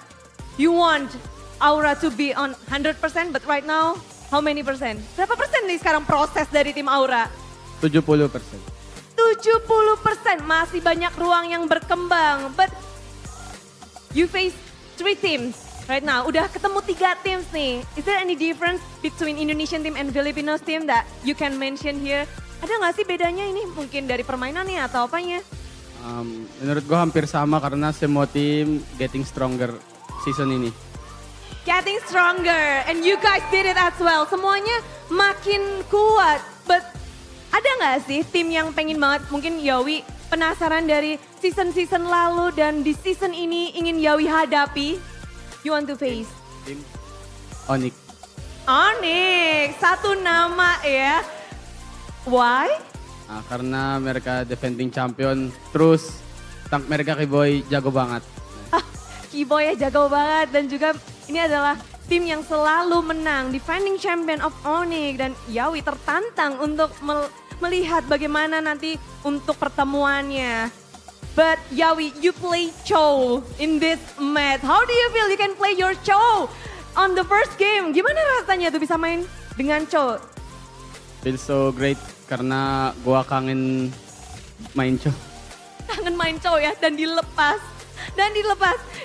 you want Aura to be on 100%, but right now how many persen? Berapa persen nih sekarang proses dari tim Aura? 70%. 70%, masih banyak ruang yang berkembang. But you face 3 teams right now. Udah ketemu 3 teams nih. Is there any difference between Indonesian team and Filipino team that you can mention here? Ada nggak sih bedanya ini? Mungkin dari permainannya atau apanya? Menurut gua hampir sama karena semua tim getting stronger season ini. Getting stronger and you guys did it as well. Semuanya makin kuat. But ada nggak sih tim yang pengen banget, mungkin Yawi penasaran dari season-season lalu dan di season ini ingin Yawi hadapi? You want to face? Tim Onyx. Onyx, satu nama ya. Why? Karena mereka defending champion, terus tank mereka Kiboy jago banget. Kiboy ya jago banget dan juga ini adalah tim yang selalu menang, defending champion of Onyx, dan Yawi tertantang untuk melihat bagaimana nanti untuk pertemuannya. But Yawi, you play Cho in this match. How do you feel you can play your Cho on the first game? Gimana rasanya tuh bisa main dengan Cho? Feel so great karena gua kangen main Cho. Kangen main Cho ya, dan dilepas.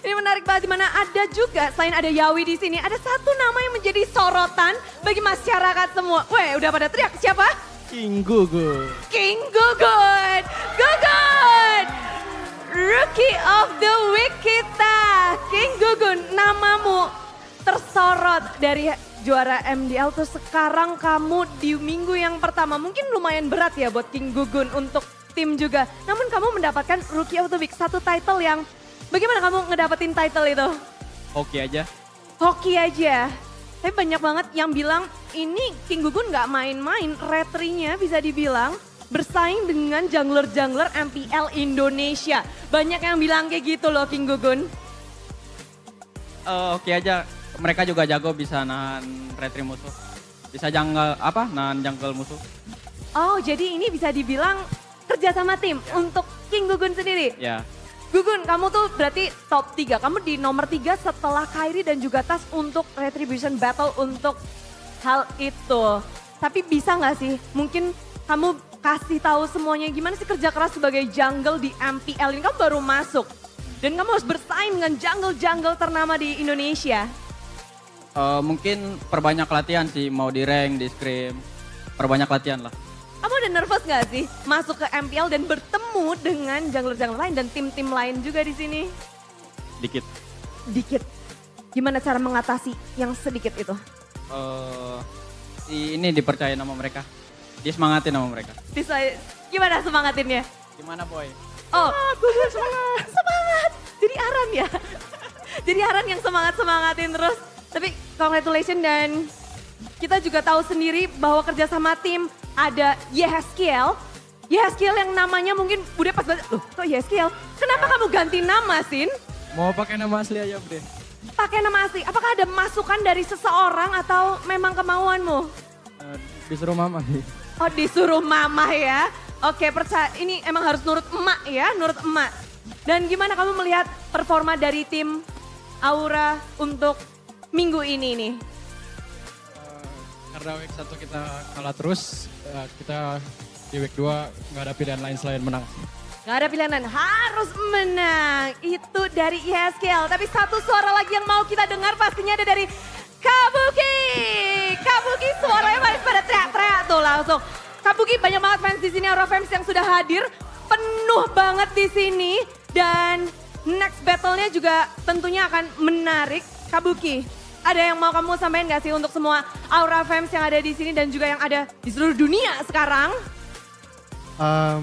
Ini menarik banget, dimana ada juga selain ada Yawi di sini, ada satu nama yang menjadi sorotan bagi masyarakat semua. Weh, udah pada teriak, siapa? King Gugun. King Gugun. Gugun, Rookie of the Week kita. King Gugun, namamu tersorot dari juara MDL, terus sekarang kamu di minggu yang pertama. Mungkin lumayan berat ya buat King Gugun untuk tim juga. Namun kamu mendapatkan Rookie of the Week, satu title yang, bagaimana kamu ngedapetin title itu? Hoki aja. Hoki aja. Tapi banyak banget yang bilang ini King Gugun gak main-main, retrinya bisa dibilang bersaing dengan jungler-jungler MPL Indonesia. Banyak yang bilang kayak gitu loh King Gugun. Hoki aja. Mereka juga jago bisa nahan retri musuh. Bisa nahan jungle musuh. Oh, jadi ini bisa dibilang kerja sama tim untuk King Gugun sendiri? Ya. Gugun, kamu tuh berarti top 3. Kamu di nomor 3 setelah Kairi dan juga Tas untuk Retribution Battle untuk hal itu. Tapi bisa nggak sih mungkin kamu kasih tahu semuanya gimana sih kerja keras sebagai jungle di MPL ini? Kamu baru masuk dan kamu harus bersaing dengan jungle-jungle ternama di Indonesia. Mungkin perbanyak latihan sih, mau di rank, di scrim. Perbanyak latihan lah. Kamu udah nervous gak sih masuk ke MPL dan bertemu dengan jungler-jungler lain dan tim-tim lain juga di sini? Dikit. Dikit. Gimana cara mengatasi yang sedikit itu? Ini dipercaya sama mereka. Disemangatin sama mereka. Bisa, gimana semangatinnya? Gimana boy? Oh, semangat. Semangat. Jadi Aran ya? Jadi Aran yang semangat-semangatin terus. Tapi congratulations, dan kita juga tahu sendiri bahwa kerjasama tim ada Yehezkiel. Yehezkiel yang namanya mungkin Bude pas banget, loh kok Yehezkiel? Kenapa kamu ganti nama, Sin? Mau pakai nama asli aja, Bre. Pakai nama asli, apakah ada masukan dari seseorang atau memang kemauanmu? Disuruh mama sih. Oh, disuruh mama ya. Oke, percaya ini emang harus nurut emak ya, nurut emak. Dan gimana kamu melihat performa dari tim Aura untuk minggu ini nih? Karena week 1 kita kalah terus, kita di week 2 nggak ada pilihan lain selain menang. Gak ada pilihan lain, harus menang. Itu dari Yehezkiel. Tapi satu suara lagi yang mau kita dengar pastinya ada dari Kabuki. Kabuki suaranya paling pada teriak-teriak tuh langsung. Kabuki, banyak banget fans di sini, Aura fans yang sudah hadir. Penuh banget di sini. Dan next battle-nya juga tentunya akan menarik. Kabuki, ada yang mau kamu sampaikan gak sih untuk semua Aura fans yang ada di sini dan juga yang ada di seluruh dunia sekarang?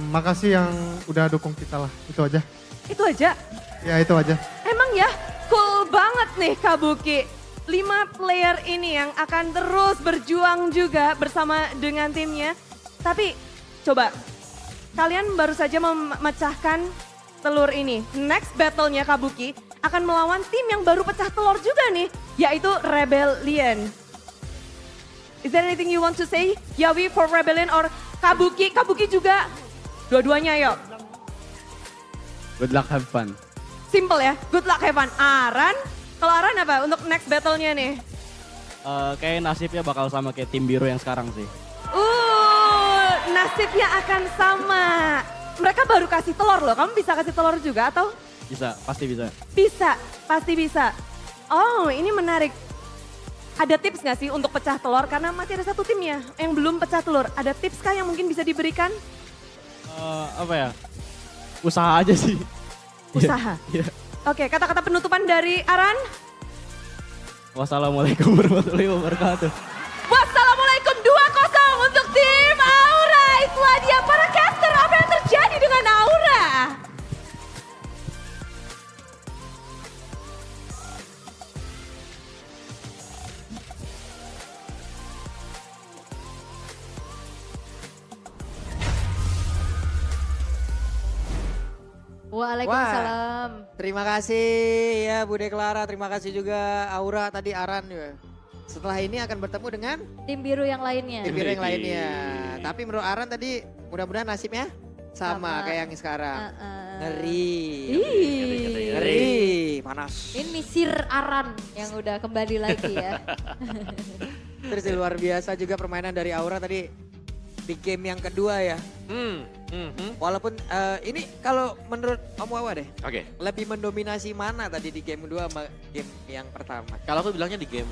Makasih yang udah dukung kita lah, itu aja. Itu aja? Ya itu aja. Emang ya, cool banget nih Kabuki. 5 player ini yang akan terus berjuang juga bersama dengan timnya. Tapi coba, kalian baru saja memecahkan telur ini. Next battle-nya Kabuki akan melawan tim yang baru pecah telur juga nih, yaitu Rebellion. Is there anything you want to say, Yawi, for Rebellion or Kabuki? Kabuki juga, dua-duanya yuk. Good luck, have fun. Simple ya, good luck, have fun. Aran, kalau Aran apa untuk next battle-nya nih? Kayak nasibnya bakal sama kayak tim biru yang sekarang sih. Nasibnya akan sama. Mereka baru kasih telur loh, kamu bisa kasih telur juga atau? Bisa, pasti bisa. Bisa, pasti bisa. Oh, ini menarik. Ada tips gak sih untuk pecah telur? Karena masih ada satu tim ya yang belum pecah telur. Ada tips kah yang mungkin bisa diberikan? Apa ya? Usaha aja sih. Usaha? Iya. Oke, kata-kata penutupan dari Aran? Wassalamualaikum warahmatullahi wabarakatuh. Wassalamualaikum 2-0 untuk tim Aura. Itulah dia para caster, apa yang terjadi dengan Aura? Waalaikumsalam. Terima kasih ya Bude Clara, terima kasih juga Aura tadi Aran juga. Setelah ini akan bertemu dengan Tim biru yang lainnya. tim biru yang lainnya. Tapi menurut Aran tadi mudah-mudahan nasibnya sama Sama. kayak yang sekarang. Uh-uh. Ngeri. Ih. Ngeri, panas. Ini Sir Aran yang udah kembali lagi ya. Terus luar biasa juga permainan dari Aura tadi di game yang kedua ya. Walaupun ini kalau menurut Om Wawa deh, Oke, lebih mendominasi mana tadi di game kedua sama game yang pertama? kalau aku bilangnya di game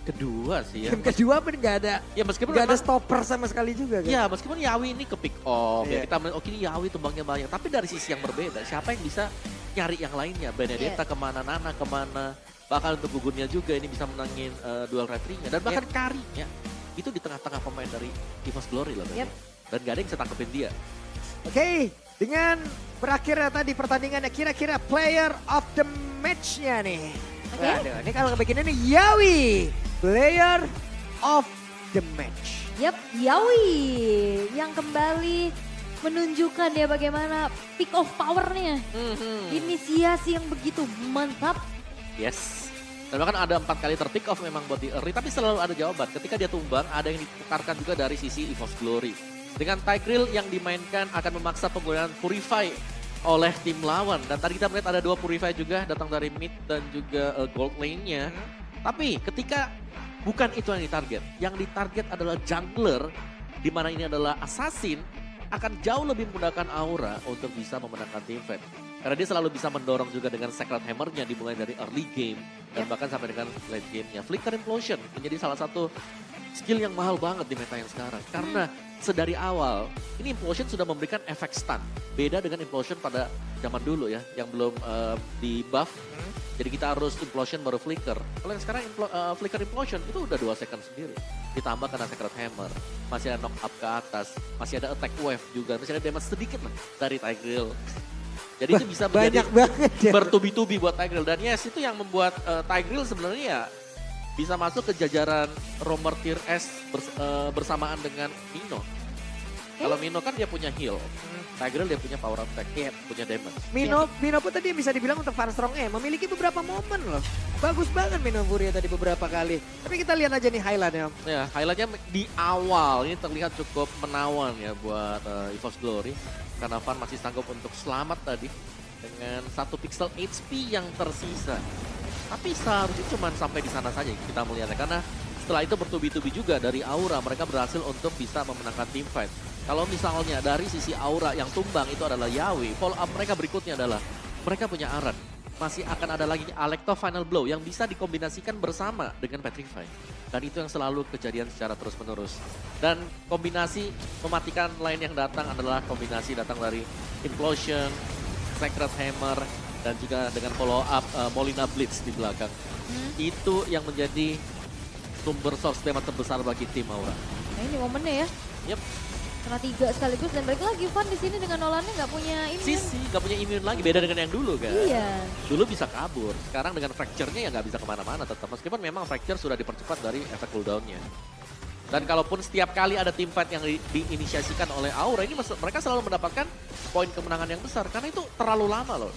kedua sih ya. Game kedua pun nggak ada Ya meskipun nggak ada memang- stopper sama sekali juga kan? Ya meskipun Yawi ini ke pick off, ya Iya. kita melihat, oke ini Yawi tumbangnya banyak. Tapi dari sisi yang berbeda, siapa yang bisa nyari yang lainnya? Benedetta kemana, Nana kemana. Bahkan untuk Gugunnya juga ini bisa menangin duel retrinya. Dan bahkan Karinya itu di tengah-tengah pemain dari EVOS Glory loh. Yep. Dan gak ada yang bisa tangkepin dia. Oke, dengan berakhirnya tadi pertandingannya kira-kira player of the match-nya nih. Oke. Waduh, ini kalau begini nih Yawi, player of the match. Yap, Yawi yang kembali menunjukkan ya bagaimana pick of power-nya. Inisiasi yang begitu mantap. Yes. Dan bahkan ada 4 kali terpick off memang buat di early, tapi selalu ada jawaban. Ketika dia tumbang, ada yang ditukarkan juga dari sisi EVOS Glory. Dengan Tigreal yang dimainkan akan memaksa penggunaan Purify oleh tim lawan. Dan tadi kita melihat ada 2 Purify juga datang dari mid dan juga gold lane-nya. Tapi ketika bukan itu yang ditarget. Yang ditarget adalah jungler, di mana ini adalah assassin, akan jauh lebih memudahkan Aura untuk bisa memenangkan team fight. Karena dia selalu bisa mendorong juga dengan Sacred Hammer-nya dimulai dari early game dan bahkan sampai dengan late game-nya. Flicker Implosion menjadi salah satu skill yang mahal banget di meta yang sekarang. Karena sedari awal, ini Implosion sudah memberikan efek stun. Beda dengan Implosion pada zaman dulu ya, yang belum di buff. Jadi kita harus Implosion baru Flicker. Kalau yang sekarang Flicker Implosion itu udah 2 second sendiri. Ditambah kena Sacred Hammer, masih ada knock up ke atas, masih ada attack wave juga, masih ada damage sedikit lah dari Tigreal. Jadi itu bisa menjadi Banyak banget ya. bertubi-tubi buat Tigreal. Dan yes, itu yang membuat Tigreal sebenarnya ya bisa masuk ke jajaran roamer tier S bersamaan dengan Mino. Kalau Mino kan dia punya heal, Tigreal dia punya power attack, punya damage. Mino pun tadi bisa dibilang untuk Far Strong memiliki beberapa momen loh. Bagus banget Mino Furia tadi beberapa kali. Tapi kita lihat aja nih highlightnya. Ya, highlightnya di awal ini terlihat cukup menawan ya buat EVOS Glory. Karena Van masih sanggup untuk selamat tadi dengan 1 pixel HP yang tersisa. Tapi seharusnya cuma sampai di sana saja kita melihatnya. Karena setelah itu bertubi-tubi juga dari Aura, mereka berhasil untuk bisa memenangkan team fight. Kalau misalnya dari sisi Aura yang tumbang itu adalah Yawi, follow up mereka berikutnya adalah mereka punya Aran. Masih akan ada lagi Alecto Final Blow yang bisa dikombinasikan bersama dengan Petrify. Dan itu yang selalu kejadian secara terus-menerus. Dan kombinasi mematikan line yang datang adalah kombinasi datang dari Implosion, Sacred Hammer, dan juga dengan follow up Molina Blitz di belakang. Itu yang menjadi sumber source damage terbesar bagi tim Aura. Nah ini momennya ya. Yep. Kena 3 sekaligus dan balik lagi Van di sini dengan Nolannya nggak punya ini. Sisi nggak punya immune lagi, beda dengan yang dulu kan. Iya. Dulu bisa kabur, sekarang dengan fracture-nya ya nggak bisa kemana-mana tetap. Meskipun memang fracture sudah dipercepat dari efek cooldown-nya. Dan kalaupun setiap kali ada team fight yang diinisiasikan oleh Aura, ini mereka selalu mendapatkan poin kemenangan yang besar. Karena itu terlalu lama loh.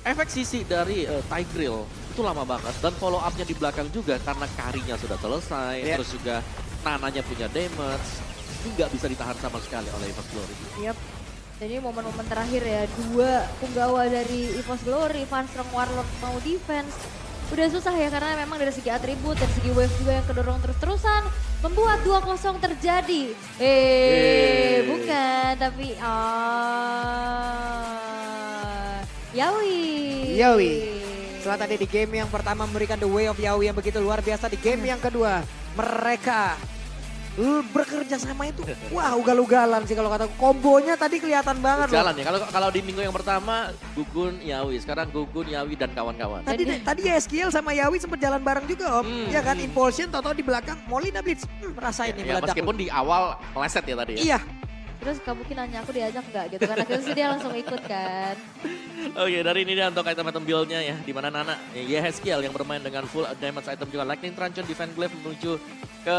Efek sisi dari Tigreal itu lama banget. Dan follow up-nya di belakang juga karena Karinya sudah selesai. Terus juga Nananya punya damage. Ini nggak bisa ditahan sama sekali oleh EVOS Glory. Yap. Jadi momen-momen terakhir ya, 2 punggawa dari EVOS Glory, Van Strong Warlord mau defense. Udah susah ya karena memang dari segi atribut dan segi wave juga yang kedorong terus-terusan. Membuat 2-0 terjadi. Bukan, tapi Yawi. Setelah tadi di game yang pertama memberikan the way of Yawi yang begitu luar biasa, di game yang kedua mereka bekerja sama itu, wah ugal-ugalan sih kalau kata kombonya tadi kelihatan banget loh. Jalan ya, kalau di minggu yang pertama Gugun, Yawi, sekarang Gugun, Yawi dan kawan-kawan. Tadi Eskiel sama Yawi sempat jalan bareng juga Om. Ya kan, Impulsion tau-tau di belakang Molina Blitz, rasain nih Ya, meledak. meskipun di awal meleset ya tadi ya. Iya. Terus Kak Buki nanya aku diajak nggak gitu kan, akhirnya sih dia langsung ikut kan. Oke, dari ini dia untuk item-item build-nya ya, di mana Nana, Yeheskiel yang bermain dengan full damage item juga. Lightning Truncheon, Defend Glaive menuju ke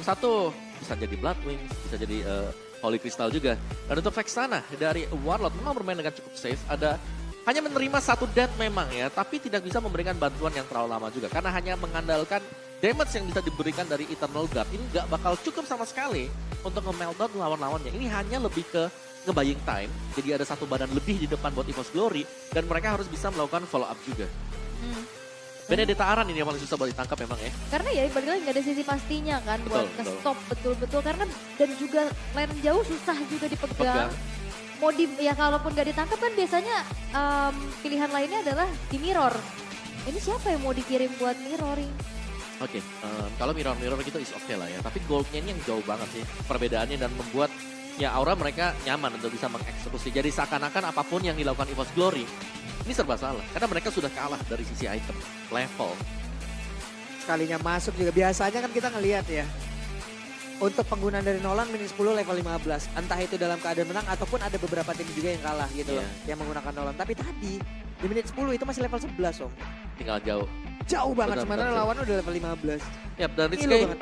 satu, bisa jadi Blood Wings, bisa jadi Holy Crystal juga. Dan untuk Vexana dari Warlord memang bermain dengan cukup safe, ada hanya menerima satu death memang ya, tapi tidak bisa memberikan bantuan yang terlalu lama juga. Karena hanya mengandalkan damage yang bisa diberikan dari Eternal Guard. Ini nggak bakal cukup sama sekali untuk nge-meltdown lawan-lawannya. Ini hanya lebih ke nge-buying time. Jadi ada satu badan lebih di depan buat EVOS Glory. Dan mereka harus bisa melakukan follow up juga. Benedetta Aran ini yang paling susah buat ditangkap memang ya. Karena ya balik lagi nggak ada sisi pastinya kan buat Betul, betul. nge-stop betul-betul. Karena dan juga lane jauh susah juga dipegang. Pegang. Mau ya kalaupun nggak ditangkap kan biasanya pilihan lainnya adalah di mirror. Ini siapa yang mau dikirim buat mirroring? Oke, kalau mirror gitu is oke lah ya. Tapi goldnya ini yang jauh banget sih perbedaannya dan membuat ya aura mereka nyaman untuk bisa mengeksekusi. Jadi seakan-akan apapun yang dilakukan EVOS Glory ini serba salah. Karena mereka sudah kalah dari sisi item, level. Sekalinya masuk juga. Biasanya kan kita ngelihat ya. Untuk penggunaan dari Nolan minus 10 level 15. Entah itu dalam keadaan menang ataupun ada beberapa tim juga yang kalah gitu loh. Yang menggunakan Nolan. Tapi tadi di menit 10 itu masih level 11 Om. Tinggal jauh. Jauh banget Benar, sebenarnya benar. lawan udah level 15. Ya, dan Gila Rizky banget.